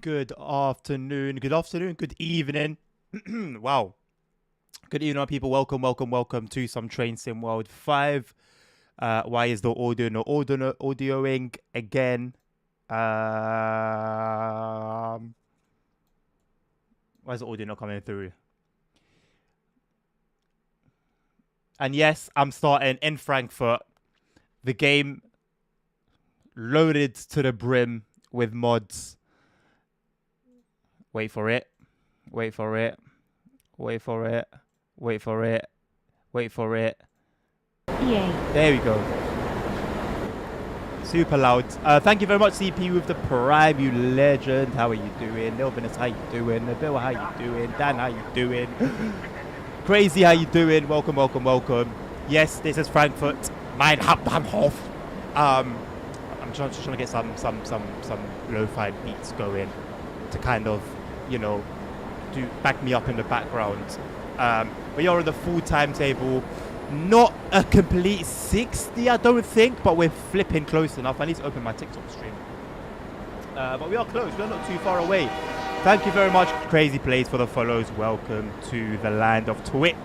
Good afternoon, good evening. Wow. Good evening, people. Welcome to some Train Sim World 5. Why is the audio no audioing again? Why is the audio not coming through? And yes, I'm starting in Frankfurt. The game loaded to the brim with mods. Wait for it. Wait for it. Wait for it. Wait for it. Wait for it. Yay. There we go. Super loud. Thank you very much, CP, with the Prime, you legend. How are you doing? Lil Venus, how you doing? Bill, how you doing? Dan, how you doing? Crazy, how you doing? Welcome. Yes, this is Frankfurt. Mein Hauptbahnhof. I'm just trying to get some lo-fi beats going to kind of, you know, to back me up in the background. We are on the full timetable. Not a complete 60, I don't think, but we're flipping close enough. I need to open my TikTok stream. But we are close. We're not too far away. Thank you very much, Crazy Plays, for the follows. Welcome to the land of Twitch.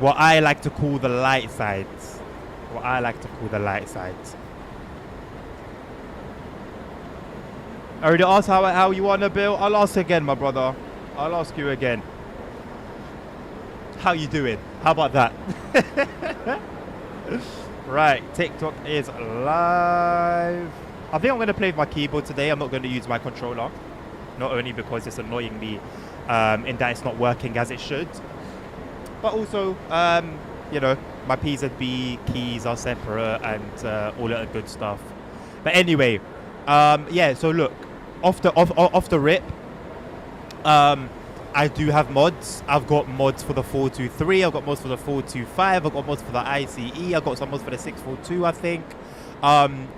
What I like to call the light side. What I like to call the light side. I already asked how you want to build. I'll ask again, my brother. I'll ask you again. How you doing? How about that? Right, TikTok is live. I think I'm going to play with my keyboard today. I'm not going to use my controller. Not only because it's annoying me in that it's not working as it should. But also, you know, my P-Z-B keys are separate and all that good stuff. But anyway, yeah, so look. Off the rip, I do have mods. I've got mods for the 423. I've got mods for the 425. I've got mods for the ICE. I've got some mods for the 642, I think.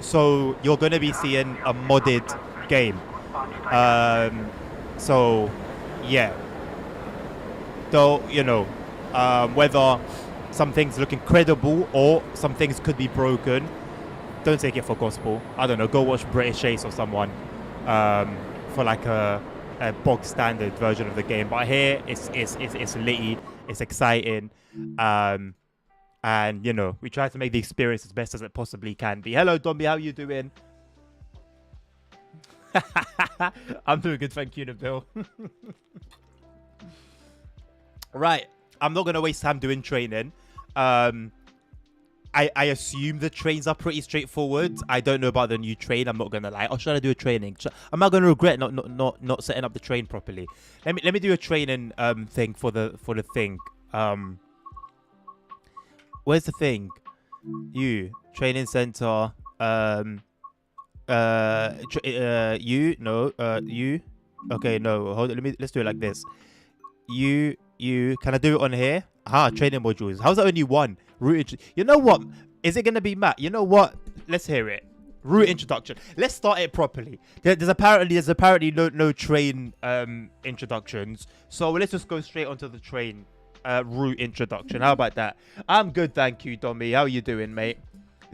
So you're going to be seeing a modded game. So, yeah. Though, you know, whether some things look incredible or some things could be broken, don't take it for gospel. I don't know. Go watch British Chase or someone. For like a bog standard version of the game, but here it's litty, it's exciting, and you know, we try to make the experience as best as it possibly can be. Hello Domby, how you doing? I'm doing good, thank you, Nabil. Right, I'm not gonna waste time doing training. I assume the trains are pretty straightforward. I don't know about the new train. I'm not gonna lie. Or should I do a training? Am I gonna regret not setting up the train properly? Let me do a training thing for the thing. Where's the thing? You training center. You no. You. Okay, no. Hold on. Let's do it like this. You. Can I do it on here? Aha, training modules. How's that only one? You know what? Is it going to be Matt? You know what? Let's hear it. Route introduction. Let's start it properly. There's apparently no train introductions. So let's just go straight onto the train route introduction. How about that? I'm good, thank you, Dommy. How are you doing, mate?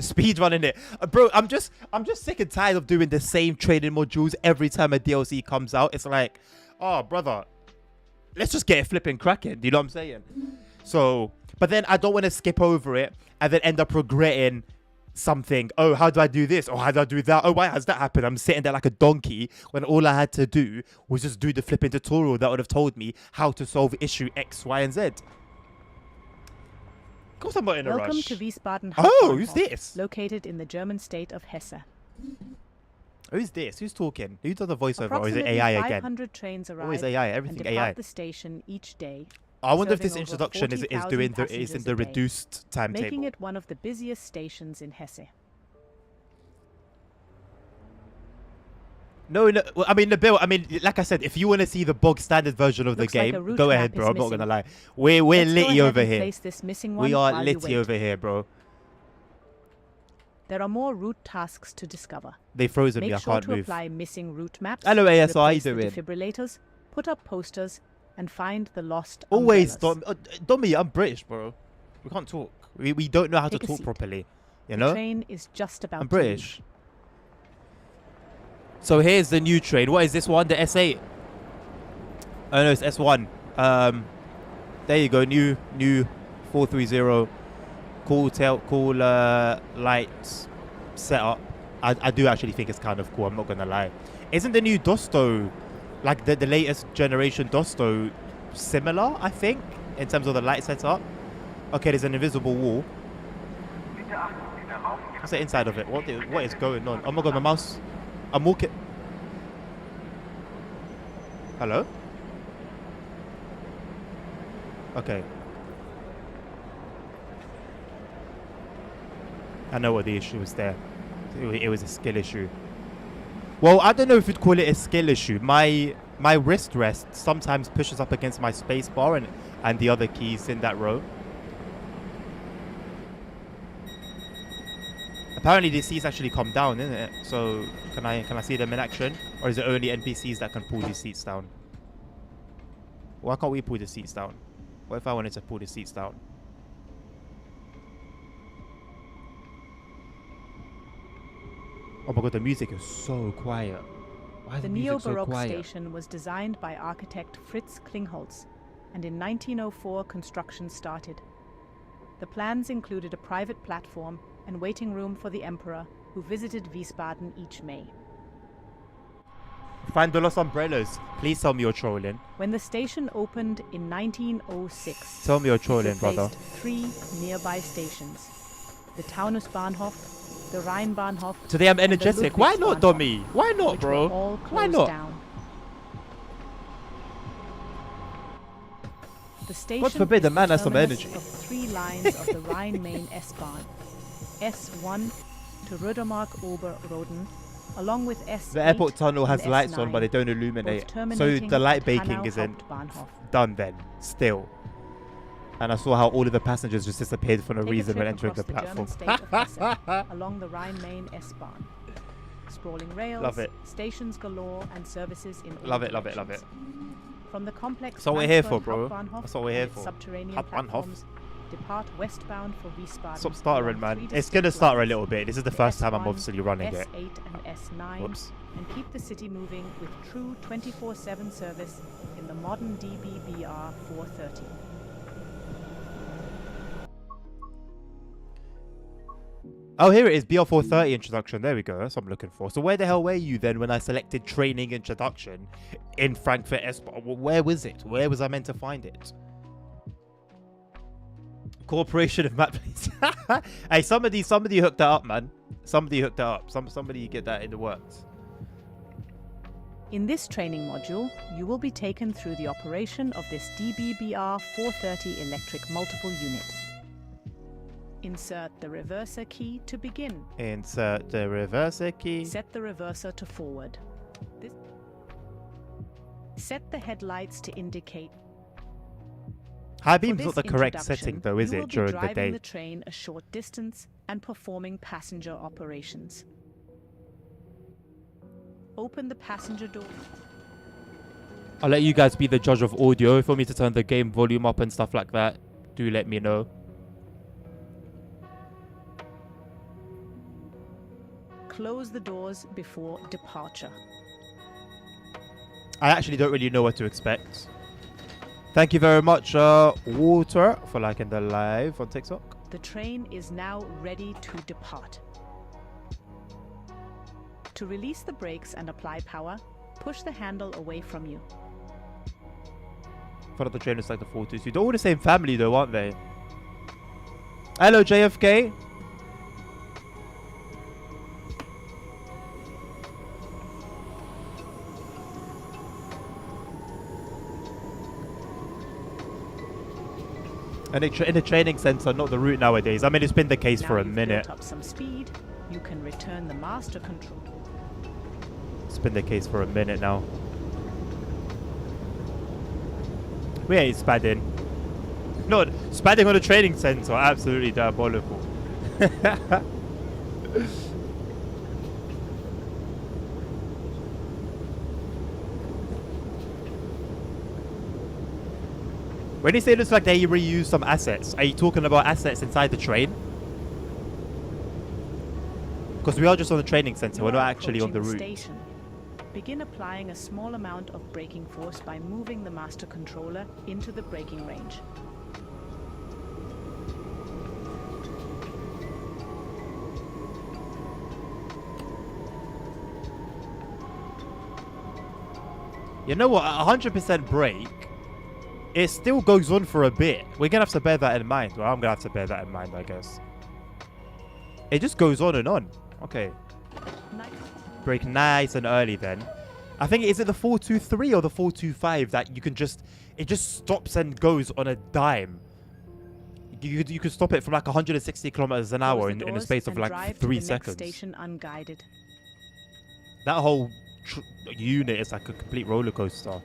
Speed running it, bro. I'm just sick and tired of doing the same training modules every time a DLC comes out. It's like, oh, brother, let's just get it flipping cracking. Do you know what I'm saying? So, but then I don't want to skip over it and then end up regretting something. Oh, how do I do this? Oh, how do I do that? Oh, why has that happened? I'm sitting there like a donkey when all I had to do was just do the flipping tutorial that would have told me how to solve issue X, Y, and Z. Of course I'm not in a rush. Welcome to Wiesbaden. Oh, who's this? Located in the German state of Hesse. Who's this? Who's talking? Who does the voiceover? Or is it AI again? 500 trains arrive Always AI. Everything and depart AI. the station each day. I wonder if this serving over introduction is 40,000 in the a day, reduced timetable. making it one of the busiest stations in Hesse. No, well, I mean, Nabil, I mean, like I said, if you want to see the bog standard version of Looks the like game, a route go ahead, map bro. is I'm not missing. gonna lie. We're Let's go litty ahead over and here. place this missing We one are while you litty wait. over here, bro. There are more route tasks to discover. They frozen me. Make I sure can't to move. apply missing route maps. Hello, ASR. How you replace the doing? defibrillators, put up posters, and find the lost Always, umbrellas. Dommy. I'm British, bro. We can't talk. We don't know how to Take a talk seat. properly. You The know? train is just about I'm to leave. British. So here's the new train. What is this one? The S8. Oh no, it's S1. There you go. New 430. Cool lights setup. I do actually think it's kind of cool. I'm not gonna lie. Isn't the new Dosto, like the latest generation Dosto, similar? I think in terms of the light setup. Okay, there's an invisible wall. What's the inside of it? What is going on? Oh my god, my mouse. I'm walking. Hello? Okay. I know what the issue was there. It was a skill issue. Well, I don't know if you'd call it a skill issue. My wrist rest sometimes pushes up against my space bar and the other keys in that row. Apparently these seats actually come down, isn't it? So can I see them in action? Or is it only NPCs that can pull these seats down? Why can't we pull the seats down? What if I wanted to pull the seats down? Oh my god, the music is so quiet. Why is The the music so Neo-Baroque quiet? station was designed by architect Fritz Klingholz, and in 1904 construction started. The plans included a private platform and waiting room for the emperor, who visited Wiesbaden each May. Find the lost umbrellas. Please tell me you're trolling. When the station opened in 1906, Tell me you're it trolling, brother. replaced 3 nearby stations: the Taunusbahnhof, the Rheinbahnhof. Today I'm and the energetic. Why not, Ludwigsbahnhof, dummy? Why not, which bro? were all Why closed not? down. The station God forbid is a man the has some terminus energy. of 3 lines of the Rhine-Main S-Bahn. S1 to Rödermark-Oberroden, along with S8. The airport tunnel has and lights on, S9, but they don't both illuminate. So terminating the light at baking Hanau isn't Hauptbahnhof. done then, still. And I saw how all of the passengers just disappeared for no Take a reason when trip entering across the platform. German state of Hessen, along the Rhine-Main S-Bahn. Sprawling rails, Love it. stations galore, and services in all Love it, love it, love directions. it. From the complex That's what we're here Frankfurt for, bro. Hauptbahnhof That's what we're and here its for. subterranean Hauptbahnhof. platforms, depart westbound for Wiesbaden. Stop stuttering, along man. 3 It's gonna distinct stutter a lines, little bit. This is the the first time I'm S1, obviously running it. S8 and S9, Whoops. and keep the city moving with true 24/7 service in the modern DBBR 430. Oh, here it is. BR430 introduction. There we go. That's what I'm looking for. So where the hell were you then when I selected training introduction in Frankfurt S-Bahn? Where was it? Where was I meant to find it? Corporation of Map. Hey, somebody hooked that up, man. Somebody hooked that up. Somebody get that in the works. In this training module, you will be taken through the operation of this DBBR 430 electric multiple unit. Insert the reverser key to begin. Insert the reverser key. Set the reverser to forward. Set the headlights to indicate. High For beam's this not the correct introduction, setting though, is you it, will be during the driving day? the train a short distance and performing passenger operations. Open the passenger door. I'll let you guys be the judge of audio. If you want me to turn the game volume up and stuff like that, do let me know. Close the doors before departure. I actually don't really know what to expect. Thank you very much, Walter, for liking the live on TikTok. The train is now ready to depart. To release the brakes and apply power, push the handle away from you. I thought the train was like the 422. They're all the same family though, aren't they? Hello, JFK. And in the training center, not the route nowadays. I mean, it's been the case Now for a you've minute. built up some speed, you can return the master control. It's been the case for a minute now. We ain't spadding. No, spadding on a training center, absolutely diabolical. When you say it looks like they reuse some assets, are you talking about assets inside the train? Because we are just on the training center. We're You not are actually on the approaching route. station. Begin applying a small amount of braking force by moving the master controller into the braking range. You know what? 100% brake. It still goes on for a bit. We're going to have to bear that in mind. Well, I'm going to have to bear that in mind, I guess. It just goes on and on. Okay. Brake nice and early then. I think, is it the 423 or the 425 that you can just... It just stops and goes on a dime. You can stop it from like 160 kilometers an hour in a space of like 3 seconds. Station unguided. That whole unit is like a complete roller coaster.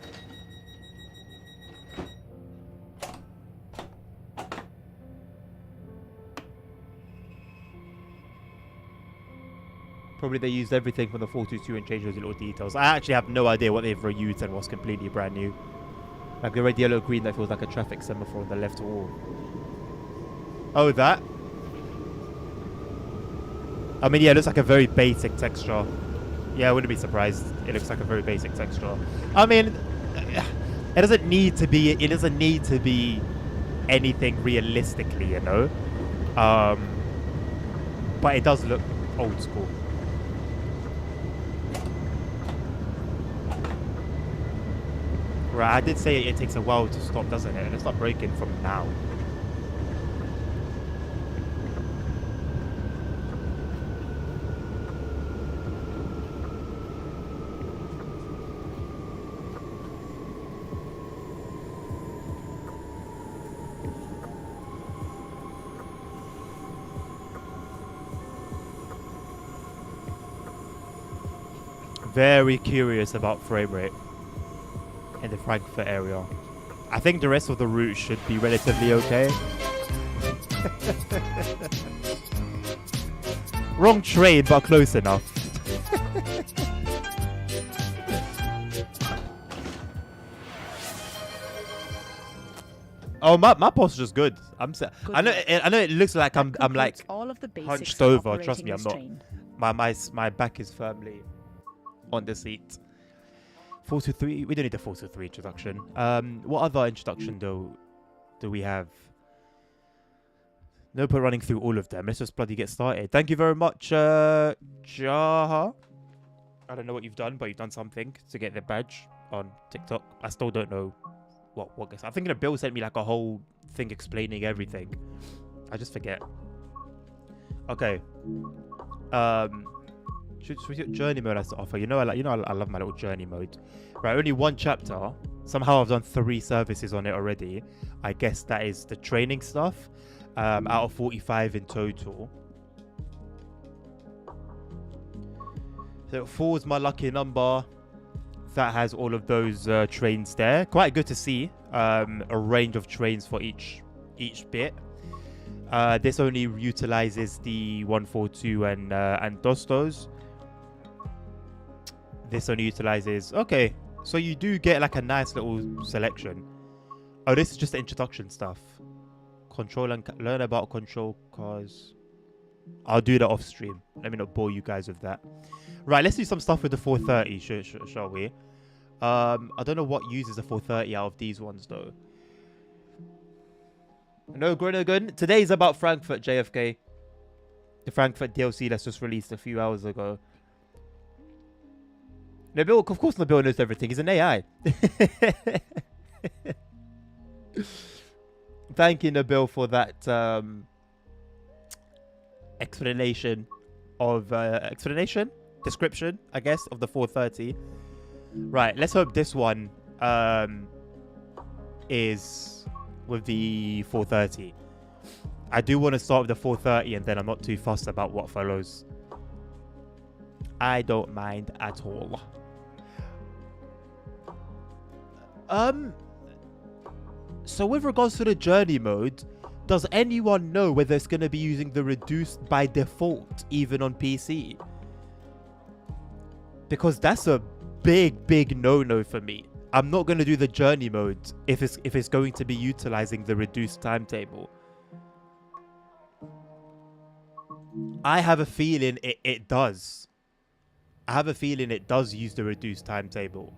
Probably they used everything from the 422 and changed those little details. I actually have no idea what they've reused and what's completely brand new. Like the red, yellow, green that feels like a traffic semaphore on the left wall. Oh, that? I mean, yeah, it looks like a very basic texture. Yeah, I wouldn't be surprised. It looks like a very basic texture. I mean, it doesn't need to be. It doesn't need to be anything realistically, you know. But it does look old school. Right, I did say it takes a while to stop, doesn't it? Let's not break in from now. Very curious about frame rate in the Frankfurt area. I think the rest of the route should be relatively okay. Wrong train, but close enough. Oh, my posture's good. I know it looks like I'm like all of the hunched over. Trust me, I'm not. My back is firmly on the seat. 423. We don't need the 423 introduction. What other introduction though do we have? No point running through all of them. Let's just bloody get started. Thank you very much, Jaha. I don't know what you've done, but you've done something to get the badge on TikTok. I still don't know what I'm thinking Bill sent me like a whole thing explaining everything. I just forget. Okay. Journey mode has to offer. I love my little journey mode. Right, only one chapter. Somehow I've done 3 services on it already. I guess that is the training stuff. Out of 45 in total. So 4 is my lucky number. That has all of those trains there. Quite good to see. A range of trains for each bit. This only utilizes the 142 and Dostos. This only utilizes... Okay, so you do get like a nice little selection. Oh, this is just the introduction stuff. Control and learn about control cars. I'll do that off stream. Let me not bore you guys with that. Right, let's do some stuff with the 430, shall we? I don't know what uses the 430 out of these ones though. No, Groningen. Today is about Frankfurt JFK. The Frankfurt DLC that's just released a few hours ago. Nabil, of course Nabil knows everything. He's an AI. Thank you, Nabil, for that description, I guess, of the 430. Right, let's hope this one is with the 430. I do want to start with the 430 and then I'm not too fussed about what follows. I don't mind at all. So with regards to the journey mode, does anyone know whether it's going to be using the reduced by default even on PC? Because that's a big no-no for me. I'm not going to do the journey mode if it's going to be utilizing the reduced timetable. I have a feeling it does. I have a feeling it does use the reduced timetable.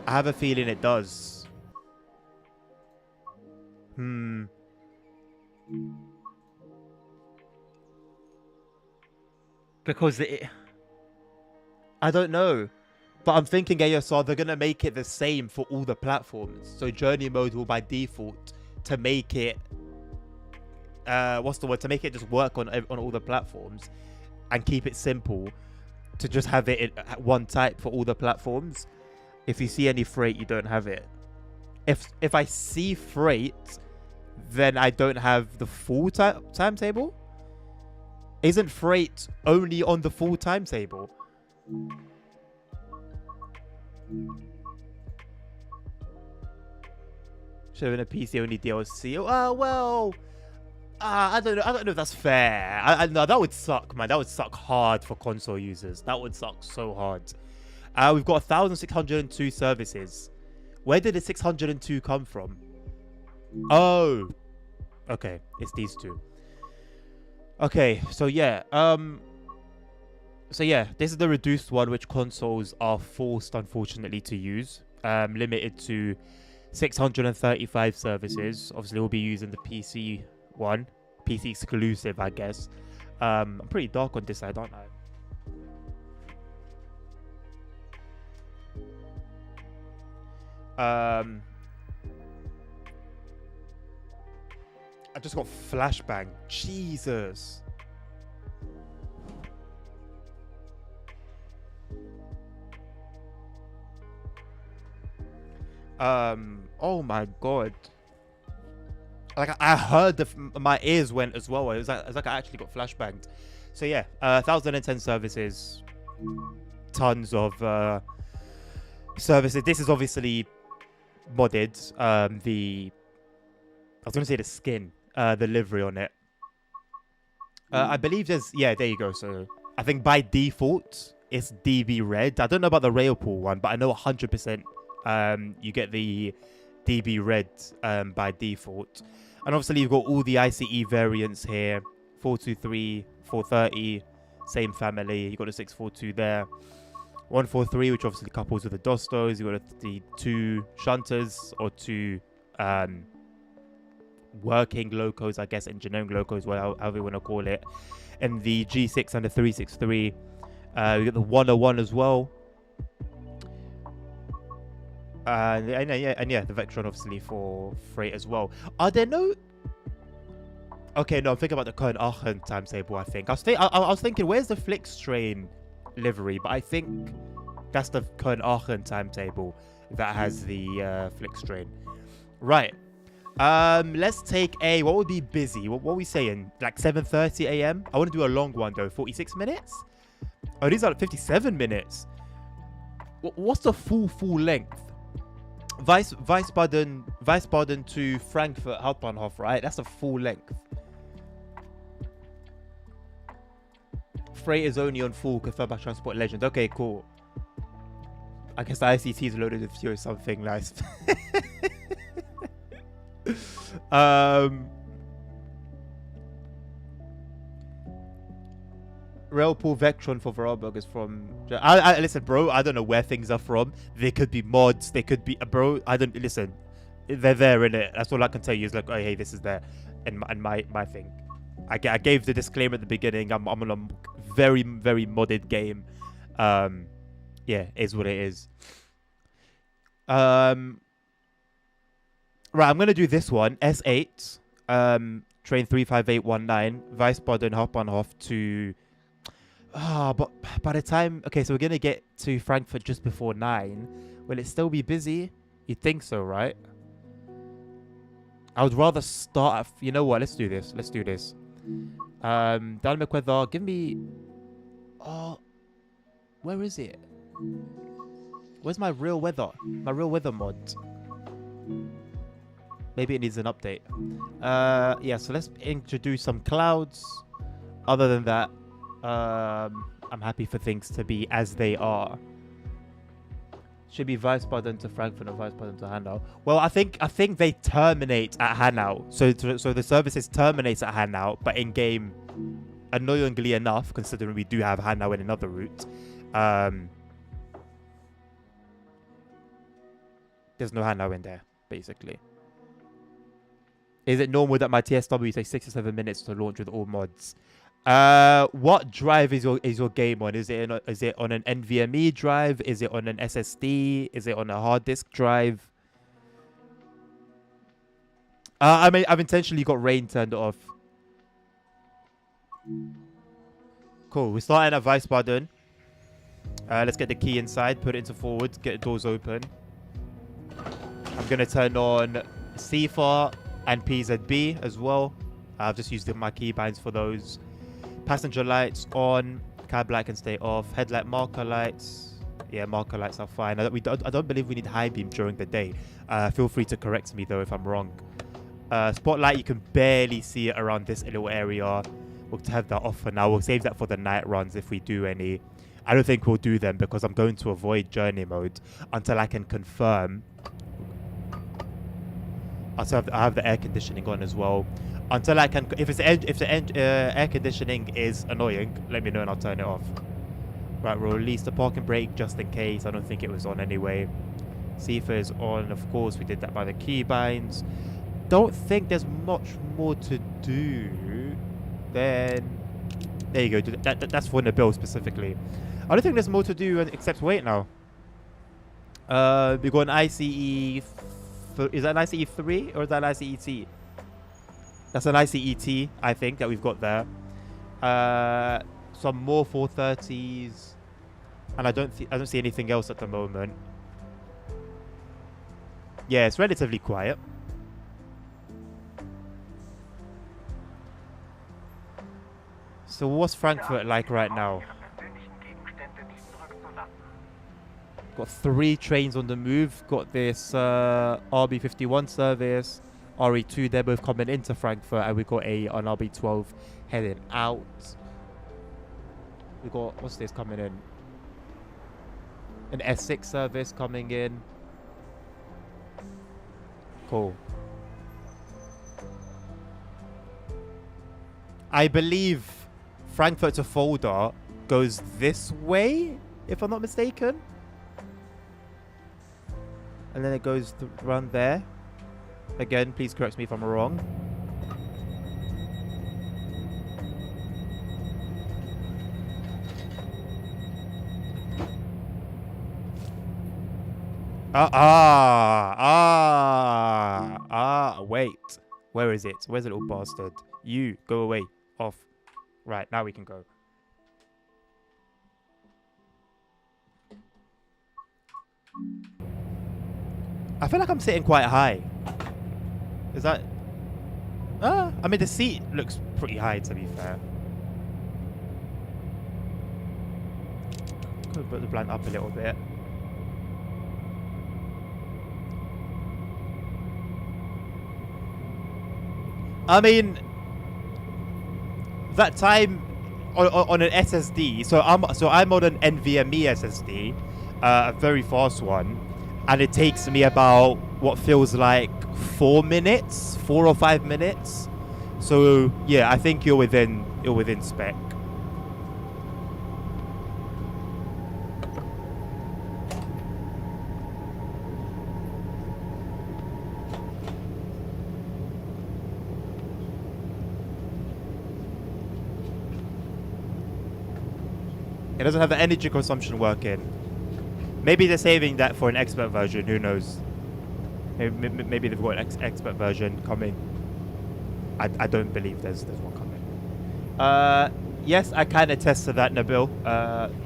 I have a feeling it does. Because I don't know. But I'm thinking ASR, they're going to make it the same for all the platforms. So journey mode will by default to make it, to make it just work on all the platforms and keep it simple to just have it at one type for all the platforms. If you see any freight, you don't have it. If I see freight, then I don't have the full timetable. Isn't freight only on the full timetable? Showing a PC only DLC. Oh well. I don't know. I don't know if that's fair. No, that would suck, man. That would suck hard for console users. That would suck so hard. We've got 1,602 services. Where did the 602 come from? Oh, okay. It's these two. Okay, so yeah. This is the reduced one, which consoles are forced, unfortunately, to use. Limited to 635 services. Obviously, we'll be using the PC one. PC exclusive, I guess. I'm pretty dark on this side, aren't I? I just got flashbang. Jesus. Oh my god. Like I heard my ears went as well. It was like I actually got flashbanged. So yeah, 1,010 services, tons of services. This is obviously modded. I was gonna say the skin, the livery on it. I believe there you go. So I think by default it's DB red. I don't know about the Railpool one, but I know 100%. You get the DB red by default, and obviously you've got all the ICE variants here. 423, 430, same family. You got the 642 there. 143, which obviously couples with the Dostos. You got the two shunters or two working locos, I guess, engineering locos, however you want to call it, and the G6 and the 363. We got the 101 as well. And the Vectron obviously for freight as well. Are there no? Okay, no, I'm thinking about the Köln-Aachen timetable. I think I was thinking, where's the Flixtrain livery? But I think that's the Köln-Aachen timetable that has the Flixtrain. Right. Let's take what would be busy? What are we saying? Like 7:30 a.m. I want to do a long one though. 46 minutes. Oh, these are 57 minutes. What's the full length? Wiesbaden to Frankfurt Hauptbahnhof, right? That's a full length. Freight is only on full, confirmed by Transport Legend. Okay, cool. I guess the ICT is loaded with you or something nice. Railpool Vectron for Vorarlberg is from. Listen, bro. I don't know where things are from. They could be mods. They could be, bro. I don't listen. They're there in it. That's all I can tell you. Is like, oh hey, this is there, and my thing. I gave the disclaimer at the beginning. I'm on a very modded game. Yeah, is what it is. Right, I'm gonna do this one. S8. Train 35819. Wiesbaden Hauptbahnhof to. But by the time... Okay, so we're going to get to Frankfurt just before 9. Will it still be busy? You'd think so, right? I would rather start... You know what? Let's do this. Dynamic weather. Give me... Oh... Where is it? Where's my real weather? My real weather mod. Maybe it needs an update. Yeah, so let's introduce some clouds. Other than that... I'm happy for things to be as they are. Should be Wiesbaden to Frankfurt or Wiesbaden to Hanau. Well, I think they terminate at Hanau. So the services terminates at Hanau, but in game, annoyingly enough, considering we do have Hanau in another route, there's no Hanau in there, basically. Is it normal that my TSW takes 6 or 7 minutes to launch with all mods? What drive is your game on? Is it on an NVMe drive? Is it on an SSD? Is it on a hard disk drive? I mean, I've intentionally got rain turned off. Cool. We're starting at Wiesbaden. Let's get the key inside. Put it into forward. Get the doors open. I'm gonna turn on CFAR and PZB as well. I've just used my keybinds for those. Passenger lights on. Cab light can stay off. Headlight marker lights. Yeah, marker lights are fine. I don't believe we need high beam during the day. Feel free to correct me though if I'm wrong. Spotlight, you can barely see it around this little area. We'll have that off for now. We'll save that for the night runs if we do any. I don't think we'll do them because I'm going to avoid journey mode until I can confirm. I have the air conditioning on as well. Until I can, if the air conditioning is annoying, let me know and I'll turn it off. Right, we'll release the parking brake just in case. I don't think it was on anyway. CFA is on, of course. We did that by the keybinds. Don't think there's much more to do. Then there you go. That's for Nabil specifically. I don't think there's more to do except wait now. We got an ICE. Is that an ICE 3 or is that an ICE T? That's an ICE T, I think, that we've got there. Some more 430s, and I don't see anything else at the moment. Yeah, it's relatively quiet. So what's Frankfurt like right now? Got 3 trains on the move. Got this RB51 service, RE2. They're both coming into Frankfurt, and we got an RB12 heading out. We got, what's this coming in? An S6 service coming in. Cool. I believe Frankfurt to Fulda goes this way, if I'm not mistaken. And then it goes around there. Again, please correct me if I'm wrong. Wait. Where is it? Where's the little bastard? You, go away. Off. Right, now we can go. I feel like I'm sitting quite high. Is that... I mean, the seat looks pretty high, to be fair. Could put the blind up a little bit. I mean, that time on an SSD. So I'm on an NVMe SSD, a very fast one, and it takes me about what feels like 4 or 5 minutes. So yeah, I think you're within spec. It doesn't have the energy consumption working. Maybe they're saving that for an expert version. Who knows? Maybe they've got an expert version coming. I don't believe there's one coming. Yes, I can attest to that, Nabil.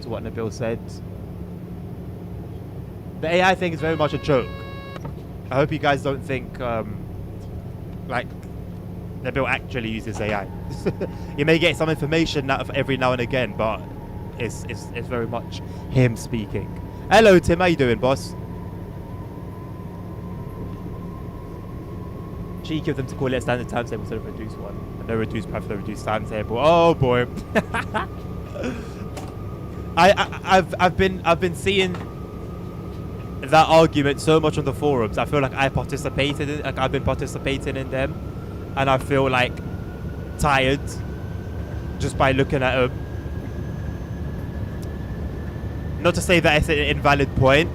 To what Nabil said. The AI thing is very much a joke. I hope you guys don't think like Nabil actually uses AI. You may get some information out of every now and again, but it's very much him speaking. Hello, Tim. How you doing, boss? Cheeky of them to call it a standard timetable instead of a reduced one. And no reduced price for the reduced timetable. Oh boy. I've been seeing. that argument so much on the forums. I feel like I've been participating in them, and I feel like tired just by looking at them. Not to say that it's an invalid point,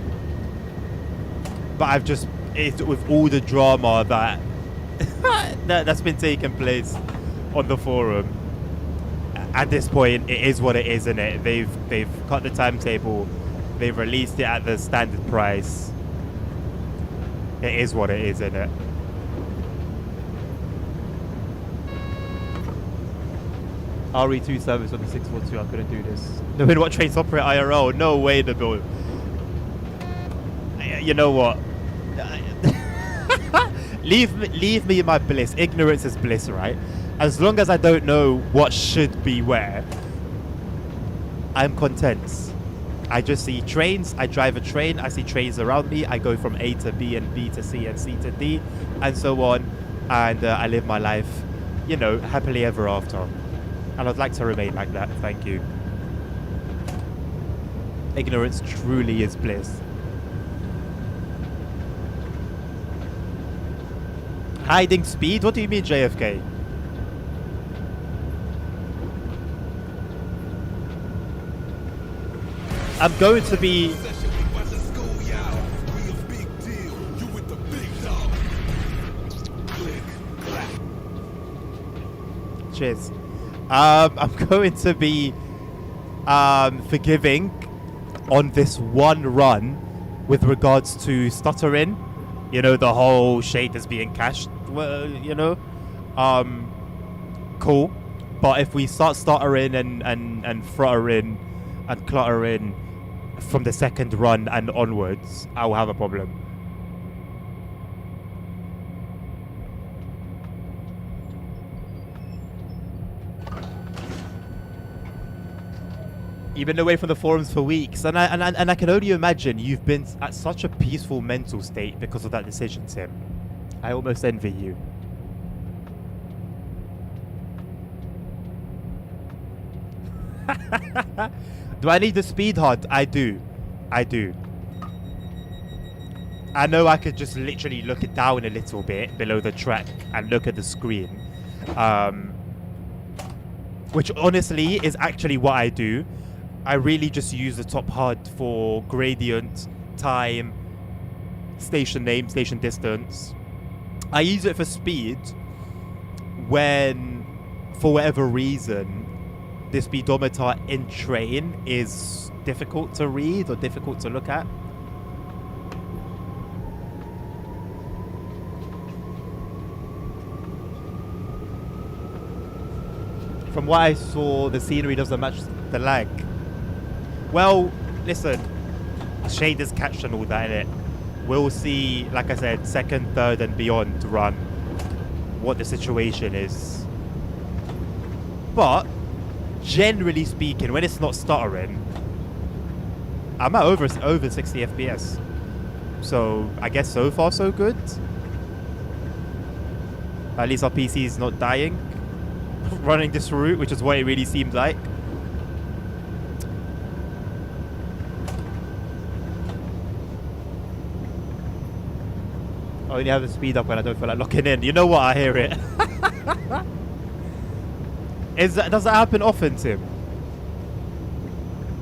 but it's with all the drama that's been taking place on the forum. At this point, it is what it is, isn't it? They've cut the timetable. They've released it at the standard price. It is what it is, isn't it? RE2 service on the 642. I couldn't do this. Knowing what trains operate IRL? No way, Nabil. You know what? Leave me in my bliss. Ignorance is bliss, right? As long as I don't know what should be where, I'm content. I just see trains. I drive a train. I see trains around me. I go from A to B and B to C and C to D, and so on. And I live my life, you know, happily ever after. And I'd like to remain like that. Thank you. Ignorance truly is bliss. Hiding speed? What do you mean, JFK? I'm going to be... Cheers. I'm going to be forgiving on this one run with regards to stuttering. You know, the whole shaders being cached. Well, you know, cool. But if we start stuttering and fluttering and cluttering from the second run and onwards, I will have a problem. You've been away from the forums for weeks, and I can only imagine you've been at such a peaceful mental state because of that decision, Tim. I almost envy you. Do I need the speed HUD? I do. I know I could just literally look it down a little bit below the track and look at the screen. Which honestly is actually what I do. I really just use the top HUD for gradient, time, station name, station distance. I use it for speed when, for whatever reason, the speedometer in train is difficult to read or difficult to look at. From what I saw, the scenery doesn't match the lag. Well, listen, shaders catch and all that in it. We'll see, like I said, second, third and beyond run what the situation is. But generally speaking, when it's not stuttering, I'm at over 60 FPS. So I guess so far so good. At least our PC is not dying running this route, which is what it really seemed like. I only have the speed up when I don't feel like locking in. You know what? I hear it. Does that happen often, Tim?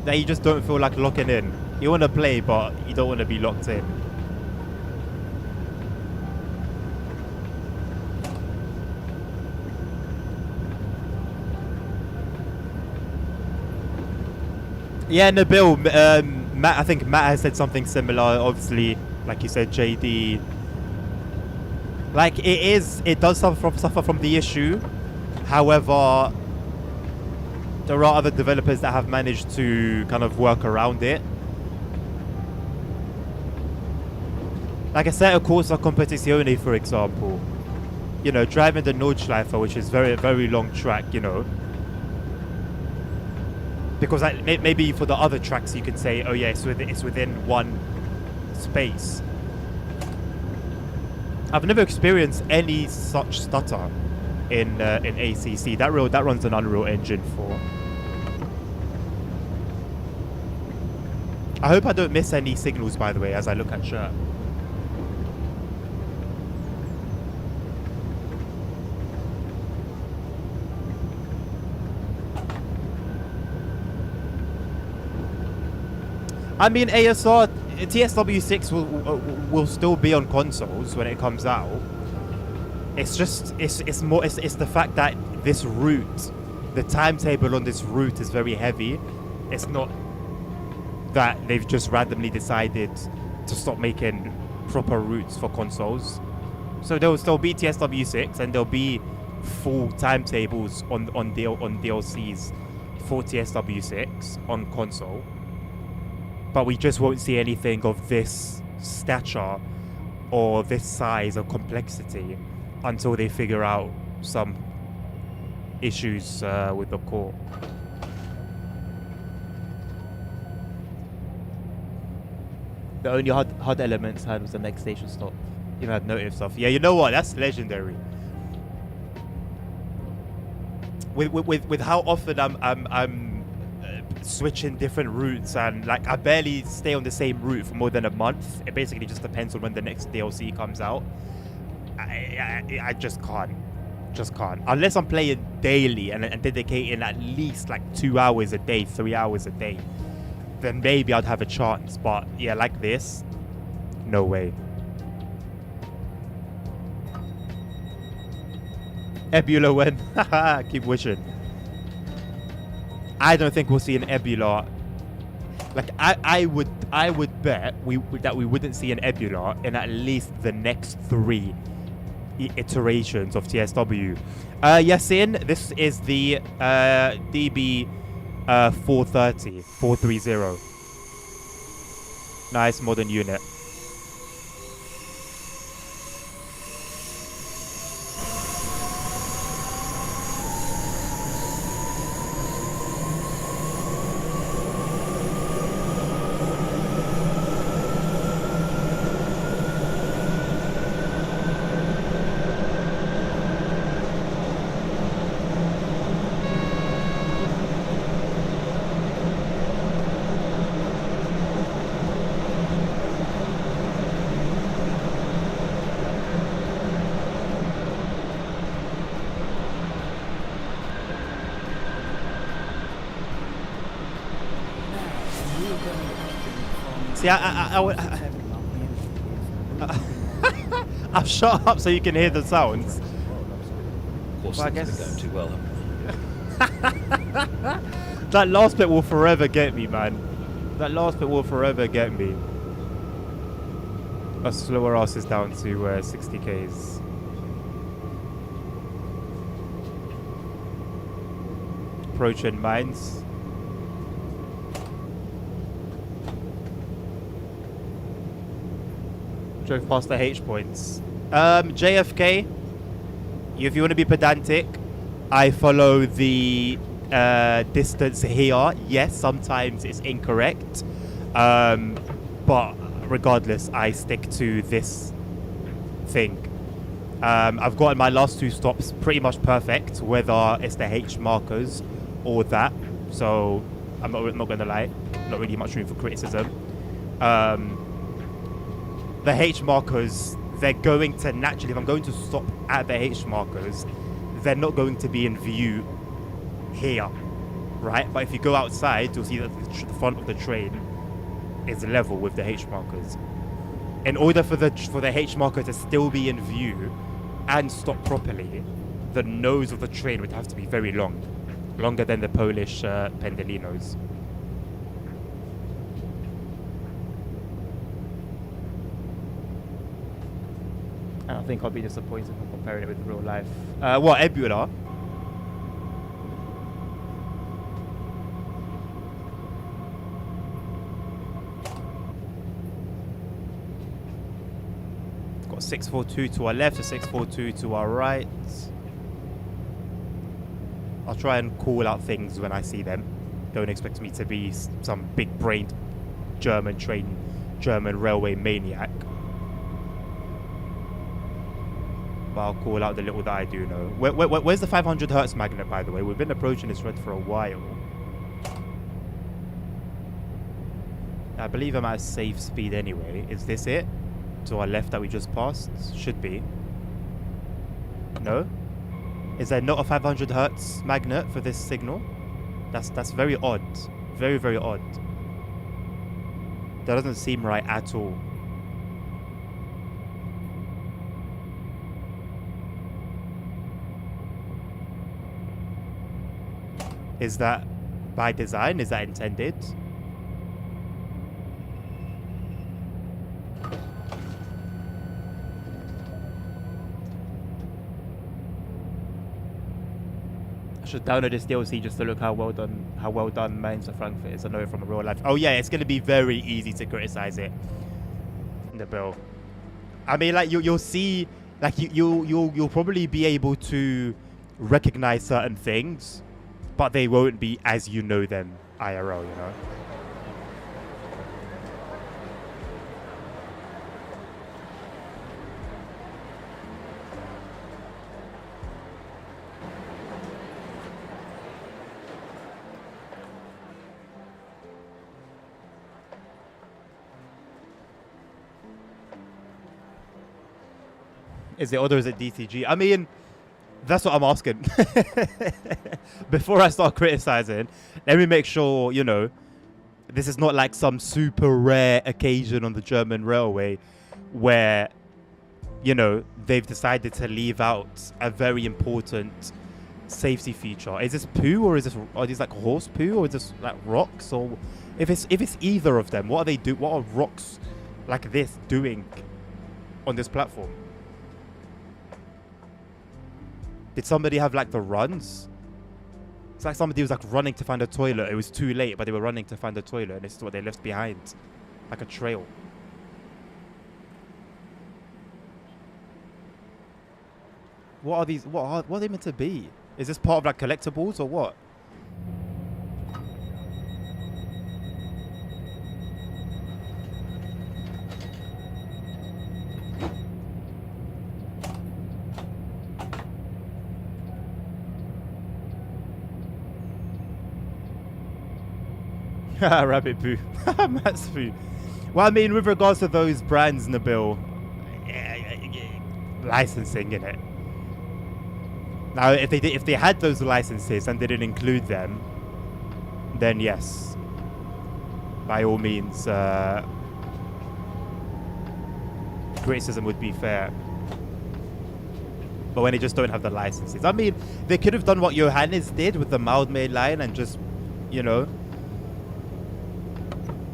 That you just don't feel like locking in? You want to play, but you don't want to be locked in. Yeah, Nabil, Matt, I think Matt has said something similar. Obviously, like you said, JD. Like, it does suffer from the issue. However, there are other developers that have managed to kind of work around it. Like a Assetto Corsa Competizione, for example. You know, driving the Nordschleife, which is very, very long track, you know. Because maybe for the other tracks you could say, oh yeah, it's within one space. I've never experienced any such stutter in ACC. That runs an Unreal Engine 4. I hope I don't miss any signals, by the way, as I look at shirt. I mean, ASR, TSW6 will still be on consoles when it comes out. It's just, it's the fact that this route, the timetable on this route is very heavy. It's not that they've just randomly decided to stop making proper routes for consoles. So there'll still be TSW6 and there'll be full timetables on DLCs for TSW6 on console. But we just won't see anything of this stature or this size or complexity until they figure out some issues with the core. The only HUD elements had was the next station stop. Even had native stuff. Yeah, you know what? That's legendary. With how often I'm switching different routes, and like I barely stay on the same route for more than a month. It basically just depends on when the next DLC comes out. I just can't. Unless I'm playing daily and dedicating at least like 2 hours a day, 3 hours a day, then maybe I'd have a chance. But yeah, like this, no way. Ebula when? Haha, keep wishing. I don't think we'll see an Ebula. Like I would bet that we wouldn't see an Ebula in at least the next 3 iterations of TSW. Yasin, this is the DB 430. Nice modern unit. See, I've shut up so you can hear the sounds. Of course, Well, I things guess- are going too well. That last bit will forever get me, man. That last bit will forever get me. A slower ass is down to 60 Ks. Approaching mines. Drove past the H points. JFK, if you want to be pedantic, I follow the distance here. Yes, sometimes it's incorrect. But regardless, I stick to this thing. I've gotten my last 2 stops pretty much perfect, whether it's the H markers or that. So I'm not going to lie, not really much room for criticism. The H markers, they're going to naturally, if I'm going to stop at the H markers, they're not going to be in view here, right? But if you go outside, you'll see that the front of the train is level with the H markers. In order for the H marker to still be in view and stop properly, the nose of the train would have to be very long, longer than the Polish Pendolinos. I don't think I'll be disappointed when comparing it with real life. What, Ebula? Got 642 to our left, a 642 to our right. I'll try and call out things when I see them. Don't expect me to be some big-brained German railway maniac. But I'll call out the little that I do know. Where's the 500 Hertz magnet, by the way? We've been approaching this red for a while. I believe I'm at safe speed anyway. Is this it? To our left that we just passed? Should be. No? Is there not a 500 hertz magnet for this signal? That's very odd. Very, very odd. That doesn't seem right at all. Is that by design? Is that intended? I should download this DLC just to look how well done Mainz of Frankfurt is. I know it from real life. Oh yeah, it's gonna be very easy to criticize it in the bill. I mean, like you'll see, like you'll probably be able to recognize certain things, but they won't be as you know them IRL, you know. Is it or is it DTG? I mean, that's what I'm asking. Before I start criticizing, let me make sure, you know, this is not like some super rare occasion on the German railway where, you know, they've decided to leave out a very important safety feature. Is this poo or are these like horse poo or is this like rocks? Or if it's either of them, what are rocks like this doing on this platform? Did somebody have like the runs? It's like somebody was like running to find a toilet. It was too late, but they were running to find a toilet, and this is what they left behind, like a trail. What are these? What are they meant to be? Is this part of like collectibles or what? Rabbit poo. Matt's poo. Well, I mean, with regards to those brands, Nabil, licensing in it. Now, if they had those licenses and they didn't include them, then yes, by all means, criticism would be fair. But when they just don't have the licenses, I mean, they could have done what Johannes did with the Mildmay line and just, you know,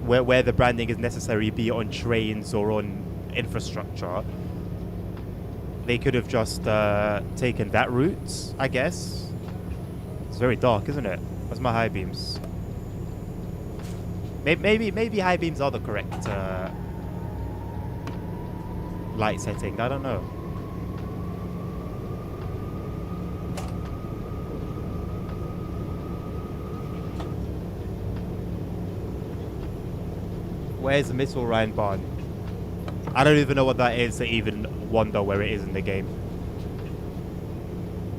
where the branding is necessary, be it on trains or on infrastructure, they could have just taken that route, I guess. It's very dark, isn't it? That's my high beams. Maybe high beams are the correct light setting. I don't know. Where's the Missile Rhine Bahn? I don't even know what that is to even wonder where it is in the game.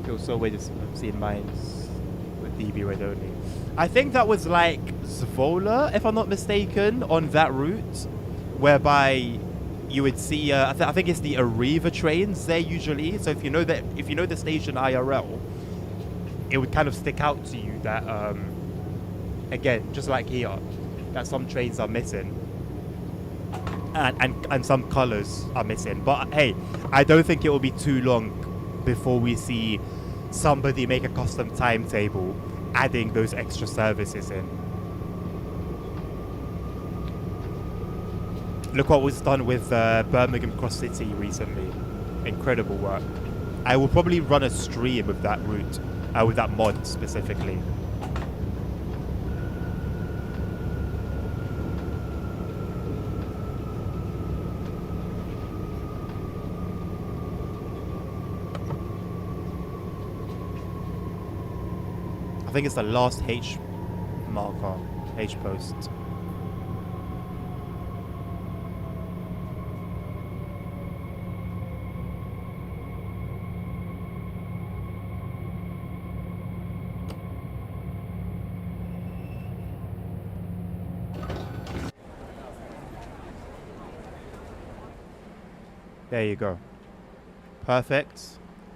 Feels so weird to see mines with DB red only. I think that was like Zwolle, if I'm not mistaken, on that route, whereby you would see. I think it's the Arriva trains there usually. So if you know the station IRL, it would kind of stick out to you that again, just like here, that some trains are missing. And some colors are missing. But hey, I don't think it will be too long before we see somebody make a custom timetable adding those extra services in. Look what was done with Birmingham Cross City recently. Incredible work. I will probably run a stream with that route, with that mod specifically. I think it's the last H marker, H post. There you go. Perfect,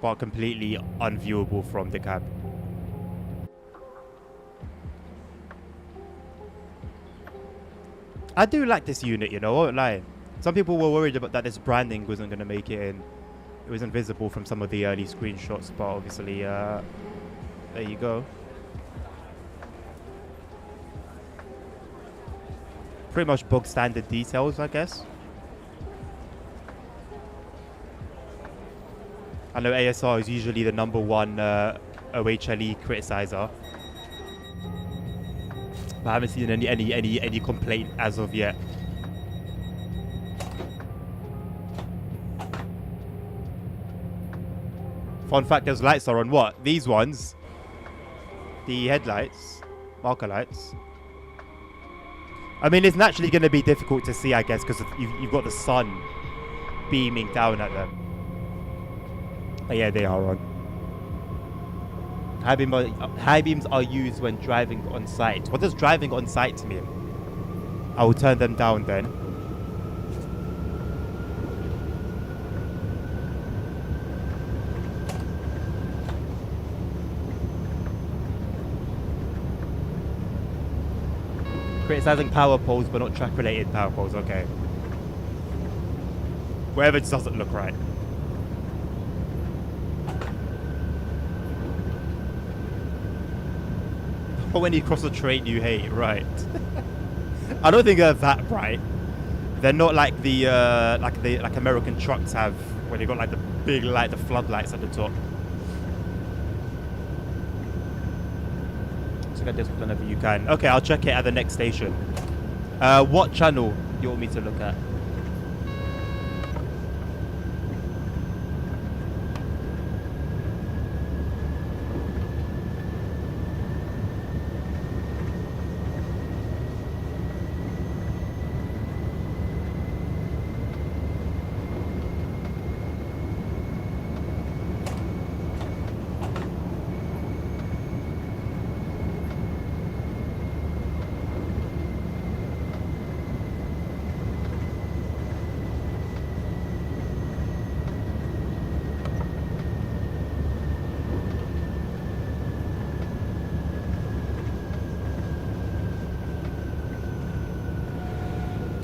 but completely unviewable from the cab. I do like this unit, you know, I won't lie. Some people were worried about that this branding wasn't going to make it in. It was invisible from some of the early screenshots, but obviously, there you go. Pretty much bog standard details, I guess. I know ASR is usually the #1 OHLE criticizer, but I haven't seen any complaint as of yet. Fun fact: those lights are on what? These ones, the headlights, marker lights. I mean, it's naturally going to be difficult to see, I guess, because you've got the sun beaming down at them. But yeah, they are on. High beams are used when driving on site. What does driving on site mean? I will turn them down then. Criticizing power poles but not track related power poles, okay. Wherever it doesn't look right. Or when you cross a train you hate, right. I don't think they're that bright. They're not like the like American trucks have, where they got like the big light, the floodlights at the top. So get this whenever you can. Okay, I'll check it at the next station. What channel do you want me to look at?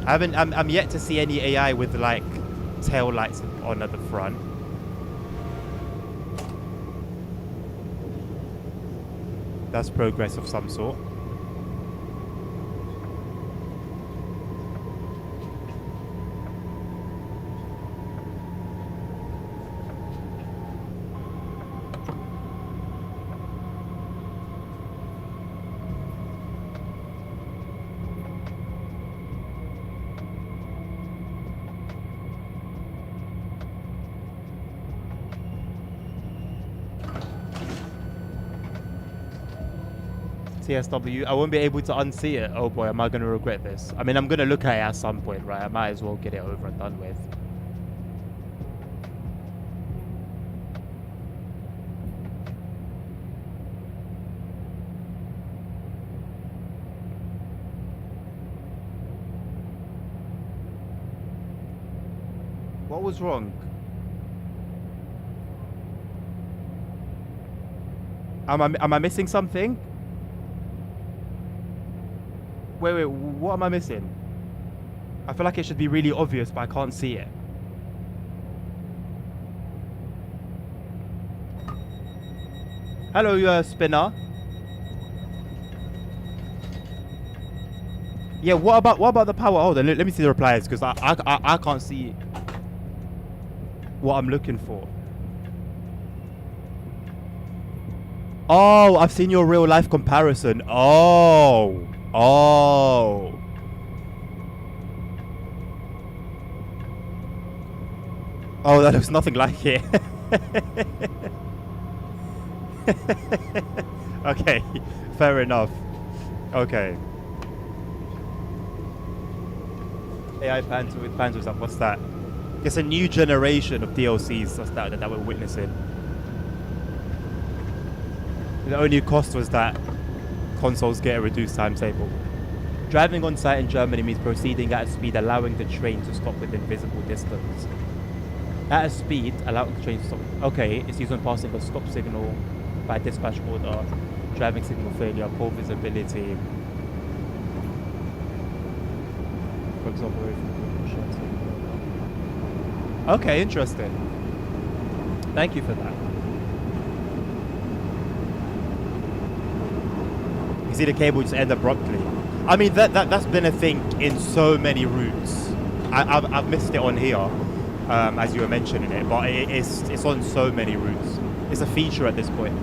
I'm yet to see any AI with like tail lights on at the front. That's progress of some sort. TSW, I won't be able to unsee it. Oh boy, am I going to regret this. I mean, I'm going to look at it at some point, right? I might as well get it over and done with. What was wrong? Am I missing something? Wait, what am I missing? I feel like it should be really obvious, but I can't see it. Hello, spinner. Yeah, what about the power? Hold on, let me see the replies, because I can't see what I'm looking for. Oh, I've seen your real life comparison. Oh. Oh. Oh, that looks nothing like it. Okay, fair enough. Okay. AI Panther with Panthers up. What's that? It's a new generation of DLCs that we're witnessing. The only cost was that consoles get a reduced timetable. Driving on site in Germany means proceeding at a speed allowing the train to stop within visible distance. At a speed, allowing the train to stop. Okay, it's used when passing a stop signal by dispatch order, driving signal failure, poor visibility. For example, okay, interesting. Thank you for that. You see the cable just end abruptly. I mean, that's been a thing in so many routes. I've missed it on here, as you were mentioning it, but it's on so many routes. It's a feature at this point.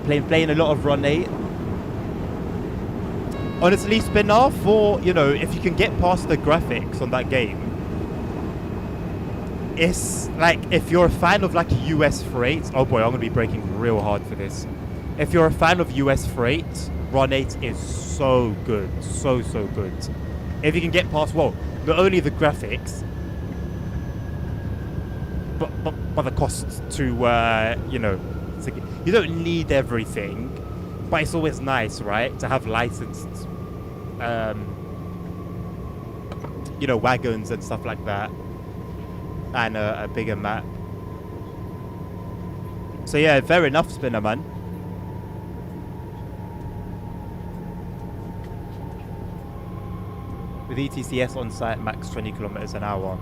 Playing a lot of Run 8. Honestly, Spinner, for, you know, if you can get past the graphics on that game, it's like, if you're a fan of like US freight, oh boy, I'm gonna be breaking real hard for this. If you're a fan of US freight, Run 8 is so good, so good. If you can get past, well, not only the graphics, but the cost to, you know, you don't need everything, but it's always nice, right, to have licensed, you know, wagons and stuff like that, and a bigger map. So yeah, fair enough, Spinner man. With ETCS on site, max 20 kilometers an hour.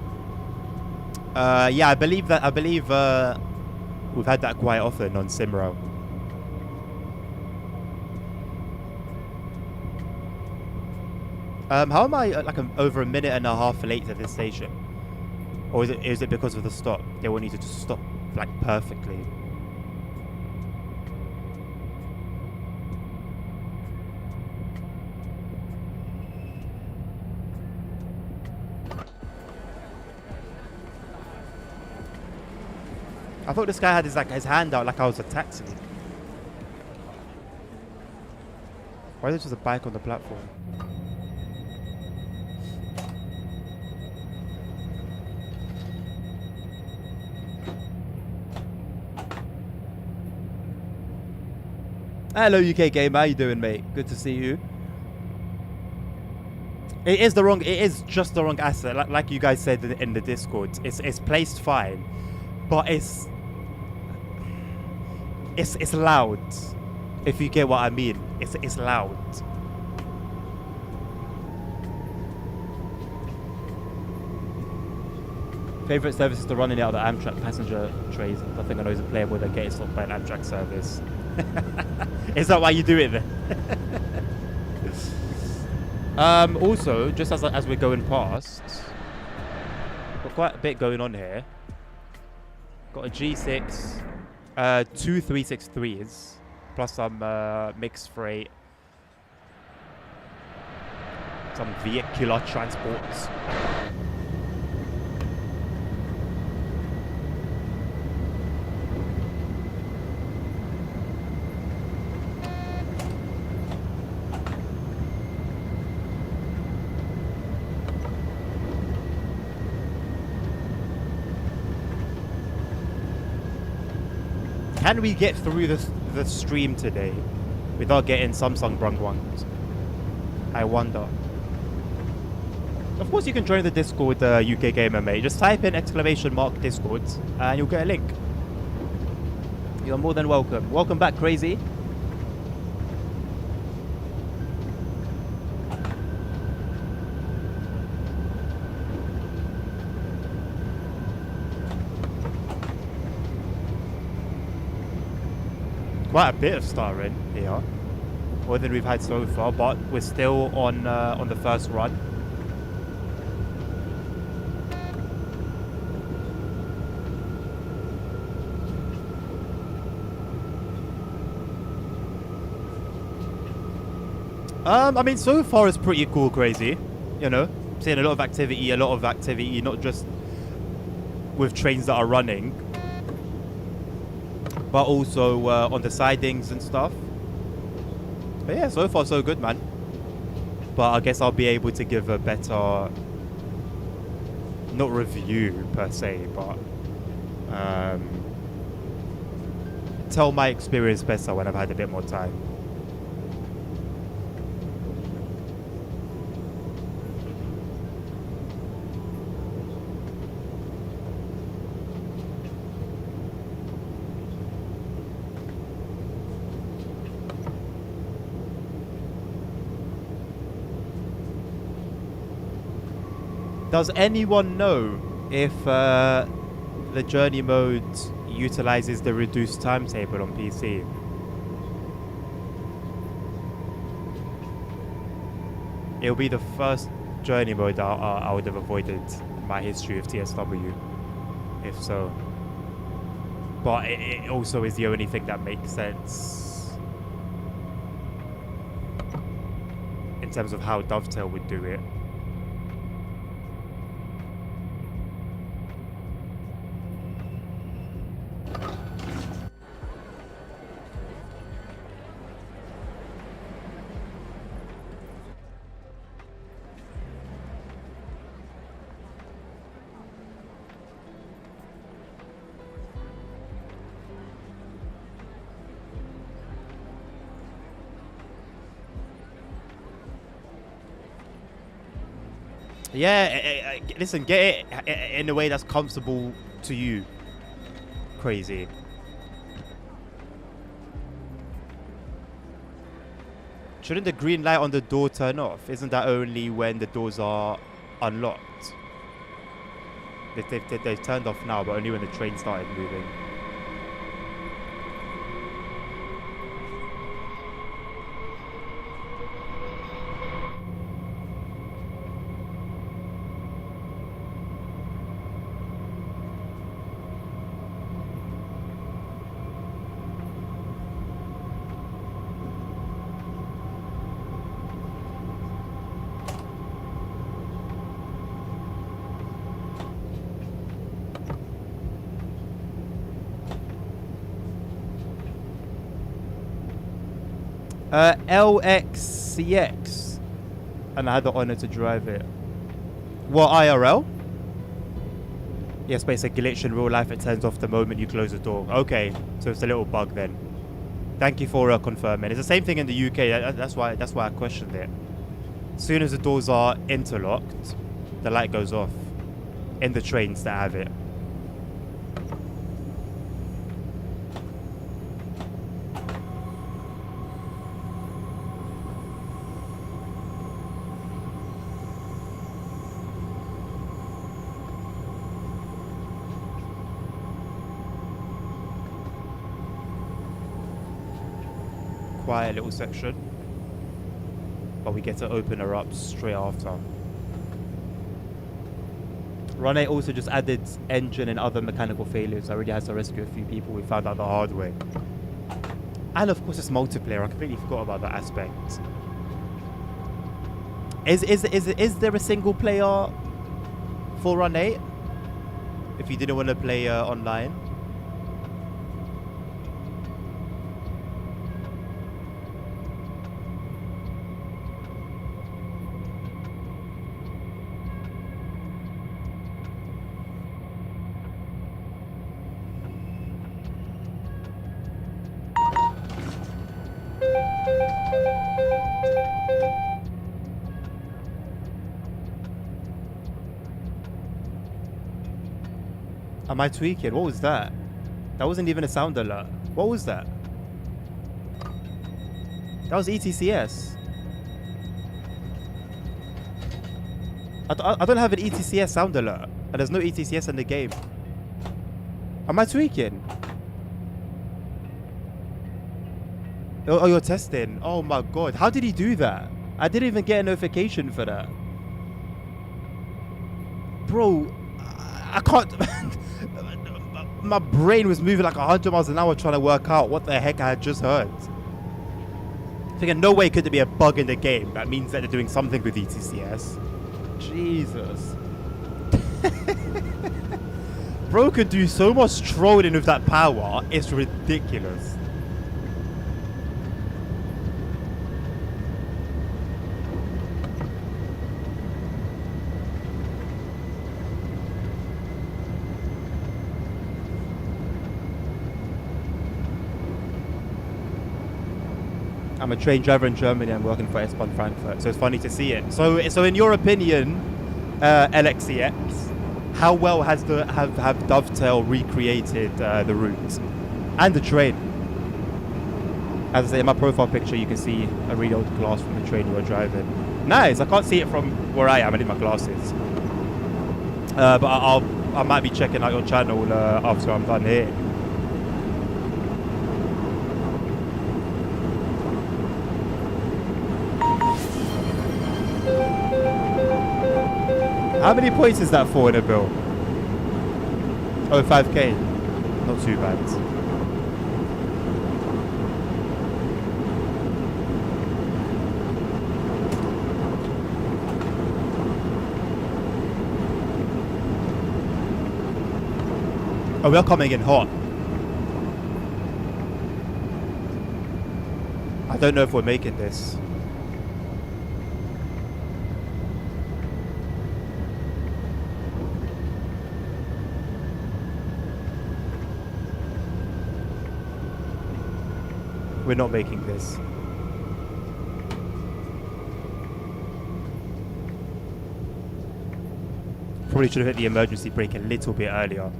Yeah, I believe we've had that quite often on Simro. How am I like over a minute and a half late to this station? Or is it because of the stop? They want you to just stop like perfectly. I thought this guy had his hand out like I was a taxi. Why is there just a bike on the platform? Hello UK Gamer, how you doing, mate? Good to see you. It is just the wrong asset. Like you guys said in the Discord. It's placed fine, but it's loud. If you get what I mean. It's loud. Favorite service is to running out of the Amtrak passenger trays. I think I know is a player where they get stopped by an Amtrak service. Is that why you do it then? Also, just as we're going past, got quite a bit going on here. Got a G6, two 363s, plus some mixed freight, some vehicular transports. Can we get through the stream today without getting Samsung brung ones? I wonder. Of course you can join the Discord, UK Gamer, mate. Just type in !Discord and you'll get a link. You're more than welcome. Welcome back, Crazy. Quite a bit of starring here, more than we've had so far, but we're still on the first run. I mean, so far it's pretty cool, Crazy. You know, seeing a lot of activity, not just with trains that are running, but also on the sidings and stuff. But yeah, so far so good, man. But I guess I'll be able to give a better, not review per se, but tell my experience better when I've had a bit more time. Does anyone know if the journey mode utilizes the reduced timetable on PC? It'll be the first journey mode I would have avoided in my history of TSW, if so. But it also is the only thing that makes sense in terms of how Dovetail would do it. Yeah, listen, get it in a way that's comfortable to you. Crazy. Shouldn't the green light on the door turn off? Isn't that only when the doors are unlocked? They've turned off now, but only when the train started moving. LXCX, and I had the honor to drive it. What, IRL? Yes, but it's a glitch in real life. It turns off the moment you close the door. Okay, so it's a little bug then. Thank you for confirming. It's the same thing in the UK. That's why I questioned it. As soon as the doors are interlocked, the light goes off in the trains that have it. Quiet little section, but we get to open her up straight after. Run 8 also just added engine and other mechanical failures. I already had to rescue a few people. We found out the hard way. And of course it's multiplayer. I completely forgot about that aspect. Is there a single player for Run 8? If you didn't want to play online? Am I tweaking? What was that? That wasn't even a sound alert. What was that? That was ETCS. I don't have an ETCS sound alert. And there's no ETCS in the game. Am I tweaking? Oh, you're testing. Oh my god. How did he do that? I didn't even get a notification for that. Bro, I can't... My brain was moving like 100 miles an hour trying to work out what the heck I had just heard. Thinking, no way could there be a bug in the game. That means that they're doing something with ETCS. Jesus. Bro could do so much trolling with that power. It's ridiculous. I'm a train driver in Germany. I'm working for S-Bahn Frankfurt, so it's funny to see it. So in your opinion, LXCX, how well has have Dovetail recreated the route and the train? As I say, in my profile picture, you can see a really old glass from the train you were driving. Nice. I can't see it from where I am. I need my glasses. But I might be checking out your channel after I'm done here. How many points is that for in a bill? Oh, 5k. Not too bad. Oh, we are coming in hot. I don't know if we're making this. We're not making this. Probably should have hit the emergency brake a little bit earlier.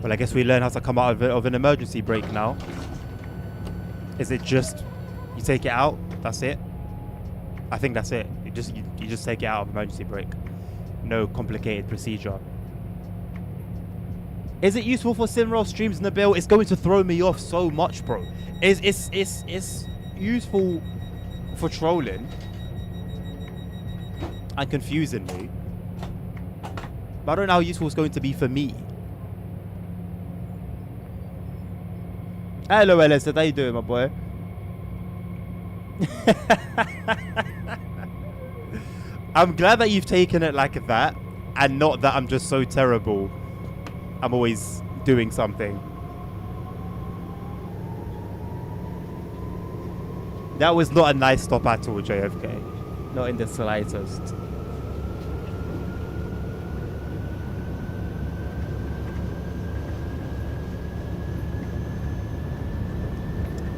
Well, I guess we learn how to come out of an emergency brake now. Is it just you take it out? That's it. I think that's it. You just take it out of emergency brake. No complicated procedure. Is it useful for Simroll streams, Nabil? It's going to throw me off so much, bro. It's useful for trolling and confusing me. But I don't know how useful it's going to be for me. Hello, Ellis. How you doing, my boy? I'm glad that you've taken it like that and not that I'm just so terrible. I'm always doing something. That was not a nice stop at all, JFK. Not in the slightest.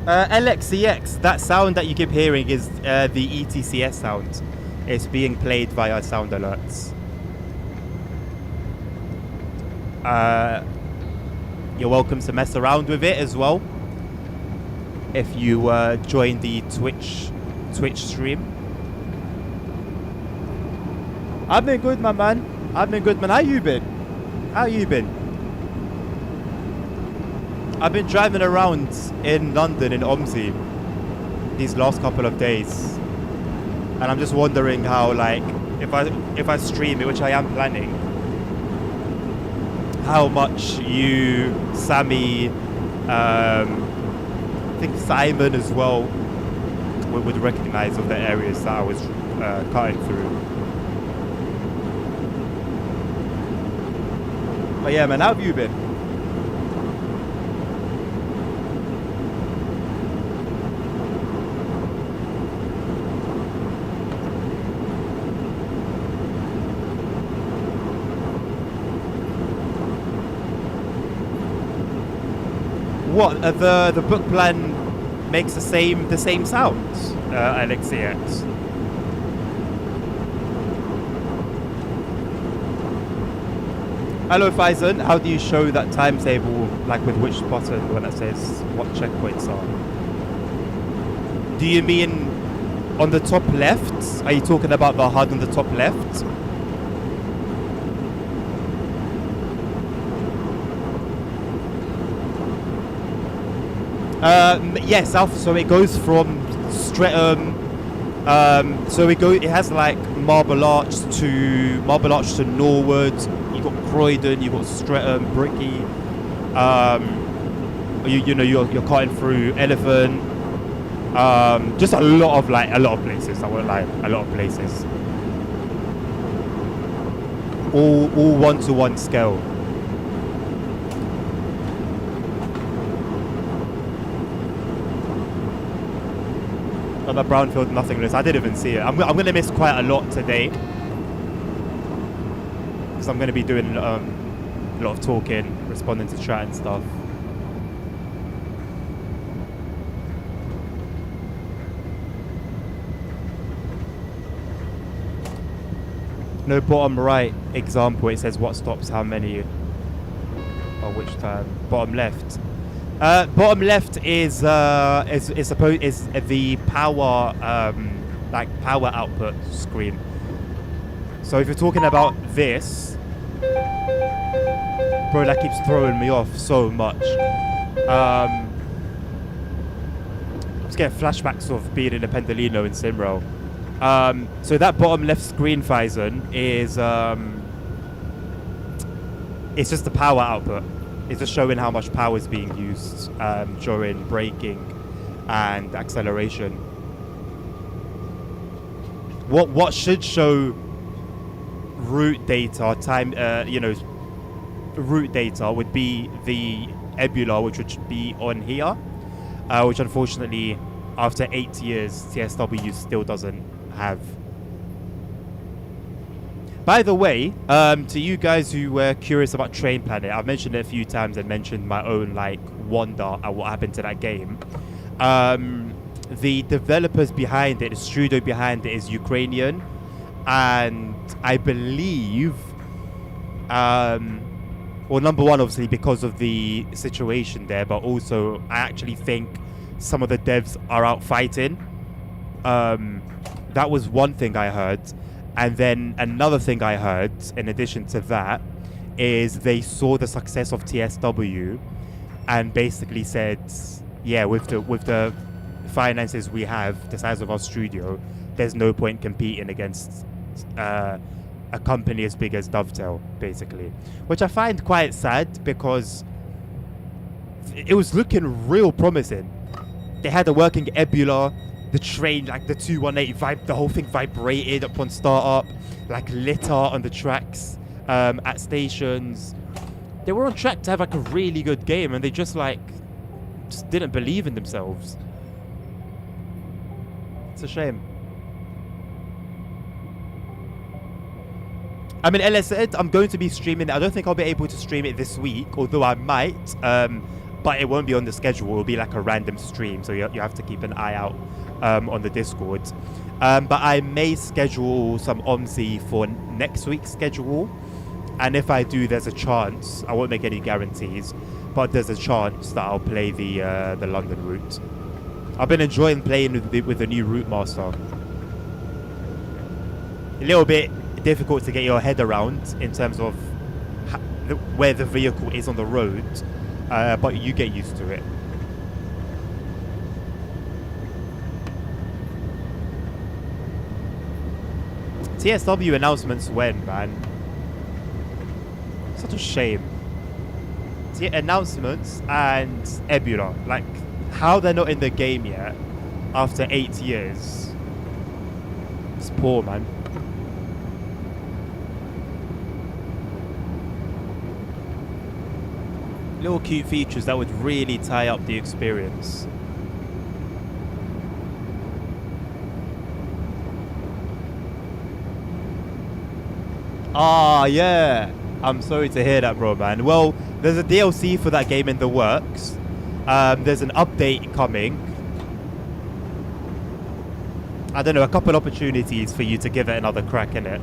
LXCX, that sound that you keep hearing is the ETCS sound. It's being played via sound alerts. You're welcome to mess around with it as well if you join the Twitch stream. I've been good, my man. I've been good, man. How you been? How you been? I've been driving around in London, in Omsi, these last couple of days, and I'm just wondering how, like, if I stream it, which I am planning, how much you, Sammy, I think Simon as well, would recognize of the areas that I was cutting through. But yeah, man, how have you been? What the book plan makes the same sounds, LXCX. Hello Faison, how do you show that timetable, like with which button when it says what checkpoints are? Do you mean on the top left? Are you talking about the HUD on the top left? Yes, Alpha. So it goes from Streatham. It has like Marble Arch to Norwood. You got Croydon. You got Streatham, Bricky. You're cutting through Elephant. Just a lot of places. I won't lie, a lot of places. All 1-to-1 scale. On the brownfield nothingness. I didn't even see it. I'm going to miss quite a lot today because I'm going to be doing a lot of talking, responding to chat and stuff. No bottom right example. It says what stops how many or which time. Bottom left. Bottom left is the power like power output screen. So if you're talking about this, bro, that keeps throwing me off so much. Just get flashbacks of being in a Pendolino in Simro. So that bottom left screen, Faison, is it's just the power output. It's just showing how much power is being used during braking and acceleration. What should show route data route data would be the Ebula, which would be on here, which unfortunately after 8 years TSW still doesn't have. By the way, to you guys who were curious about Train Planet, I've mentioned it a few times and mentioned my own like wonder at what happened to that game. The developers behind it, the studio behind it, is Ukrainian, and I believe, well, number one, obviously because of the situation there, but also I actually think some of the devs are out fighting. That was one thing I heard. And then another thing I heard, in addition to that, is they saw the success of TSW and basically said, yeah, with the finances we have, the size of our studio, there's no point competing against a company as big as Dovetail, basically. Which I find quite sad because it was looking real promising. They had a working Ebula. The train, like the 218 the whole thing vibrated upon startup, like litter on the tracks, at stations. They were on track to have like a really good game, and they just didn't believe in themselves. It's a shame. I mean, LS said I'm going to be streaming it. I don't think I'll be able to stream it this week, although I might. But it won't be on the schedule. It'll be like a random stream, so you have to keep an eye out on the Discord. But I may schedule some OMSI for next week's schedule, and if I do, there's a chance. I won't make any guarantees, but there's a chance that I'll play the London route. I've been enjoying playing with the new route master. A little bit difficult to get your head around in terms of where the vehicle is on the road, but you get used to it. TSW announcements when, man? Such a shame. Announcements and Ebula, like how they're not in the game yet after 8 years. It's poor, man. Little cute features that would really tie up the experience. Ah, yeah. I'm sorry to hear that, bro, man. Well, there's a DLC for that game in the works. There's an update coming. I don't know, a couple opportunities for you to give it another crack in it.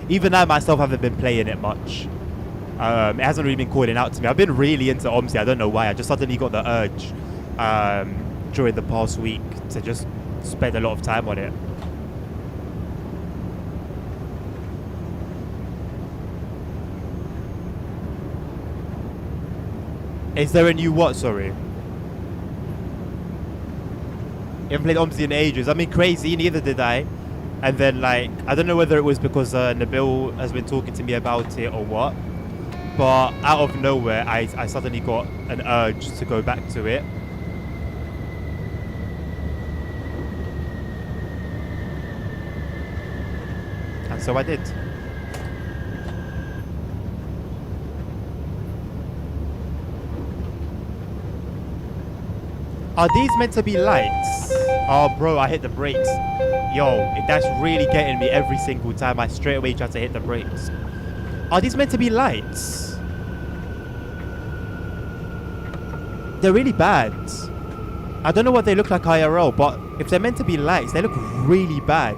Even I myself haven't been playing it much. It hasn't really been calling out to me. I've been really into OMSI. I don't know why. I just suddenly got the urge during the past week to just spend a lot of time on it. Is there a new what, sorry? You haven't played OMSI in ages. I mean, crazy, neither did I. And then, like, I don't know whether it was because Nabil has been talking to me about it or what. But out of nowhere, I suddenly got an urge to go back to it. And so I did. Are these meant to be lights? Oh, bro, I hit the brakes. Yo, that's really getting me every single time. I straight away try to hit the brakes. Are these meant to be lights? They're really bad. I don't know what they look like IRL, but if they're meant to be lights, they look really bad.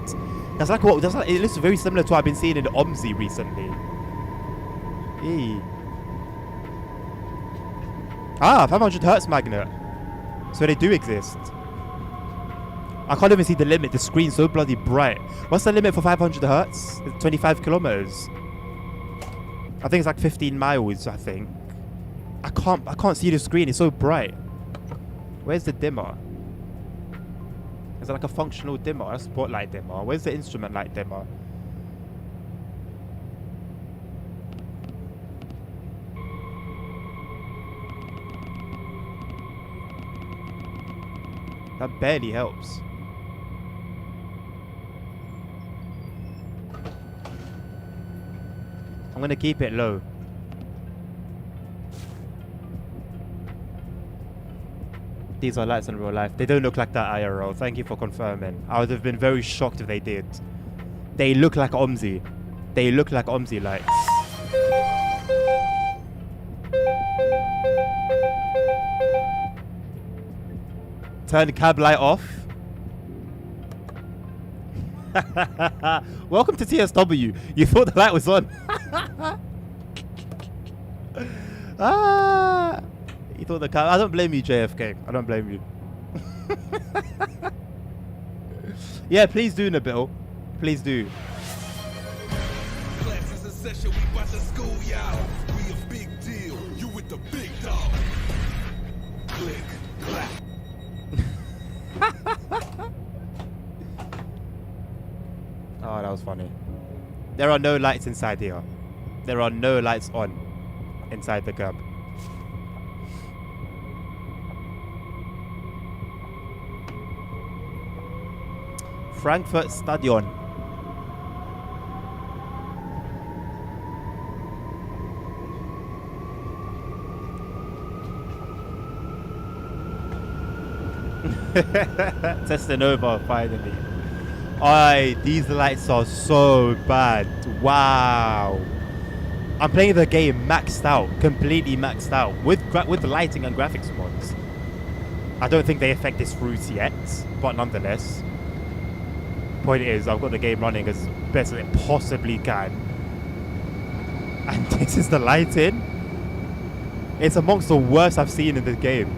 That's like what. It looks very similar to what I've been seeing in the OMSI recently. Eee. Ah, 500 Hertz magnet. So they do exist. I can't even see the limit. The screen's so bloody bright. What's the limit for 500 hertz? 25 kilometers. I think it's like 15 miles, I think. I can't see the screen. It's so bright. Where's the dimmer? Is it like a functional dimmer? A spotlight dimmer? Where's the instrument light dimmer? That barely helps. I'm gonna keep it low. These are lights in real life. They don't look like that IRL. Thank you for confirming. I would have been very shocked if they did. They look like OMSI. They look like OMSI lights. Turn the cab light off. Welcome to TSW. You thought the light was on. You thought the cab. I don't blame you, JFK. I don't blame you. Yeah, please do, Nabil. Please do. Classes in session, we about to school y'all. We a big deal. You with the big dog. Click, clap. Oh, that was funny. There are no lights inside here. There are no lights on inside the cab. Frankfurt Stadion. Testing over finally. Aye, these lights are so bad. Wow. I'm playing the game maxed out, completely maxed out with lighting and graphics mods. I don't think they affect this route yet, but nonetheless. Point is, I've got the game running as best as it possibly can. And this is the lighting. It's amongst the worst I've seen in the game.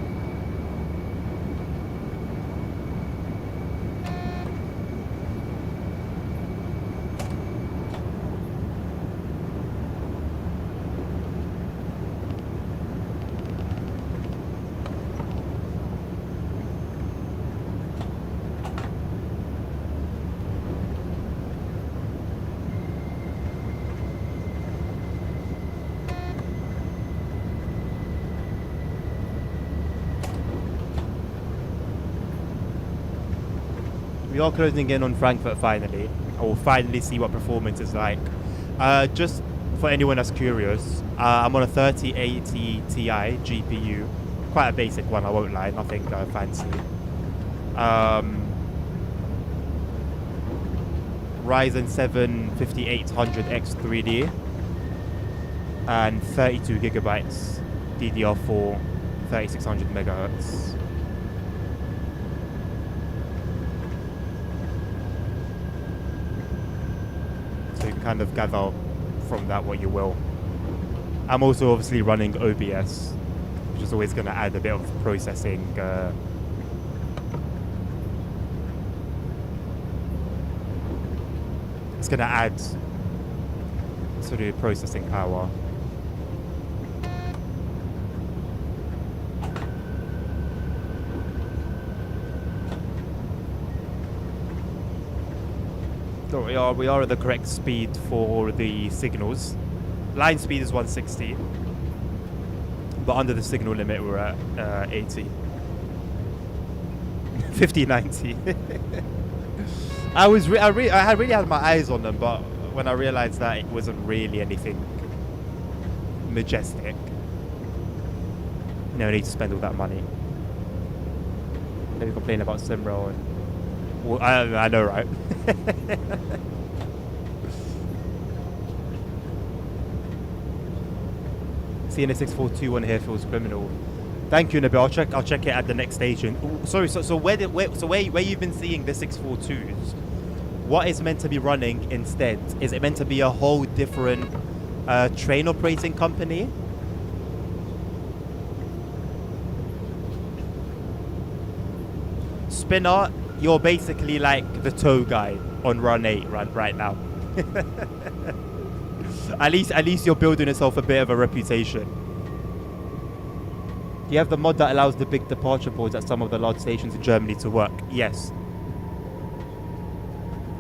We are closing in on Frankfurt finally. I will finally see what performance is like. Just for anyone that's curious, I'm on a 3080 Ti GPU. Quite a basic one, I won't lie, nothing fancy. Ryzen 7 5800X 3D and 32 gigabytes DDR4 3600 megahertz. So you can kind of gather from that what you will. I'm also obviously running OBS, which is always going to add a bit of processing it's going to add sort of processing power. So we are at the correct speed for the signals. Line speed is 160, but under the signal limit we're at 80. 5090. I really had my eyes on them, but when I realized that it wasn't really anything majestic, no need to spend all that money. Maybe complain about Simro and well, I know, right? Seeing a 6421 here feels criminal. Thank you, Nabil. I'll check it at the next station. Ooh, sorry, so where you've been seeing the 642s? What is meant to be running instead? Is it meant to be a whole different train operating company? Spinner, you're basically like the tow guy on Run 8 right now. At least you're building yourself a bit of a reputation. Do you have the mod that allows the big departure boards at some of the large stations in Germany to work? Yes.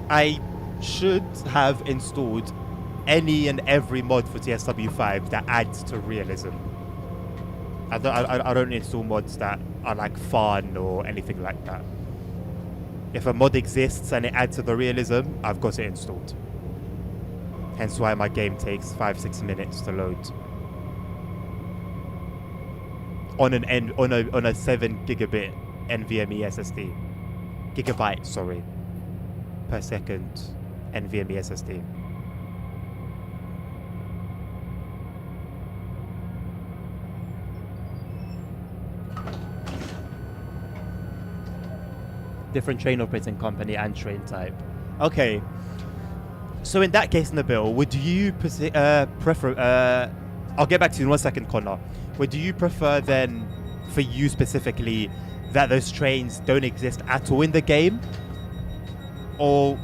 I should have installed any and every mod for TSW5 that adds to realism. I don't install mods that are like fun or anything like that. If a mod exists and it adds to the realism, I've got it installed. Hence why my game takes 5-6 minutes to load. On a 7 gigabit NVMe SSD. Gigabyte, sorry. Per second NVMe SSD. Different train operating company and train type. Okay. So in that case, Nabil, would you prefer... I'll get back to you in 1 second, Connor. Would you prefer then, for you specifically, that those trains don't exist at all in the game? Or,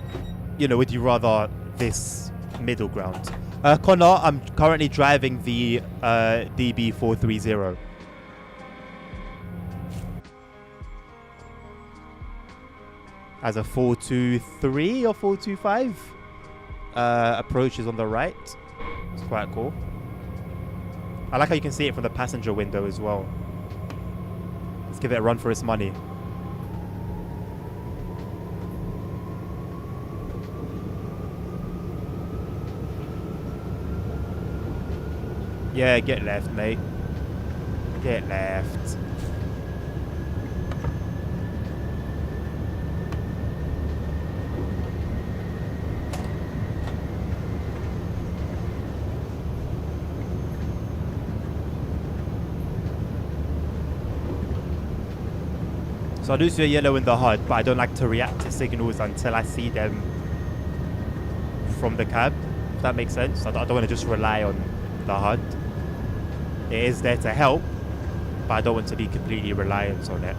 you know, would you rather this middle ground? Connor, I'm currently driving the DB430. As a 423 or 425. Approach is on the right. It's quite cool. I like how you can see it from the passenger window as well. Let's give it a run for its money. Yeah, get left, mate. Get left. So I do see a yellow in the HUD, but I don't like to react to signals until I see them from the cab, if that makes sense. I don't want to just rely on the HUD. It is there to help, but I don't want to be completely reliant on it.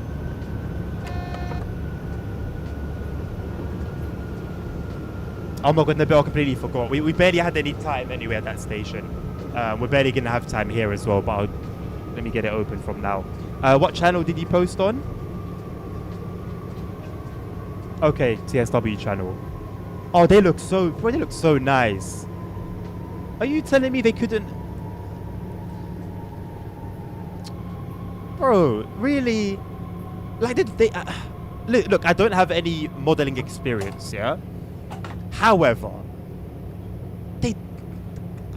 Oh my god, Nabil, I completely forgot. We barely had any time anyway at that station. We're barely going to have time here as well, but let me get it open from now. What channel did you post on? Okay, TSW channel. Oh, they look so nice. Are you telling me they couldn't? Bro, really? Like, did they? Look, I don't have any modeling experience, yeah. However,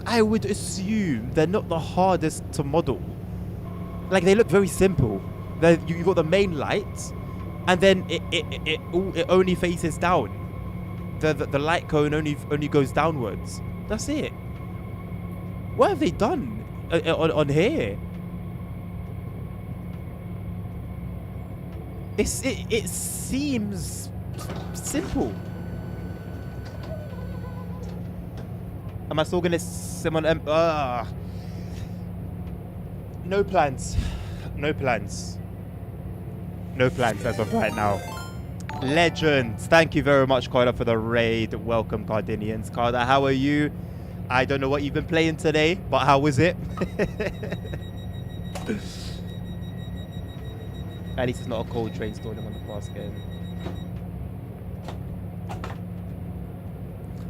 I would assume they're not the hardest to model. Like, they look very simple. You got the main lights. And then it only faces down. The light cone only goes downwards. That's it. What have they done on here? It seems simple. Am I still gonna someone? No plans. No plans. No plans as of right now. Legends. Thank you very much, Carter, for the raid. Welcome, Cardinians. Carter, how are you? I don't know what you've been playing today, but how was it? At least it's not a cold train storing on the past game.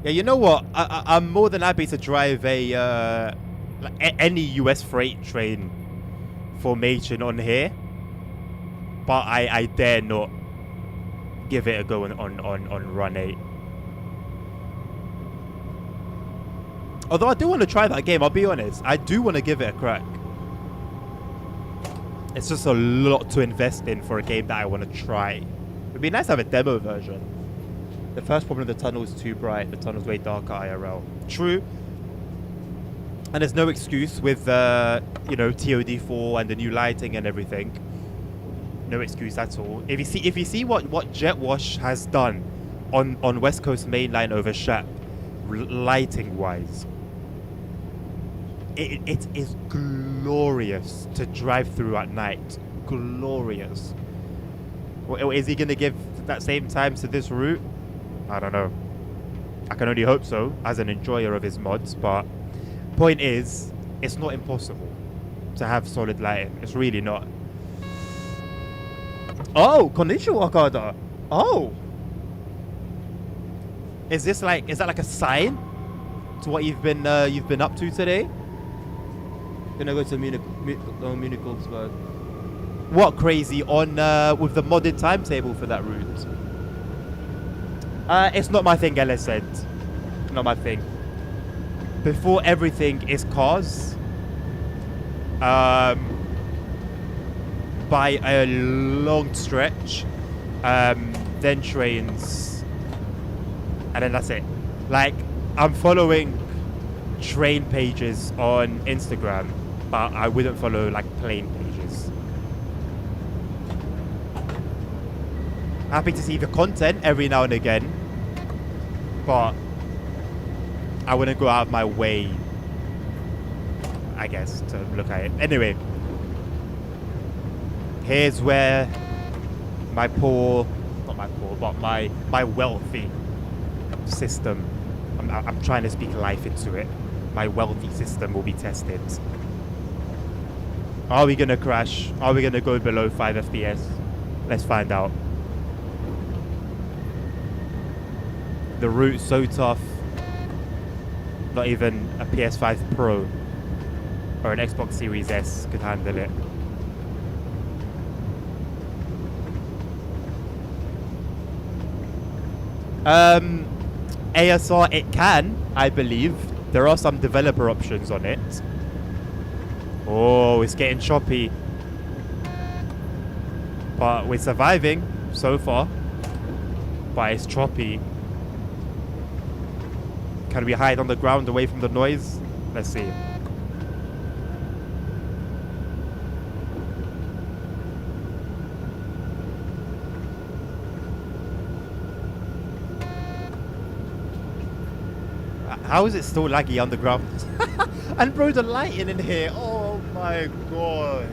Yeah, you know what? I'm more than happy to drive any US freight train formation on here. But I dare not give it a go on Run 8. Although I do want to try that game, I'll be honest. I do want to give it a crack. It's just a lot to invest in for a game that I want to try. It'd be nice to have a demo version. The first problem, the tunnel is too bright. The tunnel's way darker IRL. True. And there's no excuse with, you know, TOD4 and the new lighting and everything. No excuse at all. If you see what Jet Wash has done on West Coast Main Line over Shap, lighting wise, it is glorious to drive through at night. Glorious. Or is he gonna give that same time to this route? I don't know. I can only hope so, as an enjoyer of his mods, but point is, it's not impossible to have solid lighting. It's really not. Oh, konnichiwa, Kada. Oh. Is that like a sign to what you've been up to today? Gonna go to Munich, Augsburg. What crazy on with the modded timetable for that route? It's not my thing, Ella said. Not my thing. Before everything is cars. By a long stretch. Then trains. And then that's it. Like, I'm following train pages on Instagram, but I wouldn't follow like plane pages. Happy to see the content every now and again, but I wouldn't go out of my way, I guess, to look at it. Anyway, here's where my wealthy system, I'm trying to speak life into it. My wealthy system will be tested. Are we gonna crash? Are we gonna go below 5 FPS? Let's find out. The route's so tough. Not even a PS5 Pro or an Xbox Series S could handle it. ASR, it can, I believe. There are some developer options on it. Oh, it's getting choppy. But we're surviving so far. But it's choppy. Can we hide on the ground away from the noise? Let's see. How is it still laggy underground? And bro, the lighting in here. Oh my god.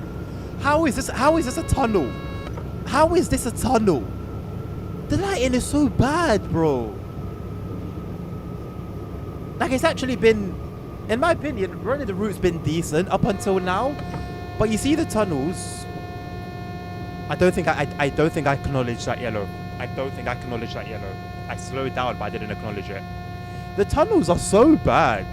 How is this a tunnel? How is this a tunnel? The lighting is so bad, bro. Like, it's actually been, in my opinion, running the route's been decent up until now. But you see the tunnels. I don't think I acknowledged that yellow. I slowed down, but I didn't acknowledge it. The tunnels are so bad.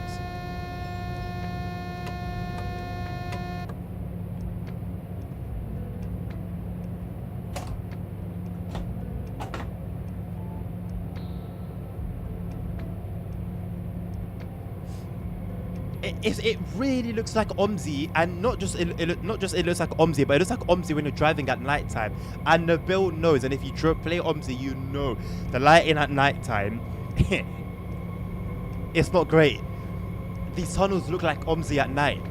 It really looks like OMSI, and not just it looks like OMSI, but it looks like OMSI when you're driving at night time. And the build knows, and if you play OMSI, you know the lighting at night time. It's not great. These tunnels look like OMSI at night.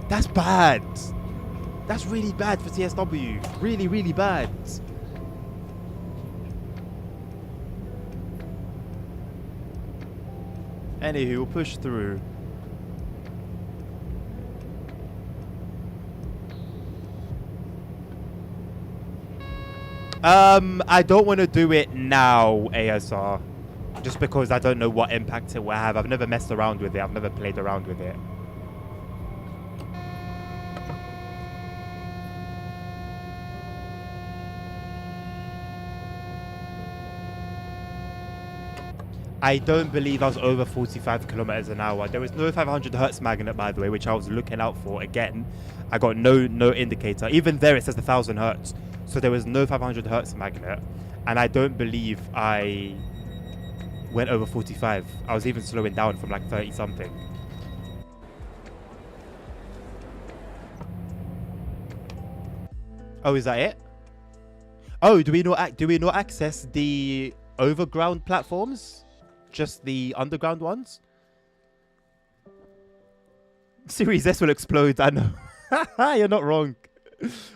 That's bad. That's really bad for TSW. Really, really bad. Anywho, we'll push through. I don't want to do it now, ASR. Just because I don't know what impact it will have. I've never messed around with it. I've never played around with it. I don't believe I was over 45 kilometers an hour. There was no 500 hertz magnet, by the way, which I was looking out for. Again, I got no indicator. Even there, it says 1,000 hertz. So there was no 500 hertz magnet. And I don't believe I went over 45. I was even slowing down from like 30 something. Oh, is that it? Oh, do we not access the overground platforms? Just the underground ones? Series S will explode, I know. You're not wrong.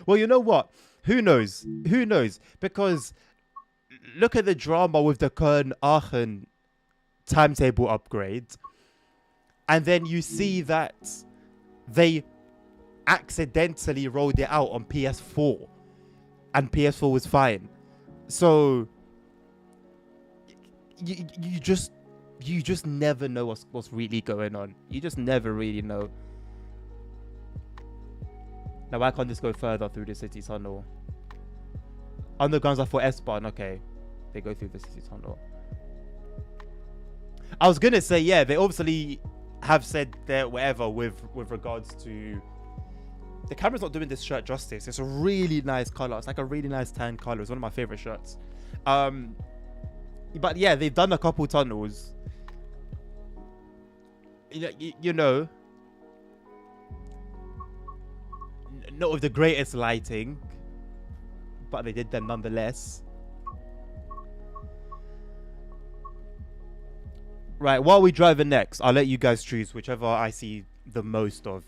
Well, you know what? Who knows? Who knows? Because look at the drama with the Köln-Aachen timetable upgrade. And then you see that they accidentally rolled it out on PS4. And PS4 was fine. So you just never know what's really going on. You just never really know. Now why can't this go further through the city tunnel? Undergrounds are for S-Bahn. Okay, they go through the city tunnel. I was gonna say, yeah, they obviously have said that whatever with regards to the camera's not doing this shirt justice. It's a really nice color. It's like a really nice tan color. It's one of my favorite shirts. But yeah, they've done a couple tunnels. You know, not with the greatest lighting, but they did them nonetheless. Right, while we driving next, I'll let you guys choose whichever I see the most of.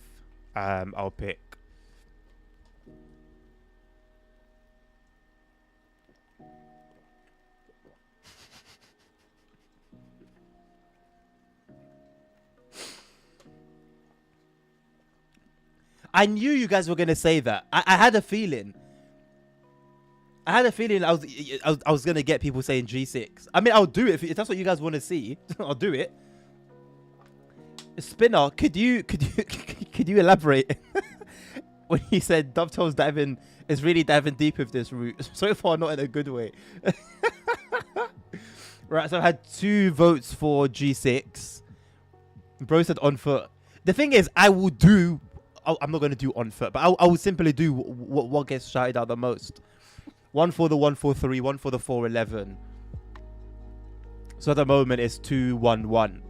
I'll pick. I knew you guys were gonna say that. I had a feeling. I was gonna get people saying G6. I mean, I'll do it if that's what you guys want to see. I'll do it. Spinner, could you elaborate? When you said Dovetail's diving is really diving deep with this route. So far, not in a good way. Right, so I had 2 votes for G6. Bro said on foot. The thing is, I'm not going to do on foot, but I will simply do what gets shouted out the most. 1 for the 143, 1 for the 411. So at the moment it's 2-1-1.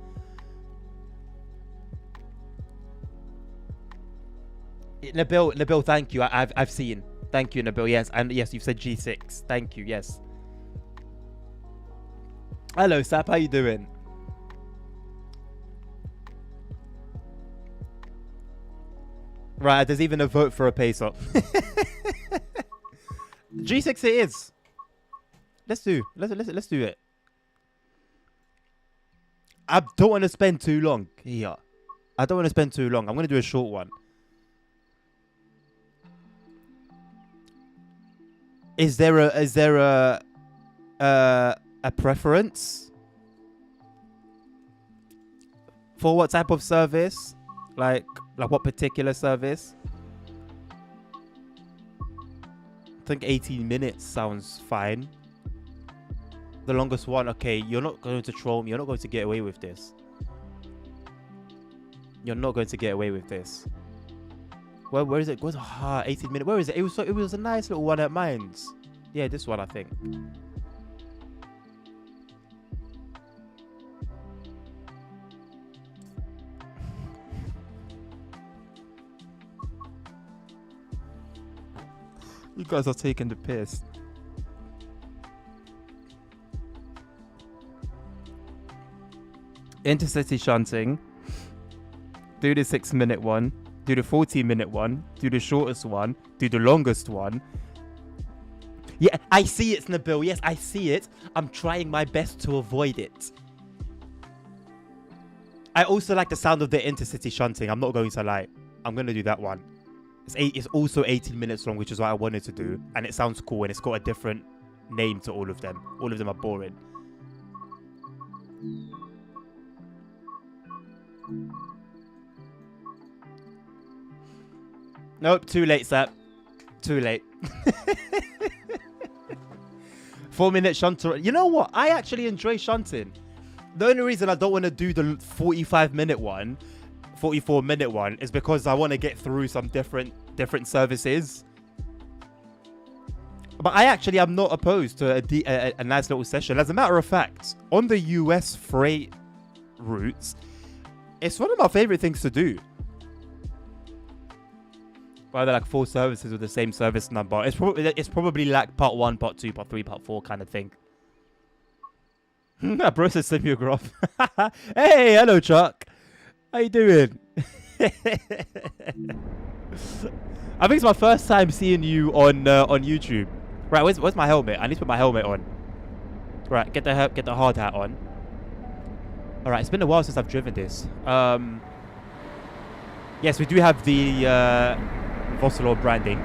Nabil, thank you. I've seen. Thank you, Nabil. Yes, and yes, you've said G6. Thank you. Yes. Hello, Sap. How you doing? Right, there's even a vote for a pacer. G6 it is. Let's do it. I don't want to spend too long here. I'm going to do a short one. Is there a preference for what type of service? Like what particular service? I think 18 minutes sounds fine. The longest one, okay, you're not going to troll me. You're not going to get away with this. You're not going to get away with this. Where is it? Where's 18 minutes? Where is it? It was a nice little one at Mines. Yeah, this one I think. You guys are taking the piss. Intercity shunting. Do the 6-minute one. Do the 14-minute one. Do the shortest one. Do the longest one. Yeah, I see it, Nabil. Yes, I see it. I'm trying my best to avoid it. I also like the sound of the intercity shunting. I'm not going to lie. I'm going to do that one. It's also 18 minutes long, which is what I wanted to do. And it sounds cool, and it's got a different name to all of them. All of them are boring. Nope, too late, Sap. Too late. 4-minute shunter. You know what? I actually enjoy shunting. The only reason I don't want to do the 45-minute one, 44-minute one, is because I want to get through some different services. But I actually am not opposed to a nice little session. As a matter of fact, on the US freight routes, it's one of my favorite things to do. Either like 4 services with the same service number. It's probably like part 1, part 2, part 3, part 4 kind of thing. Bro says send me a graph. Hey, hello Chuck. How you doing? I think it's my first time seeing you on YouTube. Right, where's my helmet? I need to put my helmet on. Right, get the hard hat on. All right, it's been a while since I've driven this. Yes, we do have the Vosselor branding.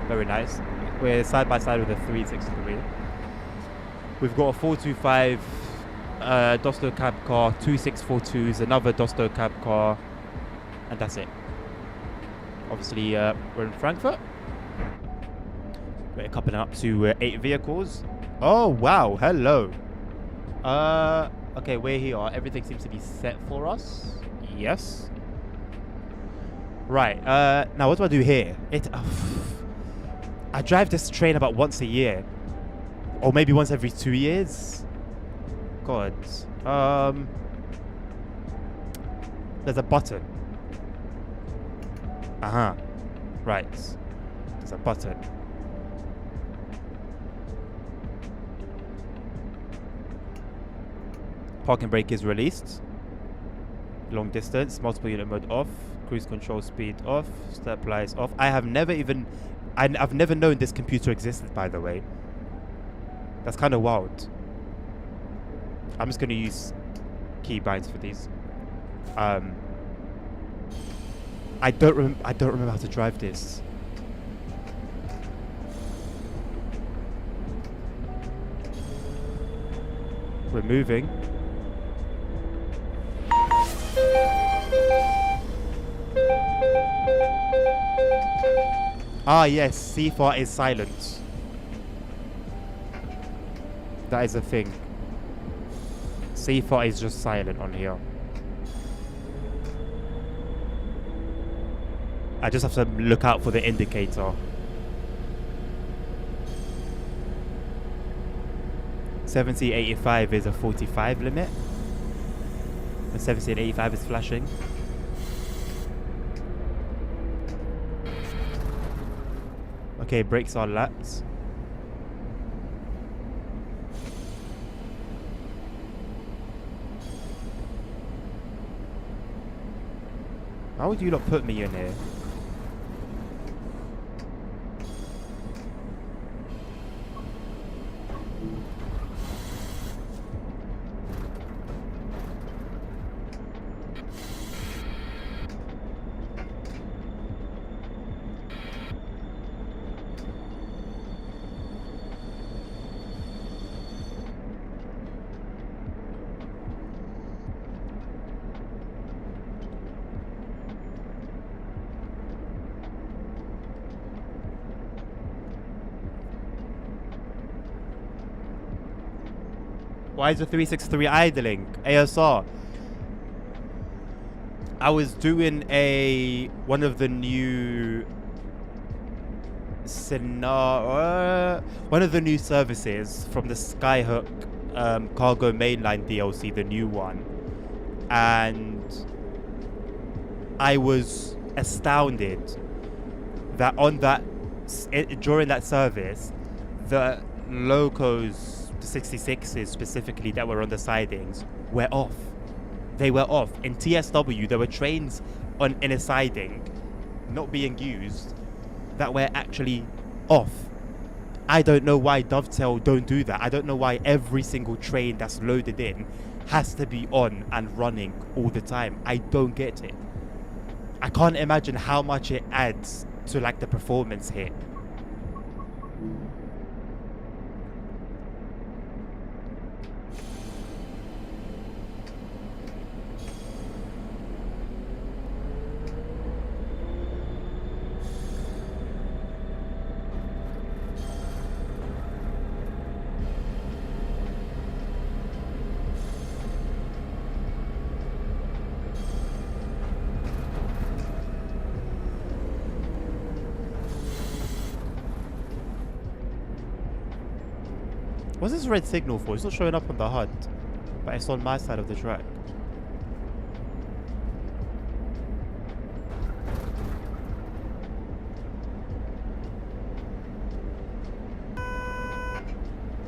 Very nice. We're side by side with a 363. We've got a 425 Dosto cab car, 2642s, another Dosto cab car, and that's it. Obviously, we're in Frankfurt. We're coupling up to 8 vehicles. Oh, wow. Hello. Okay, we're here. Everything seems to be set for us. Yes. Right. Now, what do I do here? I drive this train about once a year. Or maybe once every 2 years. God. There's a button. Uh-huh. Right. There's a button. Parking brake is released. Long distance, multiple unit mode off. Cruise control speed off. Stabilize off. I've never known this computer existed, by the way. That's kind of wild. I'm just going to use keybinds for these. I don't remember how to drive this. We're moving. Ah, yes, C4 is silent. That is a thing. C4 is just silent on here. I just have to look out for the indicator. 7085 is a 45 limit. And 7085 is flashing. Okay, brakes are laps. How would you not put me in here? Why is the 363 idling? ASR. I was doing one of the new services from the Skyhook Cargo Mainline DLC, the new one, and I was astounded that during that service, the locos, the 66s specifically that were on the sidings, were off. They were off. In TSW, there were trains in a siding not being used that were actually off. I don't know why Dovetail don't do that. I don't know why every single train that's loaded in has to be on and running all the time. I don't get it. I can't imagine how much it adds to like the performance here. What's this red signal for? It's not showing up on the HUD, but it's on my side of the track.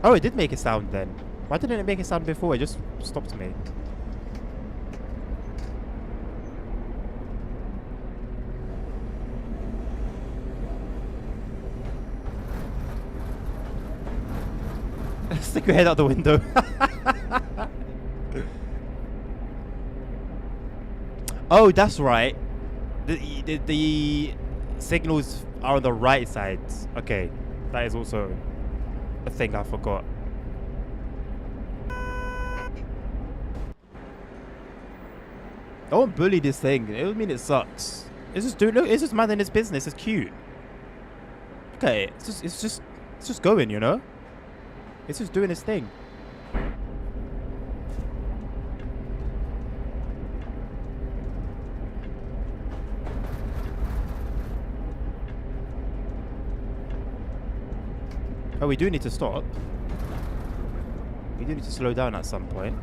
Oh, it did make a sound then. Why didn't it make a sound before? It just stopped me. Stick your head out the window. Oh, that's right. The signals are on the right side. Okay. That is also a thing I forgot. Don't bully this thing. It doesn't mean it sucks. It's just look. It's just minding its business. It's cute. Okay, it's just going. You know. It's just doing its thing. Oh, we do need to stop. We do need to slow down at some point.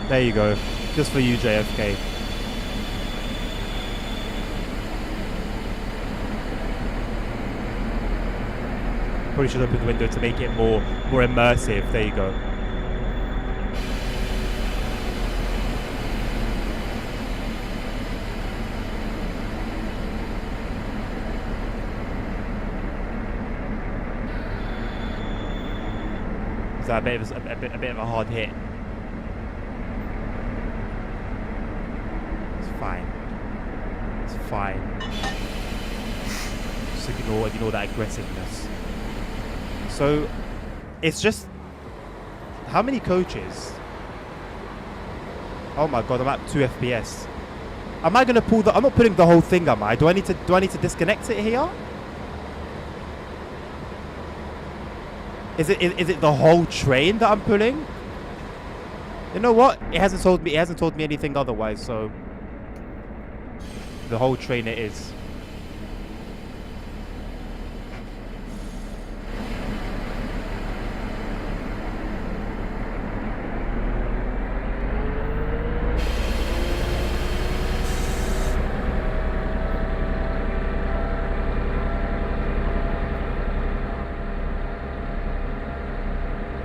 There you go. Just for you, JFK. Probably should open the window to make it more immersive. There you go. Is that a bit of a hard hit? It's fine. It's fine. Just ignore that aggressiveness. So, it's just... How many coaches? Oh my god, I'm at 2 FPS. Am I gonna pull the... I'm not pulling the whole thing, am I? Do I need to disconnect it here? Is it the whole train that I'm pulling? You know what? It hasn't told me anything otherwise, so... The whole train it is.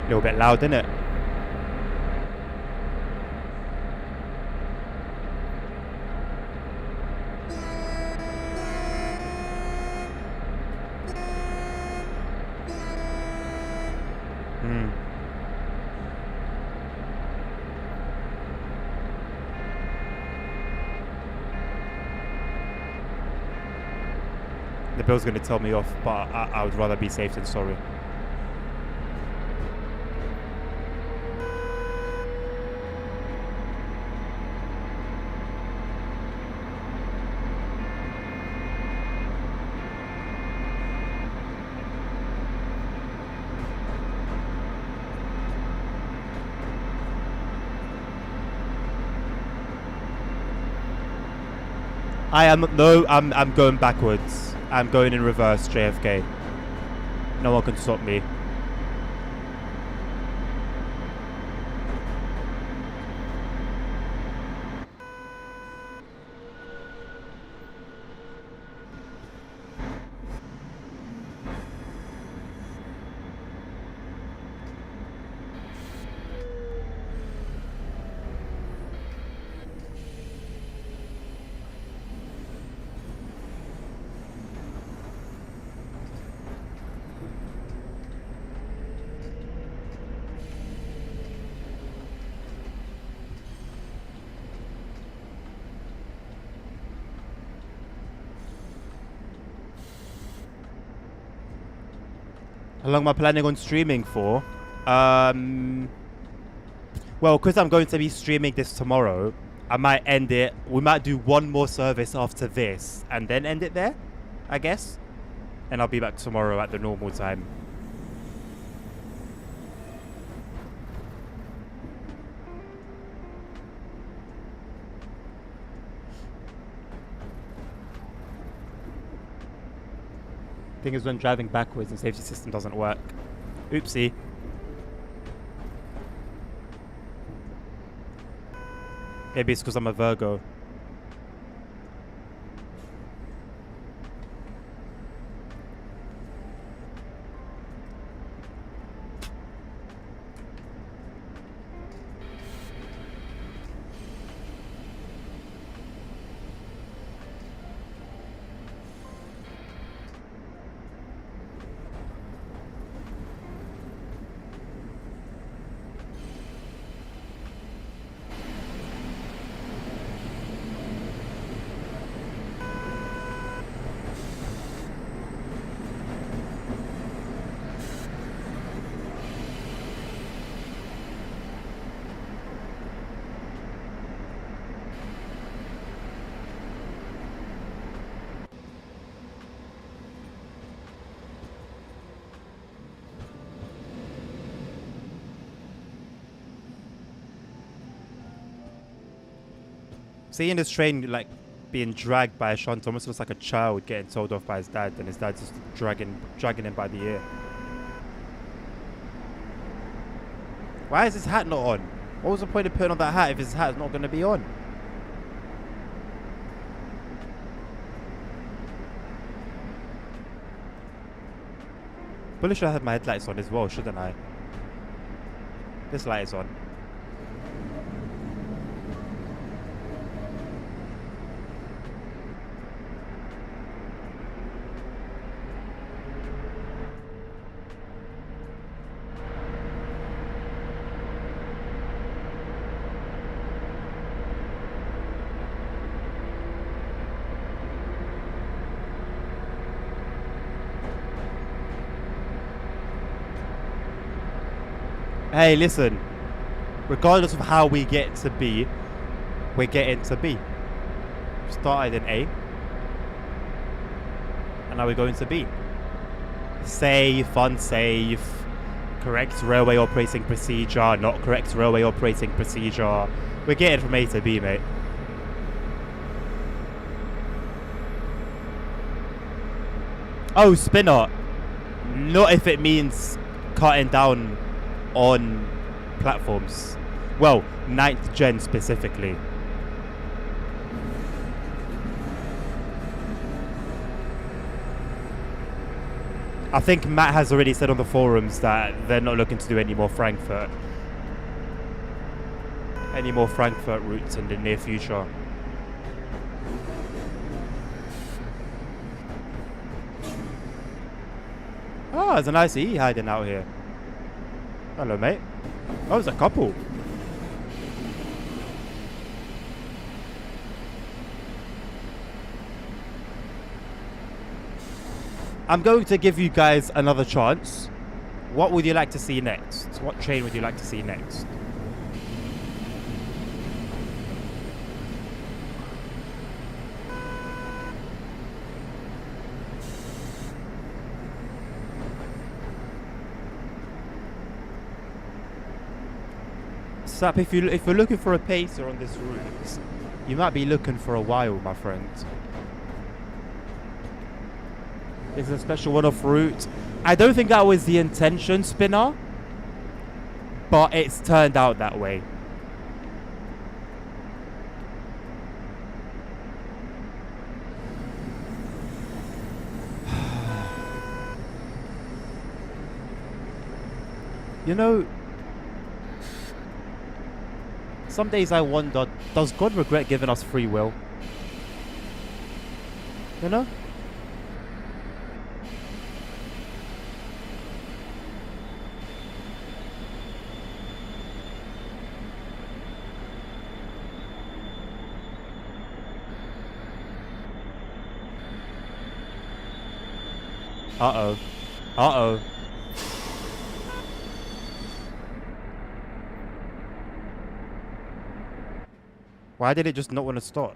A little bit loud, isn't it? The bill's going to tell me off, but I would rather be safe than sorry. I'm going backwards. I'm going in reverse, JFK. No one can stop me. How long am I planning on streaming for? Well, because I'm going to be streaming this tomorrow, I might end it. We might do one more service after this and then end it there, I guess. And I'll be back tomorrow at the normal time. Thing is, when driving backwards, the safety system doesn't work. Oopsie. Maybe it's because I'm a Virgo. Seeing this train like being dragged by a shunt almost looks like a child getting told off by his dad, and his dad just dragging him by the ear. Why is his hat not on? What was the point of putting on that hat if his hat is not going to be on? Probably should have had my headlights on as well, shouldn't I? This light is on. Hey, listen. Regardless of how we get to B, we're getting to B. Started in A. And now we're going to B. Safe, unsafe. Correct railway operating procedure, not correct railway operating procedure. We're getting from A to B, mate. Oh, spinner. Not if it means cutting down on platforms. Well, 9th gen specifically. I think Matt has already said on the forums that they're not looking to do any more Frankfurt routes in the near future. Oh, there's a nice E hiding out here. Hello, mate. Oh, there's a couple. I'm going to give you guys another chance. What would you like to see next? What train would you like to see next? Sap, if you're looking for a pacer on this route, you might be looking for a while, my friend. It's a special one-off route. I don't think that was the intention, Spinner, but it's turned out that way. You know, some days I wonder, does God regret giving us free will? You know? Uh-oh. Uh-oh. Why did it just not want to stop?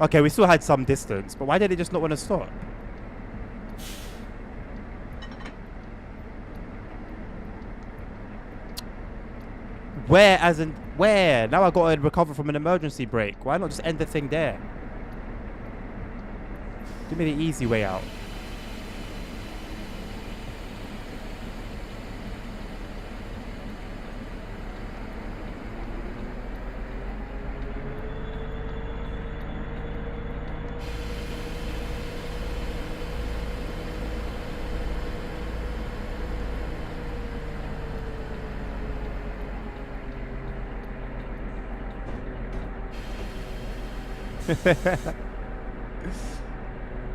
Okay, we still had some distance, but why did it just not want to stop? Where, as in, where? Now I got to recover from an emergency brake. Why not just end the thing there? Give me the easy way out.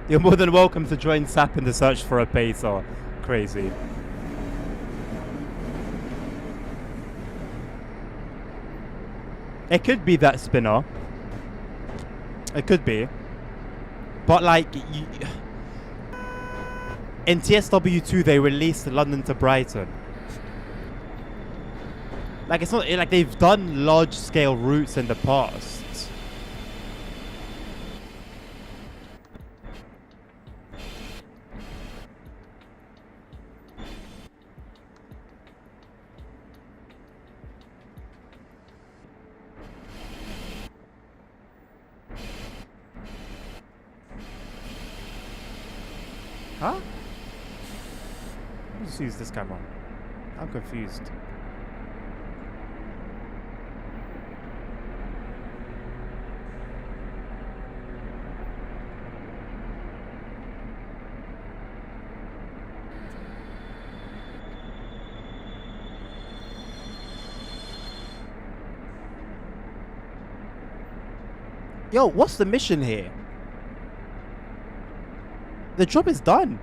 You're more than welcome to join SAP in the search for a pacer. Crazy. It could be that, Spinner. It could be. But like, in TSW2 they released London to Brighton. Like, it's not like they've done large scale routes in the past. Huh? Let's use this camera. I'm confused. Yo, what's the mission here? The job is done.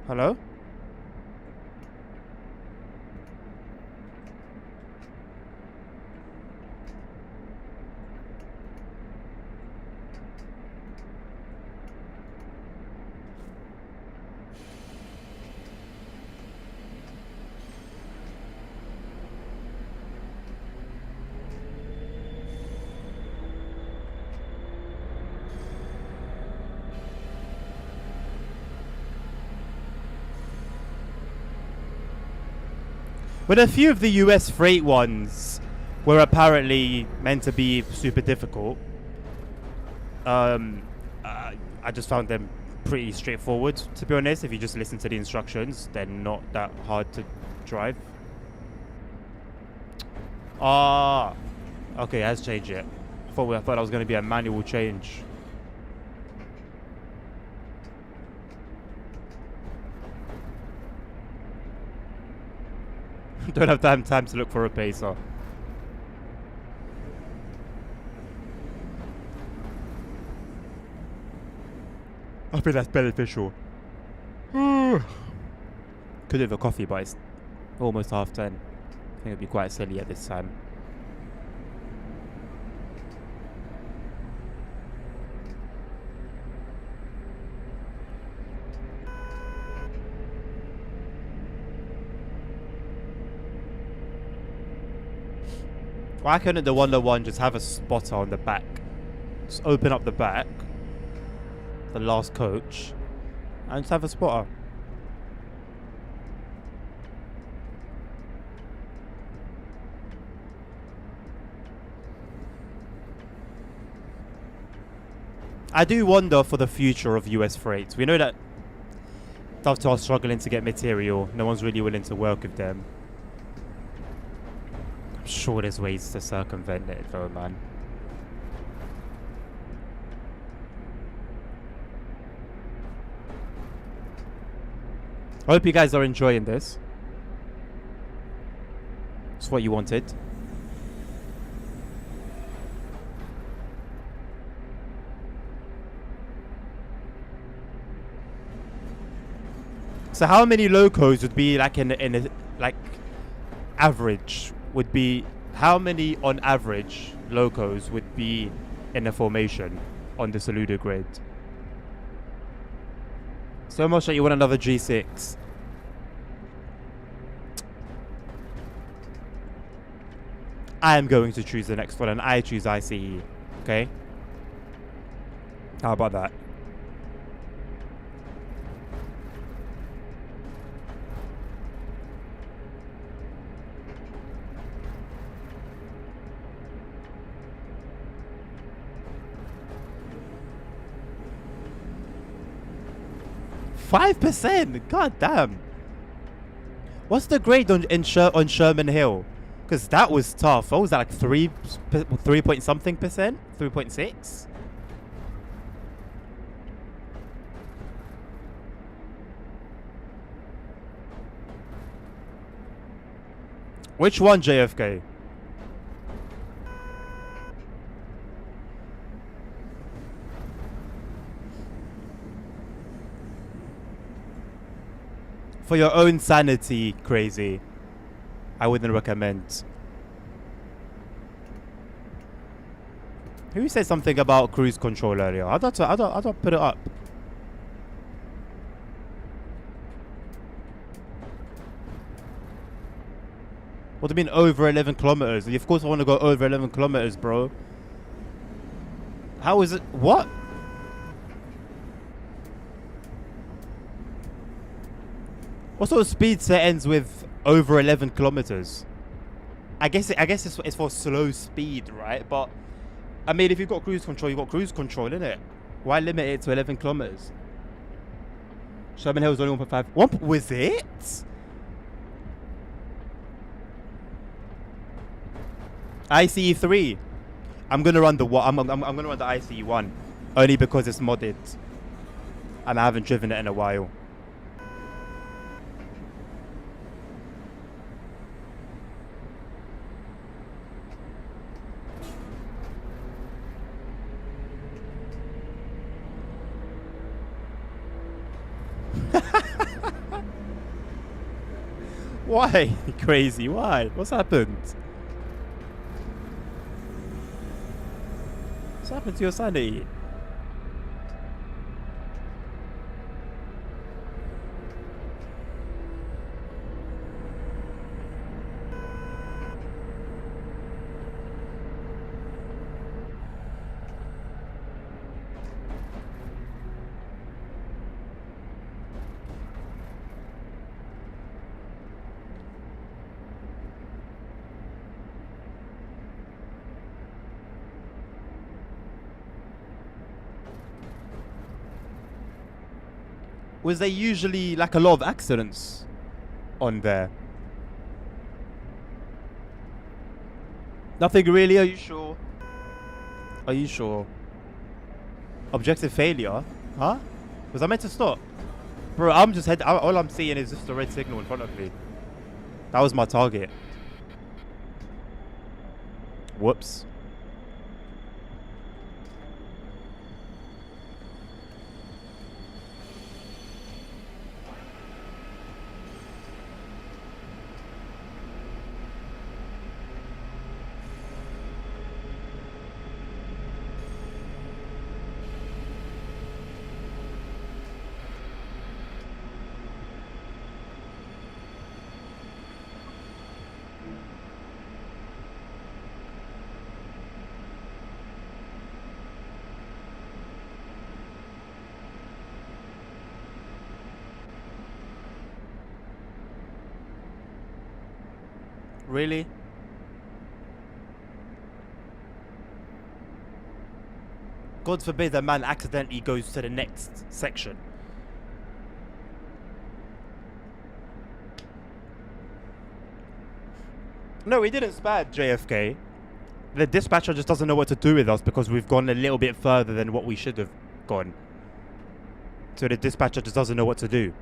Hello? But a few of the US freight ones were apparently meant to be super difficult. I just found them pretty straightforward, to be honest. If you just listen to the instructions, they're not that hard to drive. Ah, okay, it has changed it. I thought that was going to be a manual change. Don't have time to look for a pacer. I think that's beneficial. Could have a coffee, but it's almost 10:30. I think it'd be quite silly at this time. Why couldn't the 101 just have a spotter on the back? Just open up the back, the last coach, and just have a spotter. I do wonder for the future of US freight. We know that Delta are struggling to get material. No one's really willing to work with them. I'm sure there's ways to circumvent it though, man. I hope you guys are enjoying this. It's what you wanted. So how many locos would be like in a like average would be, how many on average locos would be in a formation on the Saluda grid? So much that you want another G6. I am going to choose the next one, and I choose ICE. Okay? How about that? %? God damn. What's the grade on Sherman Hill? Because that was tough. What was that, like 3 point something percent? 3.6? Which one, JFK? For your own sanity, crazy, I wouldn't recommend. Who said something about cruise control earlier? I don't put it up. What do you mean over 11 kilometers? Of course I want to go over 11 kilometers, bro. How is it? What? What sort of speed set ends with over 11 kilometers? I guess it's for slow speed, right? But I mean, if you've got cruise control, you've got cruise control, innit? Why limit it to 11 kilometers? Sherman Hill's only 1.5. What was it? ICE 3. I'm gonna run the what? I'm gonna run the ICE 1, only because it's modded, and I haven't driven it in a while. Why? Crazy. Why? What's happened? What's happened to your sanity? Was there usually like a lot of accidents on there? Nothing really, are you sure? Are you sure? Objective failure? Huh? Was I meant to stop? Bro, I'm just all I'm seeing is just a red signal in front of me. That was my target. Whoops. Really? God forbid that man accidentally goes to the next section. No, he didn't spad JFK. The dispatcher just doesn't know what to do with us because we've gone a little bit further than what we should have gone. So the dispatcher just doesn't know what to do.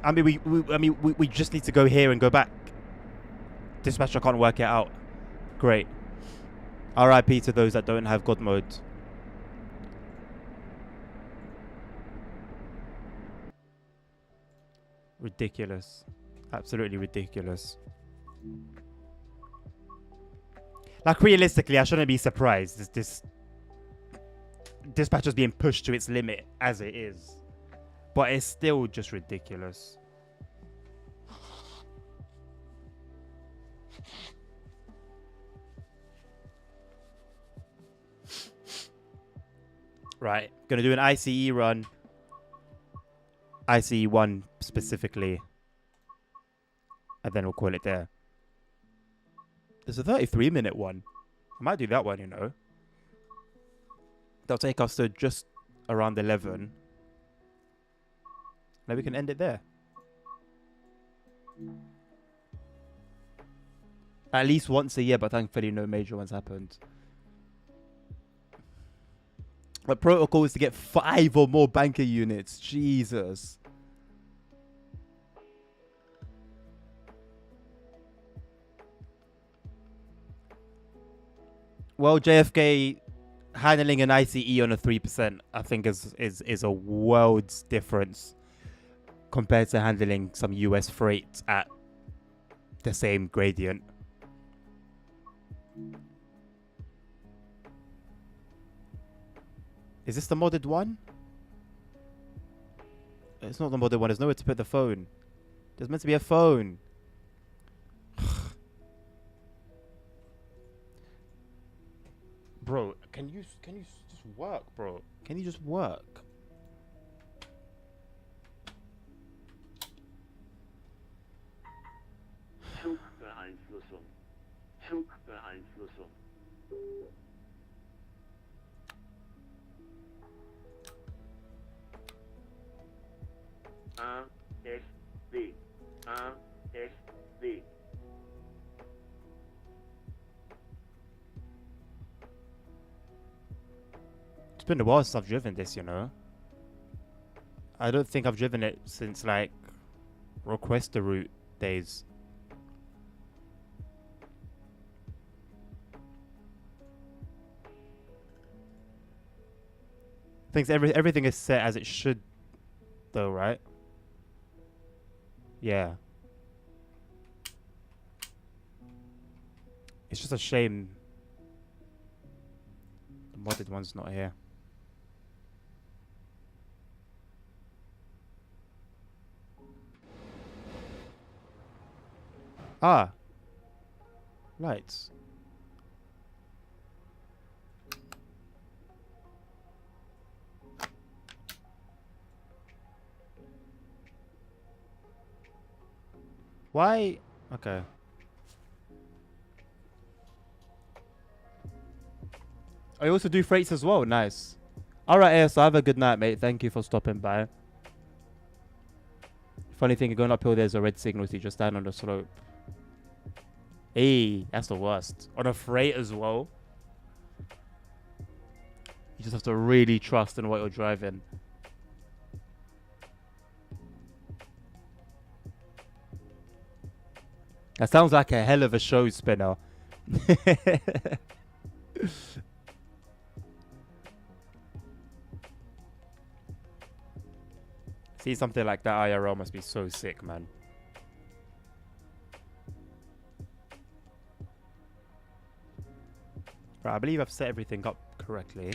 I mean, we just need to go here and go back. Dispatcher can't work it out. Great. RIP to those that don't have God mode. Ridiculous. Absolutely ridiculous. Like, realistically, I shouldn't be surprised. This dispatcher's being pushed to its limit as it is. But it's still just ridiculous. Right, gonna do an ICE run. ICE 1 specifically. And then we'll call it there. There's a 33-minute one. I might do that one, you know. That'll take us to just around 11. Now we can end it there. At least once a year, but thankfully no major ones happened. The protocol is to get 5 or more banker units. Jesus. Well, JFK handling an ICE on a 3%, I think is a world's difference compared to handling some US freight at the same gradient. Is this the modded one? It's not the modded one. There's nowhere to put the phone. There's meant to be a phone. Bro, can you just work, bro? Can you just work? beeinflussung. ASB. ASB. It's been a while since I've driven this, you know. I don't think I've driven it since like request the route days. I think everything is set as it should, though, right? Yeah. It's just a shame the modded one's not here. Ah. Lights. Why? Okay. I also do freights as well. Nice. Alright, AS, have a good night, mate. Thank you for stopping by. Funny thing, going uphill, there's a red signal, so you just stand on the slope. Hey, that's the worst. On a freight as well. You just have to really trust in what you're driving. That sounds like a hell of a show spinner. See something like that IRL must be so sick, man. Right, I believe I've set everything up correctly.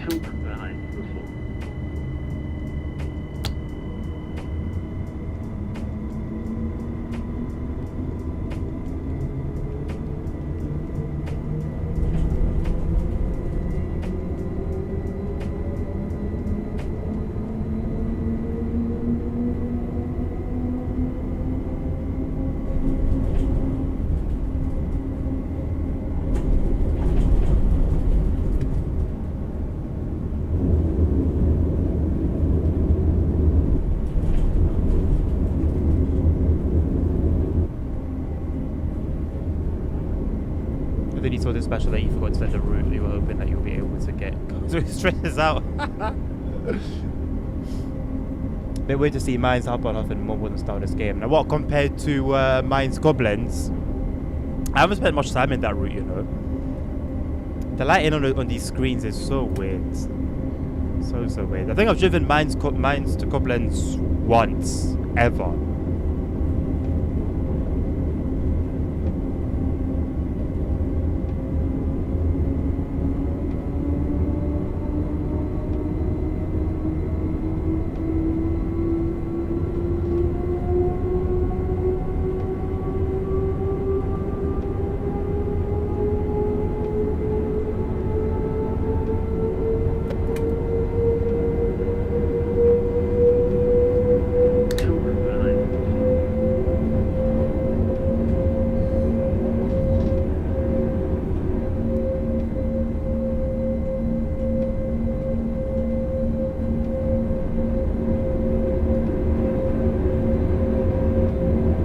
Zugbeeinflussung. Then you saw this special that you forgot to set the route you were hoping that you'll be able to get. So it stresses out. Bit weird to see Mines hop on off in more modern style this game. Now what, compared to Mines Goblins, I haven't spent much time in that route, you know. The lighting on these screens is so weird. So weird. I think I've driven Mines to Goblins once, ever.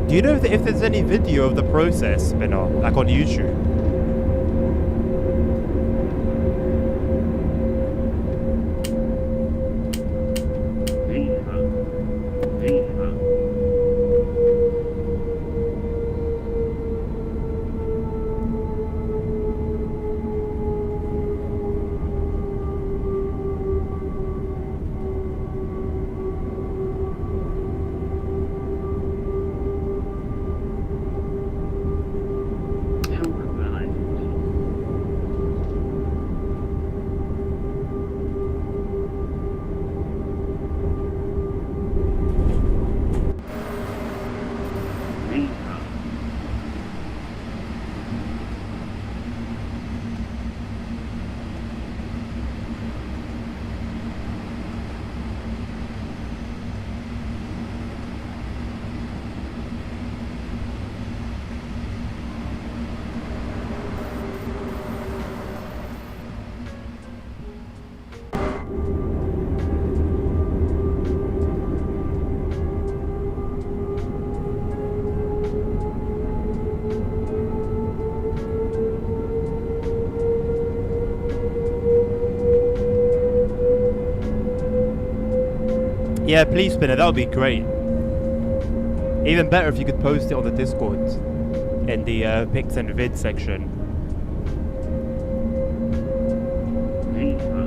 Do you know if there's any video of the process, Spinner, like on YouTube? Yeah, please spin it. That would be great. Even better if you could post it on the Discord in the pics and vid section. Viva.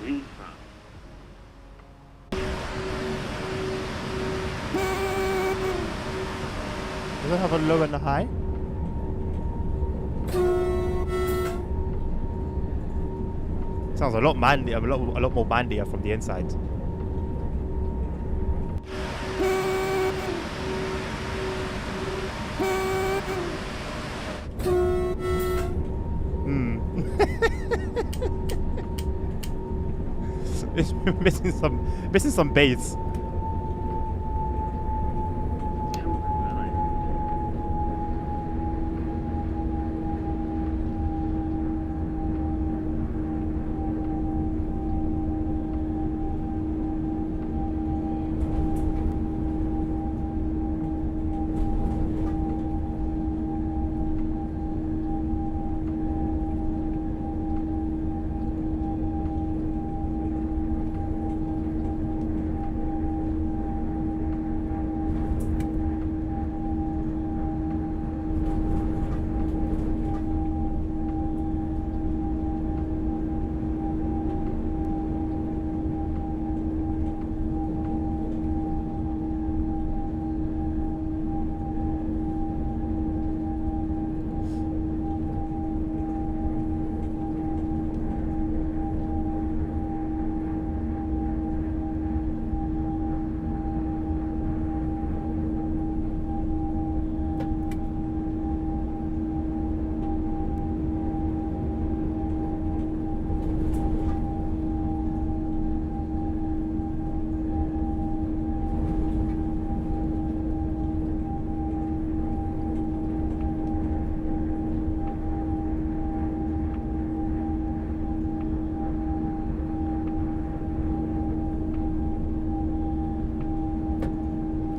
Viva. Does it have a low and a high? Sounds a lot manly, a lot more manlier from the inside. It's missing some bass.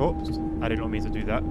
Oops, I did not mean to do that.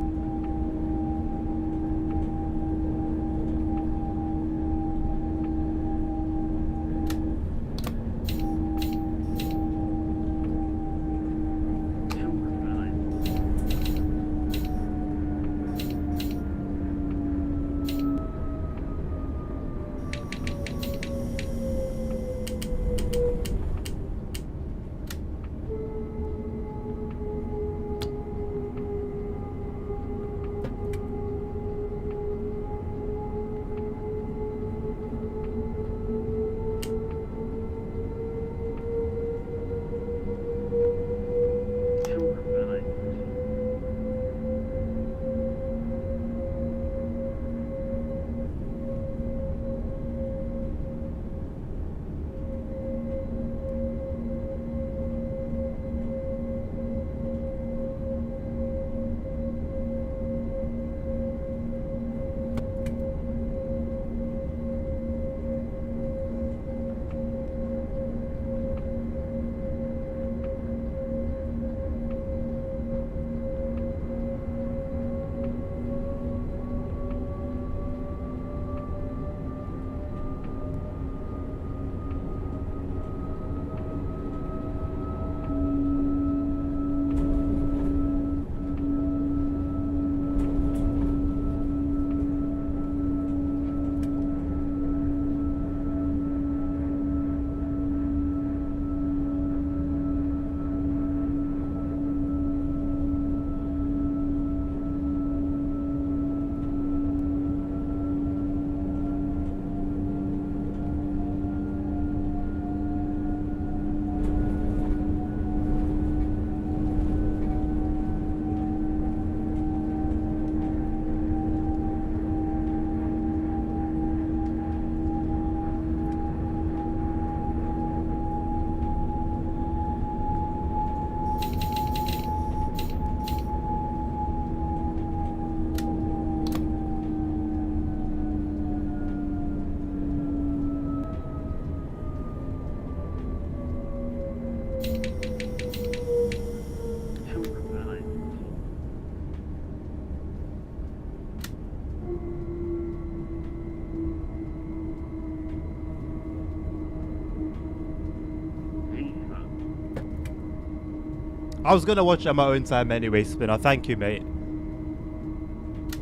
I was gonna watch it at my own time anyway, Spinner. Thank you, mate.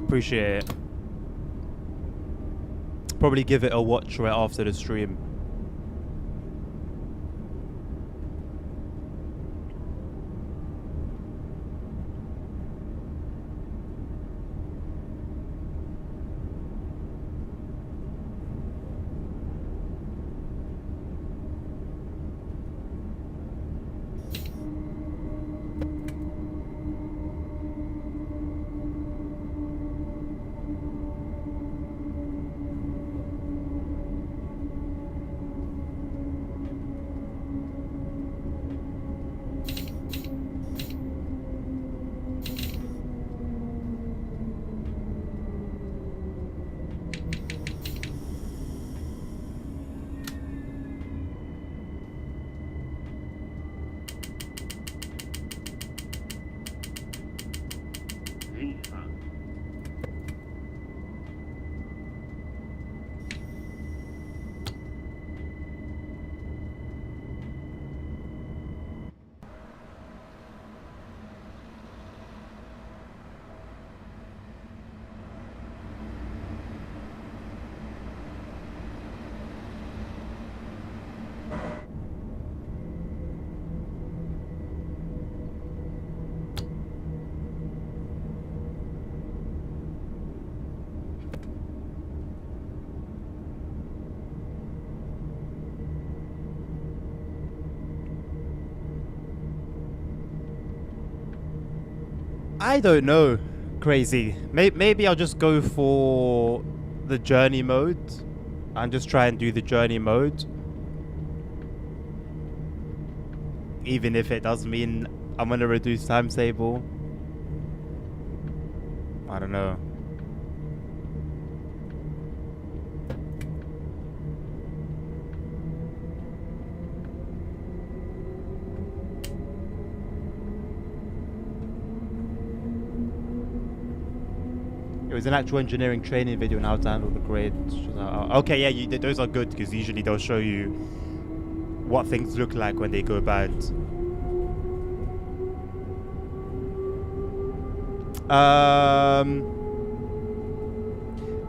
Appreciate it. Probably give it a watch right after the stream. Hilfe. I don't know. Crazy. Maybe I'll just go for the journey mode and just try and do the journey mode. Even if it does mean I'm gonna reduce timetable. I don't know. It was an actual engineering training video on how to handle the grades. Okay, yeah, those are good because usually they'll show you what things look like when they go bad.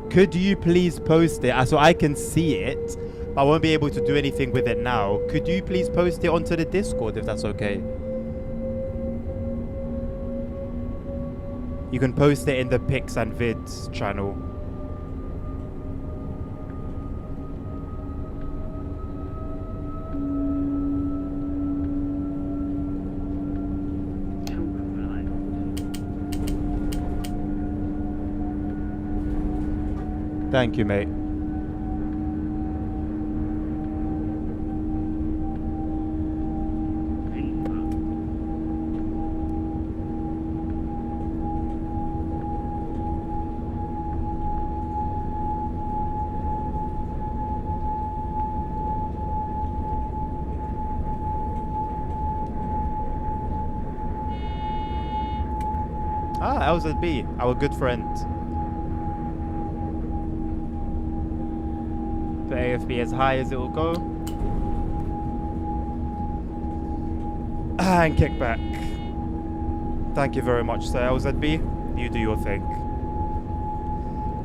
Could you please post it so I can see it? I won't be able to do anything with it now. Could you please post it onto the Discord if that's okay? You can post it in the pics and vids channel. Thank you, mate. Ah, LZB, our good friend. The AFB as high as it will go. And kick back. Thank you very much, sir. LZB, you do your thing.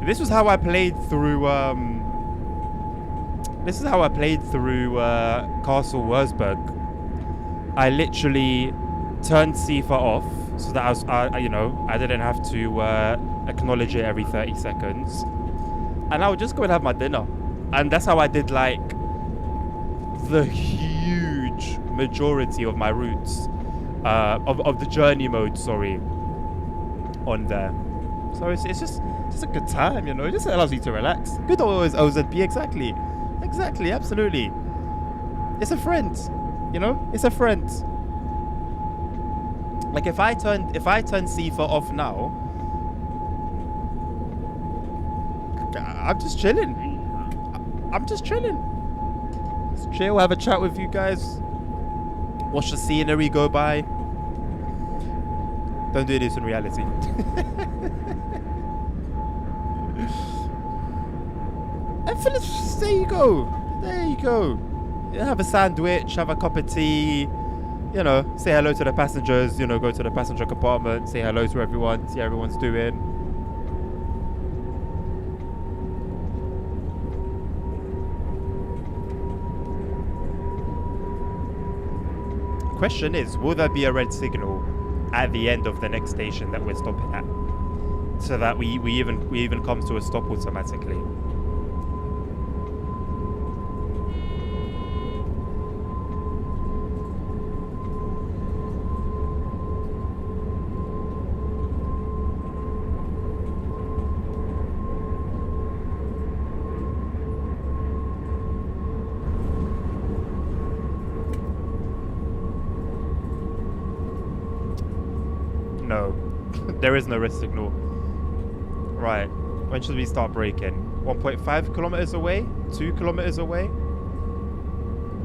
This was how I played through. This is how I played through Castle Wurzburg. I literally turned CIFA off so that I didn't have to acknowledge it every 30 seconds, and I would just go and have my dinner. And that's how I did like the huge majority of my routes of the journey mode, sorry, on there. So it's just a good time, It just allows you to relax. Good old OZP, exactly, absolutely. It's a friend, it's a friend. Like if I turn CIFA off now, I'm just chilling. Just chill, have a chat with you guys, watch the scenery go by. Don't do this in reality. And there you go. You have a sandwich, have a cup of tea, you know, say hello to the passengers, you know, go to the passenger compartment, say hello to everyone, see how everyone's doing. Question is, will there be a red signal at the end of the next station that we're stopping at, so that we even come to a stop automatically? No, there is no red signal. Right, when should we start braking? 1.5 kilometers away? 2 kilometers away?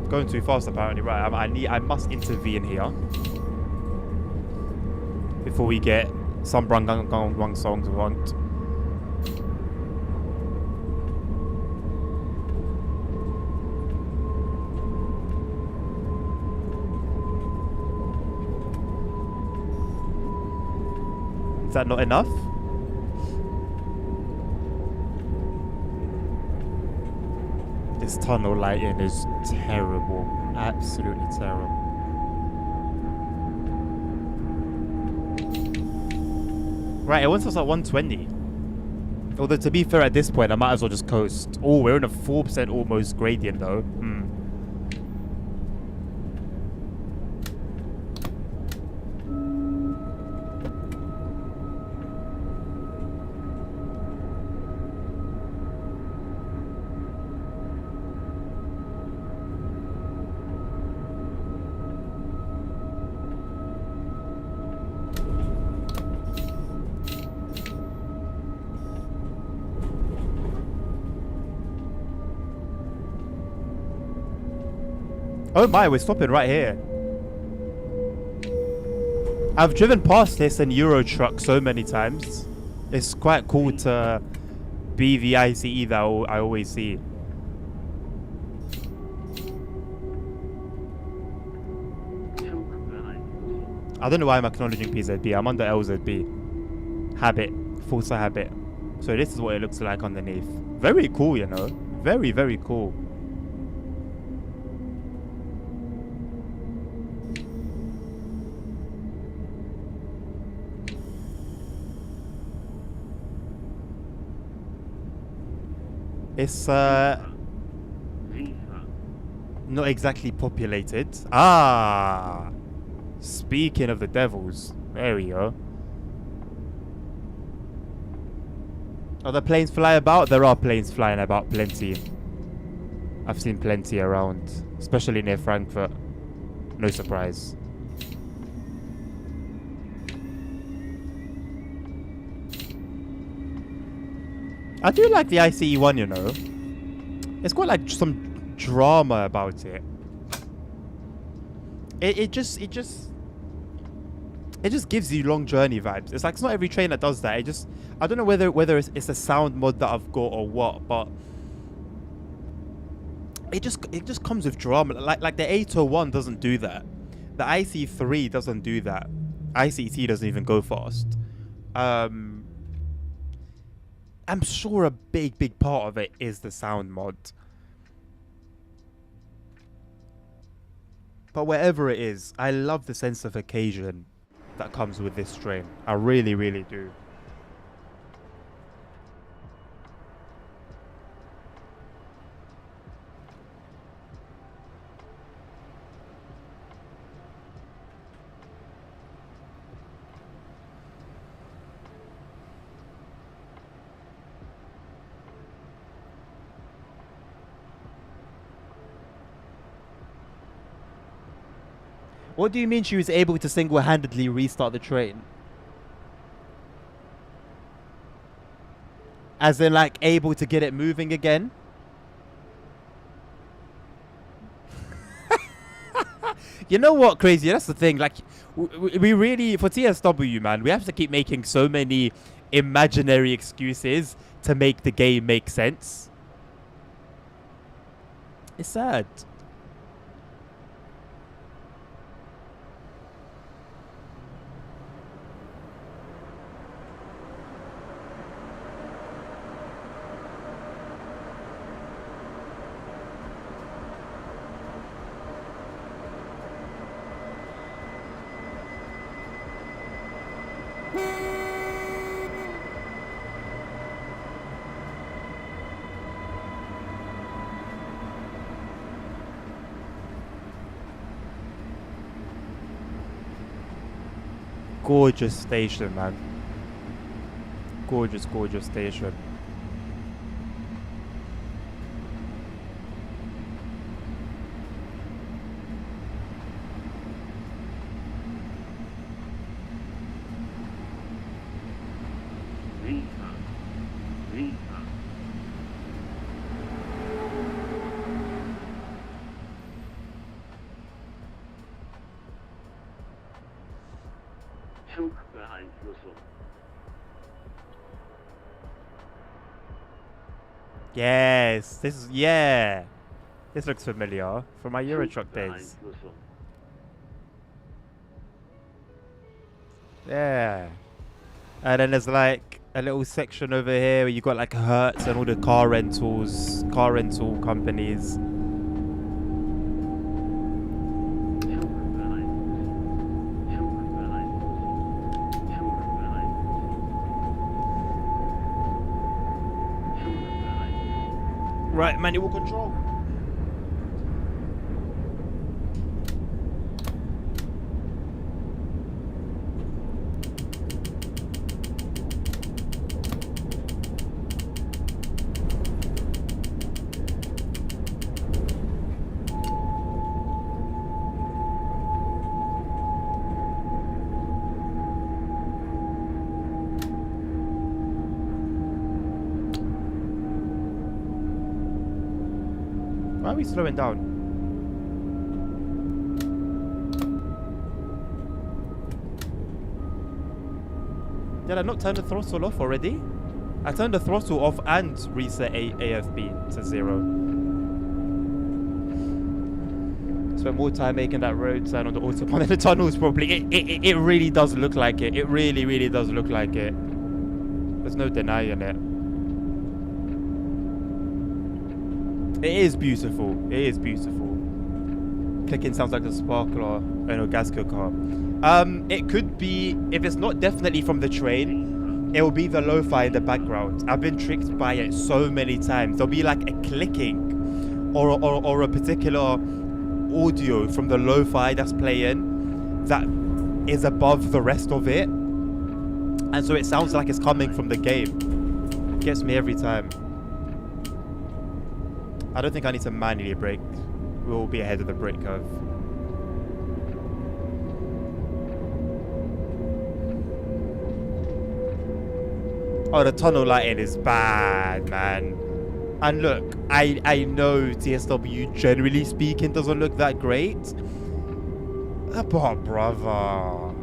Going too fast apparently. Right, I must intervene here before we get some wrong songs want. Is that not enough? This tunnel lighting is terrible. Absolutely terrible. Right, it wants us at 120. Although to be fair at this point, I might as well just coast. Oh, we're in a 4% almost gradient though. Oh my, we're stopping right here. I've driven past this in Euro truck so many times. It's quite cool to be the ICE that I always see. I don't know why I'm acknowledging PZB. I'm under LZB. Habit. Forza habit. So this is what it looks like underneath. Very cool, you know. Very, very cool. It's not exactly populated. Ah, speaking of the devils, there we go. Are the planes fly about? There are planes flying about plenty. I've seen plenty around, especially near Frankfurt. No surprise. I do like the ICE one, you know. It's got like some drama about it. It just gives you long journey vibes. It's like it's not every train that does that. I don't know whether it's a sound mod that I've got or what, but it just comes with drama. Like the 801 doesn't do that. The IC3 doesn't do that. ICT doesn't even go fast. I'm sure a big part of it is the sound mod. But wherever it is, I love the sense of occasion that comes with this train. I really, really do. What do you mean she was able to single-handedly restart the train? As in, like, able to get it moving again? You know what, crazy? That's the thing. Like, we really, for TSW, man, we have to keep making so many imaginary excuses to make the game make sense. It's sad. Gorgeous station, man. Gorgeous, gorgeous station. Linker. Linker. Zugbeeinflussung. Yes, this is, yeah. This looks familiar from my Eurotruck days. Zugbeeinflussung. Yeah. And then there's like a little section over here where you got like Hertz and all the car rental companies. Right, manual control. Why are we slowing down? Did I not turn the throttle off already? I turned the throttle off and reset AFB to 0. Spent more time making that road turn on the autobahn than the tunnels probably. It really does look like it. It really, really does look like it. There's no denying it. It is beautiful. It is beautiful. Clicking sounds like the sparkler in a Gasco car. It could be, if it's not definitely from the train, it will be the lo-fi in the background. I've been tricked by it so many times. There'll be like a clicking or a particular audio from the lo-fi that's playing that is above the rest of it. And so it sounds like it's coming from the game. Gets me every time. I don't think I need to manually brake. We'll be ahead of the brake curve. Oh, the tunnel lighting is bad, man. And look, I know TSW, generally speaking, doesn't look that great. But, brother,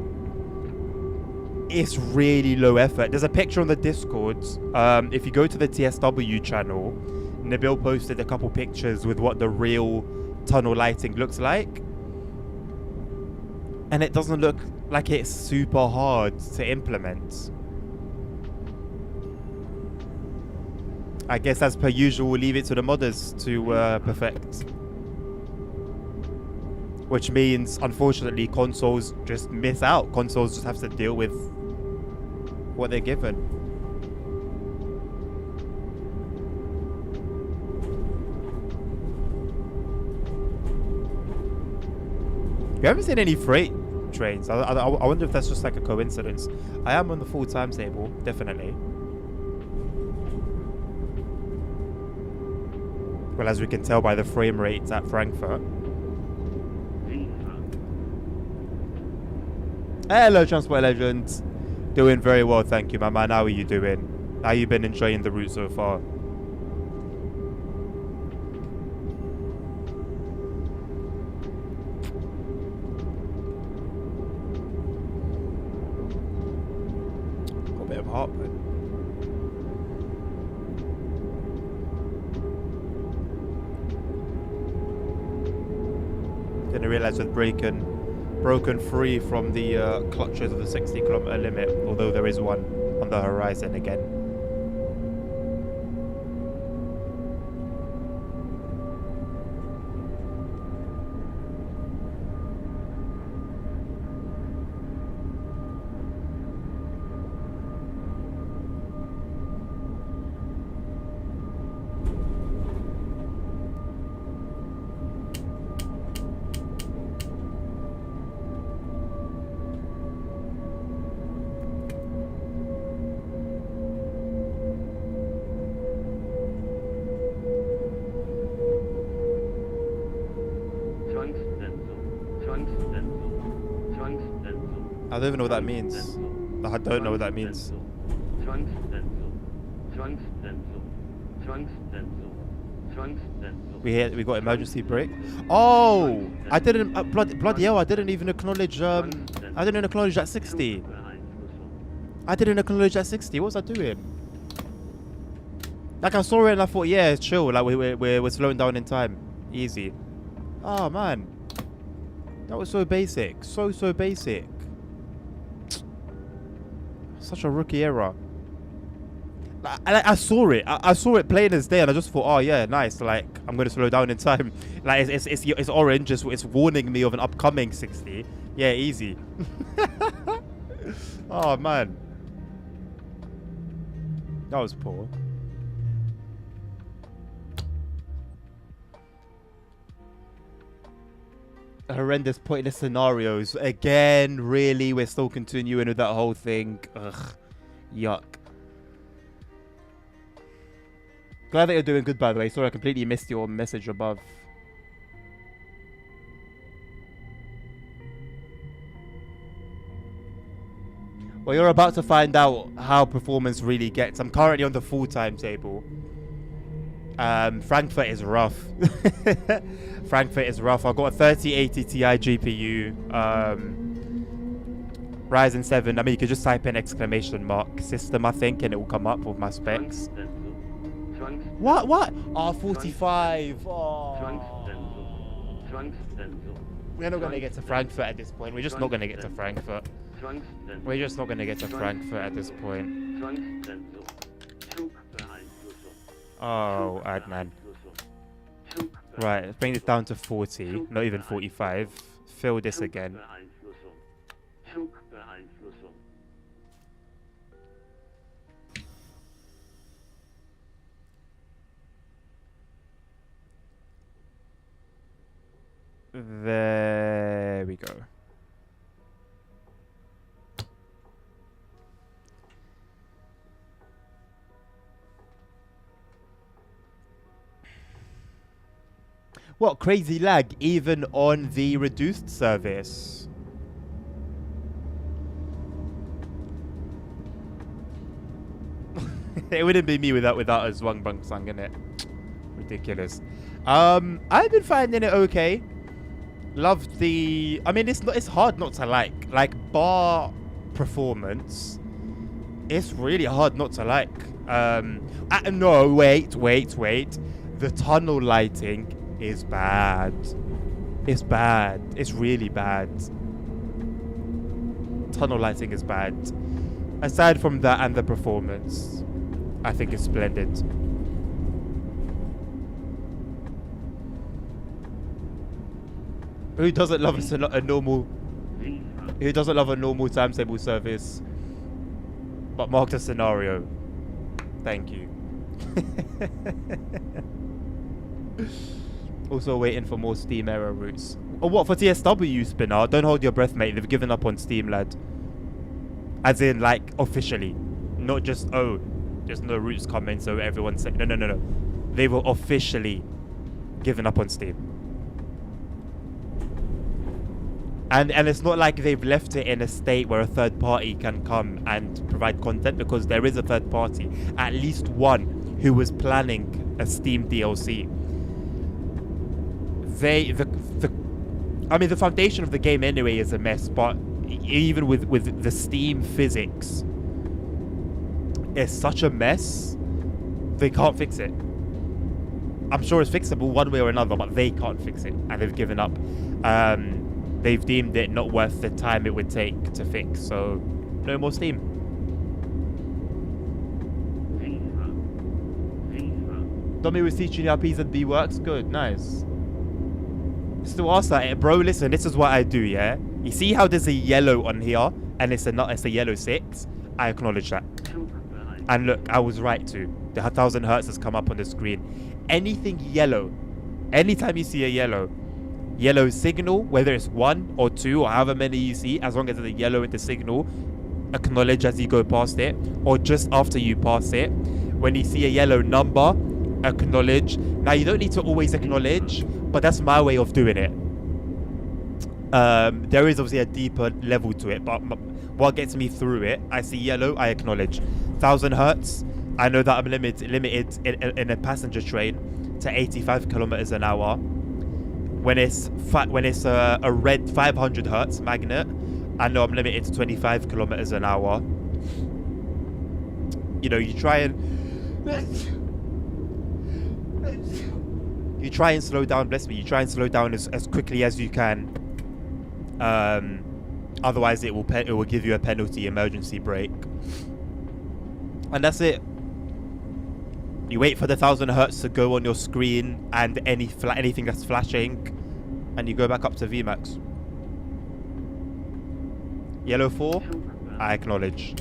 it's really low effort. There's a picture on the Discord. If you go to the TSW channel, Nabil posted a couple pictures with what the real tunnel lighting looks like. And it doesn't look like it's super hard to implement. I guess as per usual, we'll leave it to the modders to perfect. Which means, unfortunately, consoles just miss out. Consoles just have to deal with what they're given. We haven't seen any freight trains. I wonder if that's just like a coincidence. I am on the full timetable, definitely. Well, as we can tell by the frame rates at Frankfurt. Hello, Transport Legends. Doing very well, thank you, my man. How are you doing? How you been enjoying the route so far? Got a bit of heartburn. Didn't realise we'd broken free from the clutches of the 60-kilometer limit, although there is one on the horizon again. I don't even know what that means. I don't know what that means. We got emergency brake. Oh, I didn't bloody hell! I didn't even acknowledge. I didn't acknowledge that 60. I didn't acknowledge that 60. What was I doing? Like I saw it and I thought, yeah, it's chill. Like we're slowing down in time, easy. Oh man, that was so basic, so basic. Such a rookie error. I saw it. I saw it plain as day, and I just thought, oh yeah, nice. Like I'm gonna slow down in time. Like it's orange. It's warning me of an upcoming 60. Yeah, easy. Oh man, that was poor. Horrendous, pointless scenarios again. Really, we're still continuing with that whole thing. Ugh, yuck. Glad that you're doing good, by the way. Sorry, I completely missed your message above. Well, you're about to find out how performance really gets. I'm currently on the full timetable. Frankfurt is rough. Frankfurt is rough. I've got a 3080 Ti GPU. Ryzen 7. I mean, you could just type in ! system, I think, and it will come up with my specs. What? R45. We're not going to get to Frankfurt at this point. We're just not going to get to Frankfurt. We're just not going to get to Frankfurt at this point. Oh, Adnan. Right, let's bring this down to 40. Not even 45. Fill this again. There we go. What, crazy lag even on the reduced service? It wouldn't be me without a Zwang Bang Sang, innit? Ridiculous. I've been finding it okay. Loved the... I mean, it's hard not to like. Like, bar performance, it's really hard not to like. No, wait. The tunnel lighting is bad. It's bad. It's really bad. Tunnel lighting is bad. Aside from that and the performance, I think it's splendid. Who doesn't love a normal... Who doesn't love a normal timetable service? But mark the scenario. Thank you. Also waiting for more Steam error routes. Oh, what, for TSW, Spinner? Don't hold your breath, mate. They've given up on Steam, lad. As in, like, officially. Not just, oh, there's no routes coming, so everyone's saying... No. They were officially given up on Steam. And it's not like they've left it in a state where a third party can come and provide content, because there is a third party, at least one, who was planning a Steam DLC. I mean, the foundation of the game anyway is a mess, but even with the Steam physics, it's such a mess, they can't fix it. I'm sure it's fixable one way or another, but they can't fix it, and they've given up. They've deemed it not worth the time it would take to fix, so no more Steam. Domi was teaching you how P and B works. Good, nice. Still ask that, bro. Listen, this is what I do, yeah. You see how there's a yellow on here, and it's a yellow 6. I acknowledge that. And look, I was right too. The 1000 hertz has come up on the screen. Anything yellow, anytime you see a yellow signal, whether it's 1 or 2 or however many you see, as long as there's a yellow in the signal, acknowledge as you go past it, or just after you pass it. When you see a yellow number, acknowledge. Now, you don't need to always acknowledge, but that's my way of doing it. There is obviously a deeper level to it, but what gets me through it. I see yellow, I acknowledge. 1,000 hertz, I know that I'm limited in a passenger train to 85 kilometers an hour. When it's a red 500 hertz magnet, I know I'm limited to 25 kilometers an hour. You know, you try and slow down. Bless me. You try and slow down as quickly as you can. Otherwise, it will give you a penalty emergency brake, and that's it. You wait for the 1,000 hertz to go on your screen and anything that's flashing, and you go back up to VMAX. Yellow 4, I acknowledge.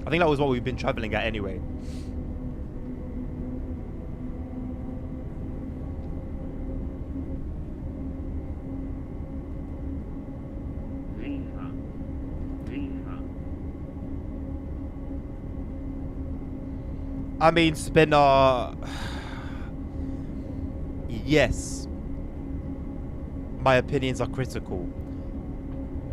I think that was what we've been traveling at anyway. I mean, spinner. Yes. My opinions are critical.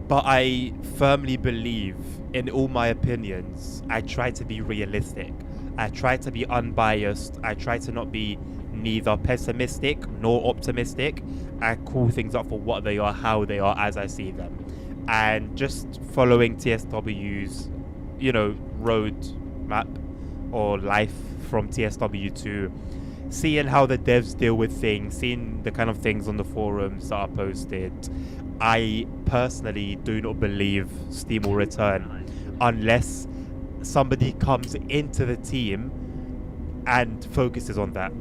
But I firmly believe in all my opinions, I try to be realistic. I try to be unbiased. I try to not be neither pessimistic nor optimistic. I call things up for what they are, how they are, as I see them. And just following TSW's, you know, road map or life from TSW2, seeing how the devs deal with things, seeing the kind of things on the forums that are posted, I personally do not believe Steam will return unless somebody comes into the team and focuses on that.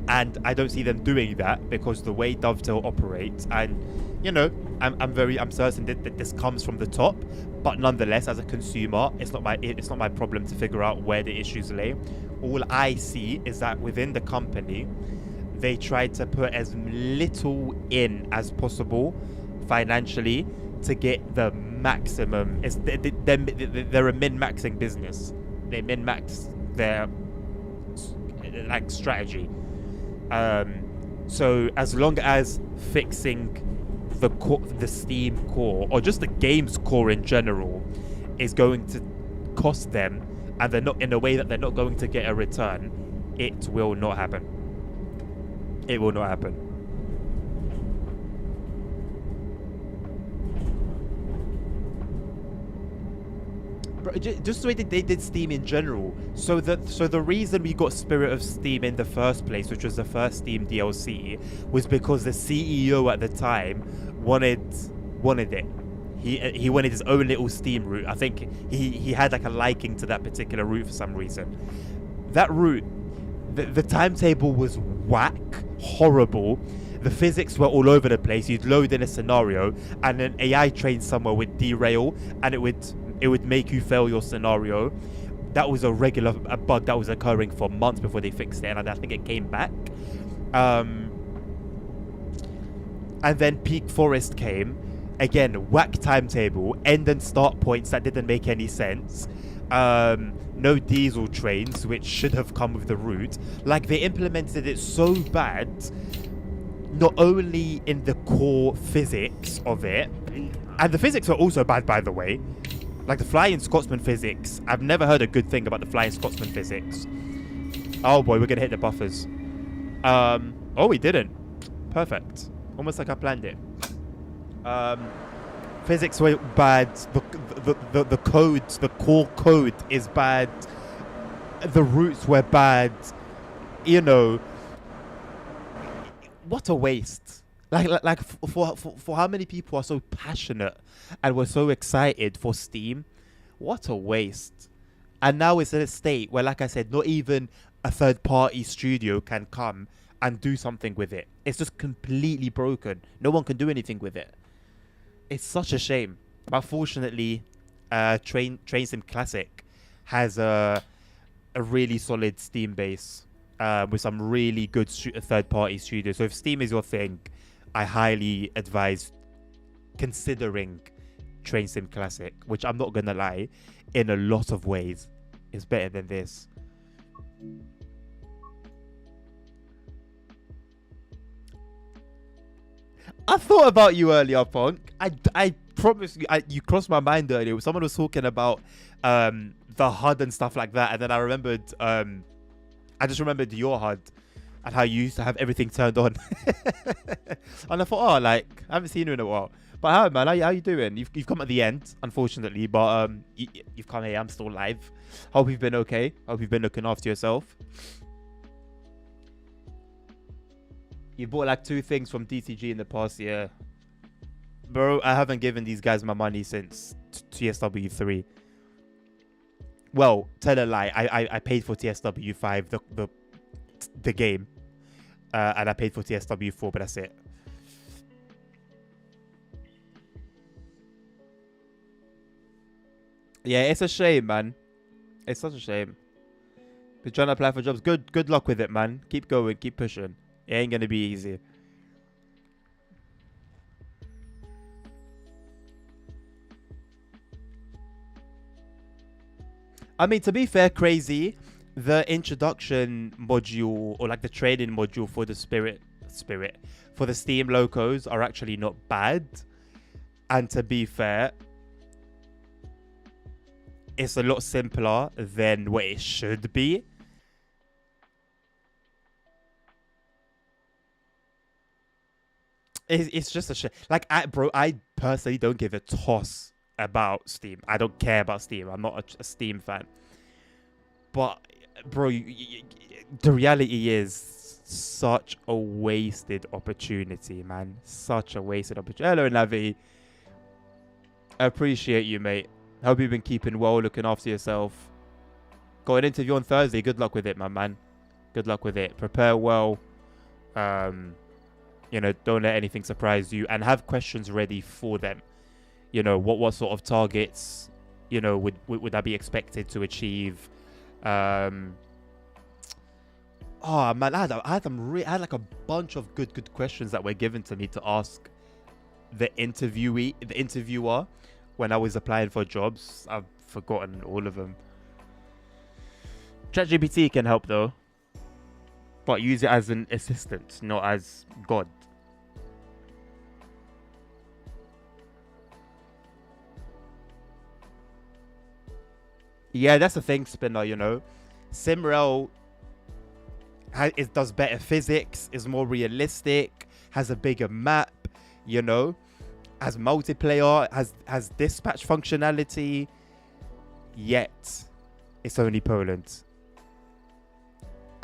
And I don't see them doing that because the way Dovetail operates, and you know, I'm certain that this comes from the top, but nonetheless, as a consumer, it's not my problem to figure out where the issues lay. All I see is that within the company, they try to put as little in as possible financially to get the maximum. They're a min-maxing business. They min-max their like strategy. So as long as fixing the Steam core, or just the game's core in general, is going to cost them, and they're not in a way that they're not going to get a return, it will not happen. It will not happen. Just the way that they did Steam in general. So the reason we got Spirit of Steam in the first place, which was the first Steam DLC, was because the CEO at the time wanted it. He wanted his own little Steam route. I think he had like a liking to that particular route for some reason. That route, the timetable was whack, horrible. The physics were all over the place. You'd load in a scenario and an AI train somewhere would derail, and it would make you fail your scenario. That was a bug that was occurring for months before they fixed it, and I think it came back. And then Peak Forest came. Again, whack timetable, end and start points that didn't make any sense. No diesel trains, which should have come with the route. Like, they implemented it so bad, not only in the core physics of it, and the physics are also bad, by the way. Like the Flying Scotsman physics, I've never heard a good thing about the Flying Scotsman physics. Oh boy, we're gonna hit the buffers. Oh, we didn't. Perfect. Almost like I planned it. Physics were bad. The codes, the core code is bad. The routes were bad. You know, what a waste. Like for how many people are so passionate and were so excited for Steam, what a waste. And now it's in a state where, like I said, not even a third-party studio can come and do something with it. It's just completely broken. No one can do anything with it. It's such a shame. But fortunately, Train Sim Classic has a really solid Steam base with some really good third-party studios. So if Steam is your thing, I highly advise considering Train Sim Classic, which I'm not gonna lie, in a lot of ways is better than this. I thought about you earlier, Punk. I promise you, you crossed my mind earlier. Someone was talking about the HUD and stuff like that, and then I remembered I just remembered your HUD and how you used to have everything turned on. And I thought, oh, like, I haven't seen you in a while. But how, man? How you doing? You've come at the end, unfortunately, but you've come here. I'm still live. Hope you've been okay. Hope you've been looking after yourself. You bought like 2 things from DTG in the past year. Bro, I haven't given these guys my money since TSW 3. Well, tell a lie. I paid for TSW 5, the game. And I paid for TSW 4, but that's it. Yeah, it's a shame, man. It's such a shame. Been trying to apply for jobs. Good luck with it, man. Keep going, keep pushing. It ain't gonna be easy. I mean, to be fair, Crazy, the introduction module or like the training module for the spirit for the Steam locos are actually not bad. And to be fair, it's a lot simpler than what it should be. It's just a shit. Like, I personally don't give a toss about Steam. I don't care about Steam. I'm not a Steam fan. But, bro, the reality is such a wasted opportunity, man. Such a wasted opportunity. Hello, Navi. I appreciate you, mate. Hope you've been keeping well, looking after yourself. Got an interview on Thursday. Good luck with it, my man. Good luck with it. Prepare well. You know, don't let anything surprise you, and have questions ready for them. You know, what sort of targets, you know, would I be expected to achieve? Oh man, I had like a bunch of good questions that were given to me to ask the interviewer when I was applying for jobs. I've forgotten all of them. ChatGPT can help though, but use it as an assistant, not as God. Yeah, that's the thing, Spinner, you know. Simrel does better physics, is more realistic, has a bigger map, you know, has multiplayer, has dispatch functionality, yet it's only Poland.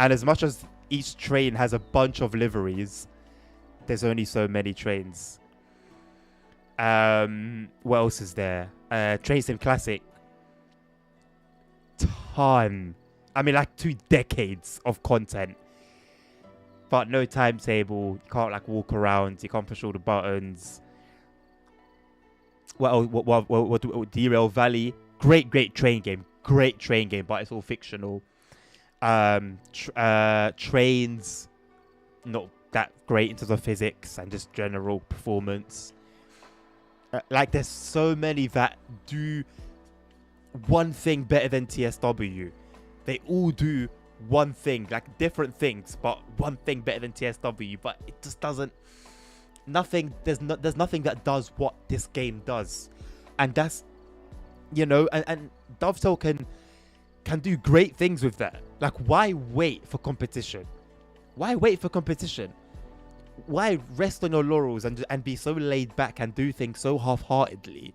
And as much as each train has a bunch of liveries, there's only so many trains. What else is there? Train Sim Classic. Ton. I mean, like 2 decades of content. But no timetable. You can't like walk around. You can't push all the buttons. What Derail Valley. Great train game. Great train game, but it's all fictional. Trains, not that great in terms of physics and just general performance. Like, there's so many that do one thing better than TSW. They all do one thing, like different things, but one thing better than TSW. But it just doesn't. There's nothing that does what this game does, and that's, you know, and Dovetail can do great things with that. Like, why wait for competition? Why wait for competition? Why rest on your laurels and be so laid back and do things so half-heartedly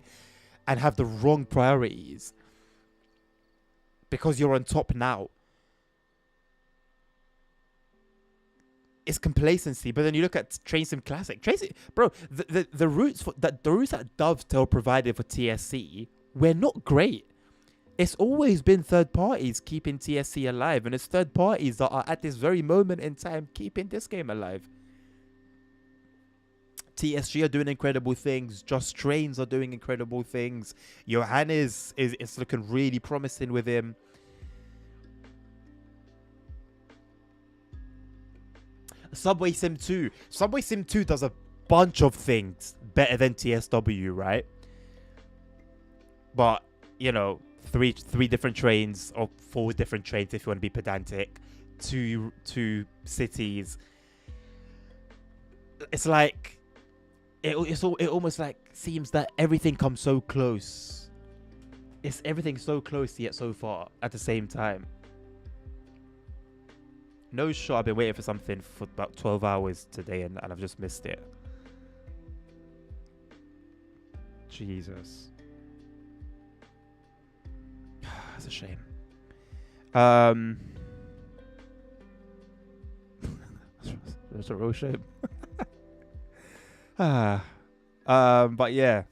and have the wrong priorities because you're on top now? It's complacency. But then you look at Train Sim Classic. Bro, the routes that Dovetail provided for TSC were not great. It's always been third parties keeping TSC alive, and it's third parties that are at this very moment in time keeping this game alive. TSG are doing incredible things. Just Trains are doing incredible things. Johannes is looking really promising with him. Subway Sim 2. Subway Sim 2 does a bunch of things better than TSW, right? But, you know, three different trains, or 4 different trains if you want to be pedantic. Two cities. It's like it almost like seems that everything comes so close. It's everything so close yet so far at the same time. No shot. I've been waiting for something for about 12 hours today, and I've just missed it. Jesus. That's a shame. That's a real shame. But yeah.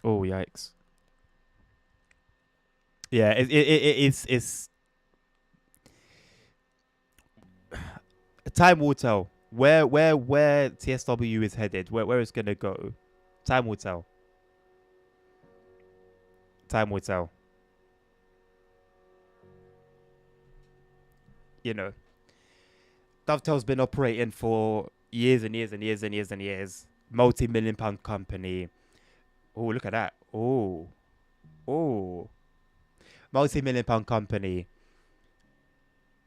Oh yikes. Yeah, it's time will tell where TSW is headed, where it's gonna go. Time will tell. Time will tell. You know, Dovetail's been operating for years and years and years and years and years. Multi-million-pound company. Oh, look at that. Oh, multi-million-pound company.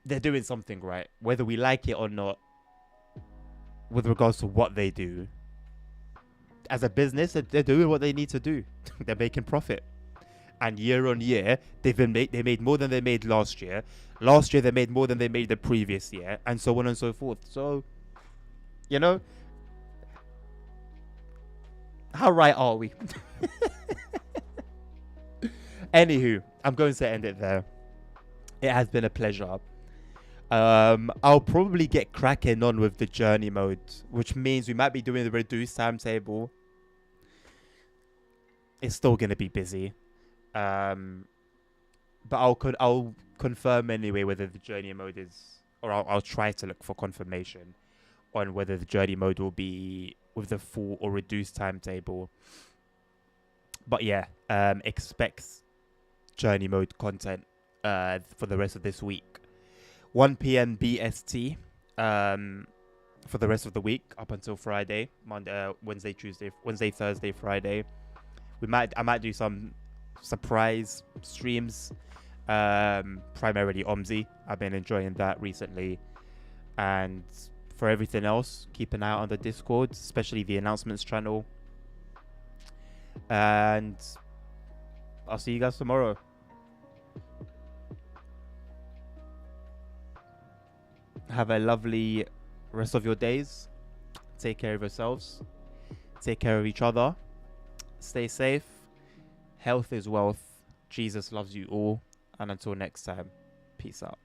They're doing something right, whether we like it or not. With regards to what they do, as a business, they're doing what they need to do. They're making profit, and year on year, they made more than they made last year. Last year, they made more than they made the previous year, and so on and so forth. So, you know, how right are we? Anywho, I'm going to end it there. It has been a pleasure. I'll probably get cracking on with the journey mode, which means we might be doing the reduced timetable. It's still gonna be busy, but I'll confirm anyway whether the journey mode is, or I'll try to look for confirmation on whether the journey mode will be with the full or reduced timetable. But yeah, expect journey mode content for the rest of this week. 1 p.m. BST for the rest of the week up until Friday, Monday, Wednesday, Thursday, Friday. I might do some surprise streams, primarily OMSI. I've been enjoying that recently, and for everything else, keep an eye out on the Discord, especially the announcements channel. And I'll see you guys tomorrow. Have a lovely rest of your days. Take care of yourselves. Take care of each other. Stay safe. Health is wealth. Jesus loves you all. And until next time, peace out.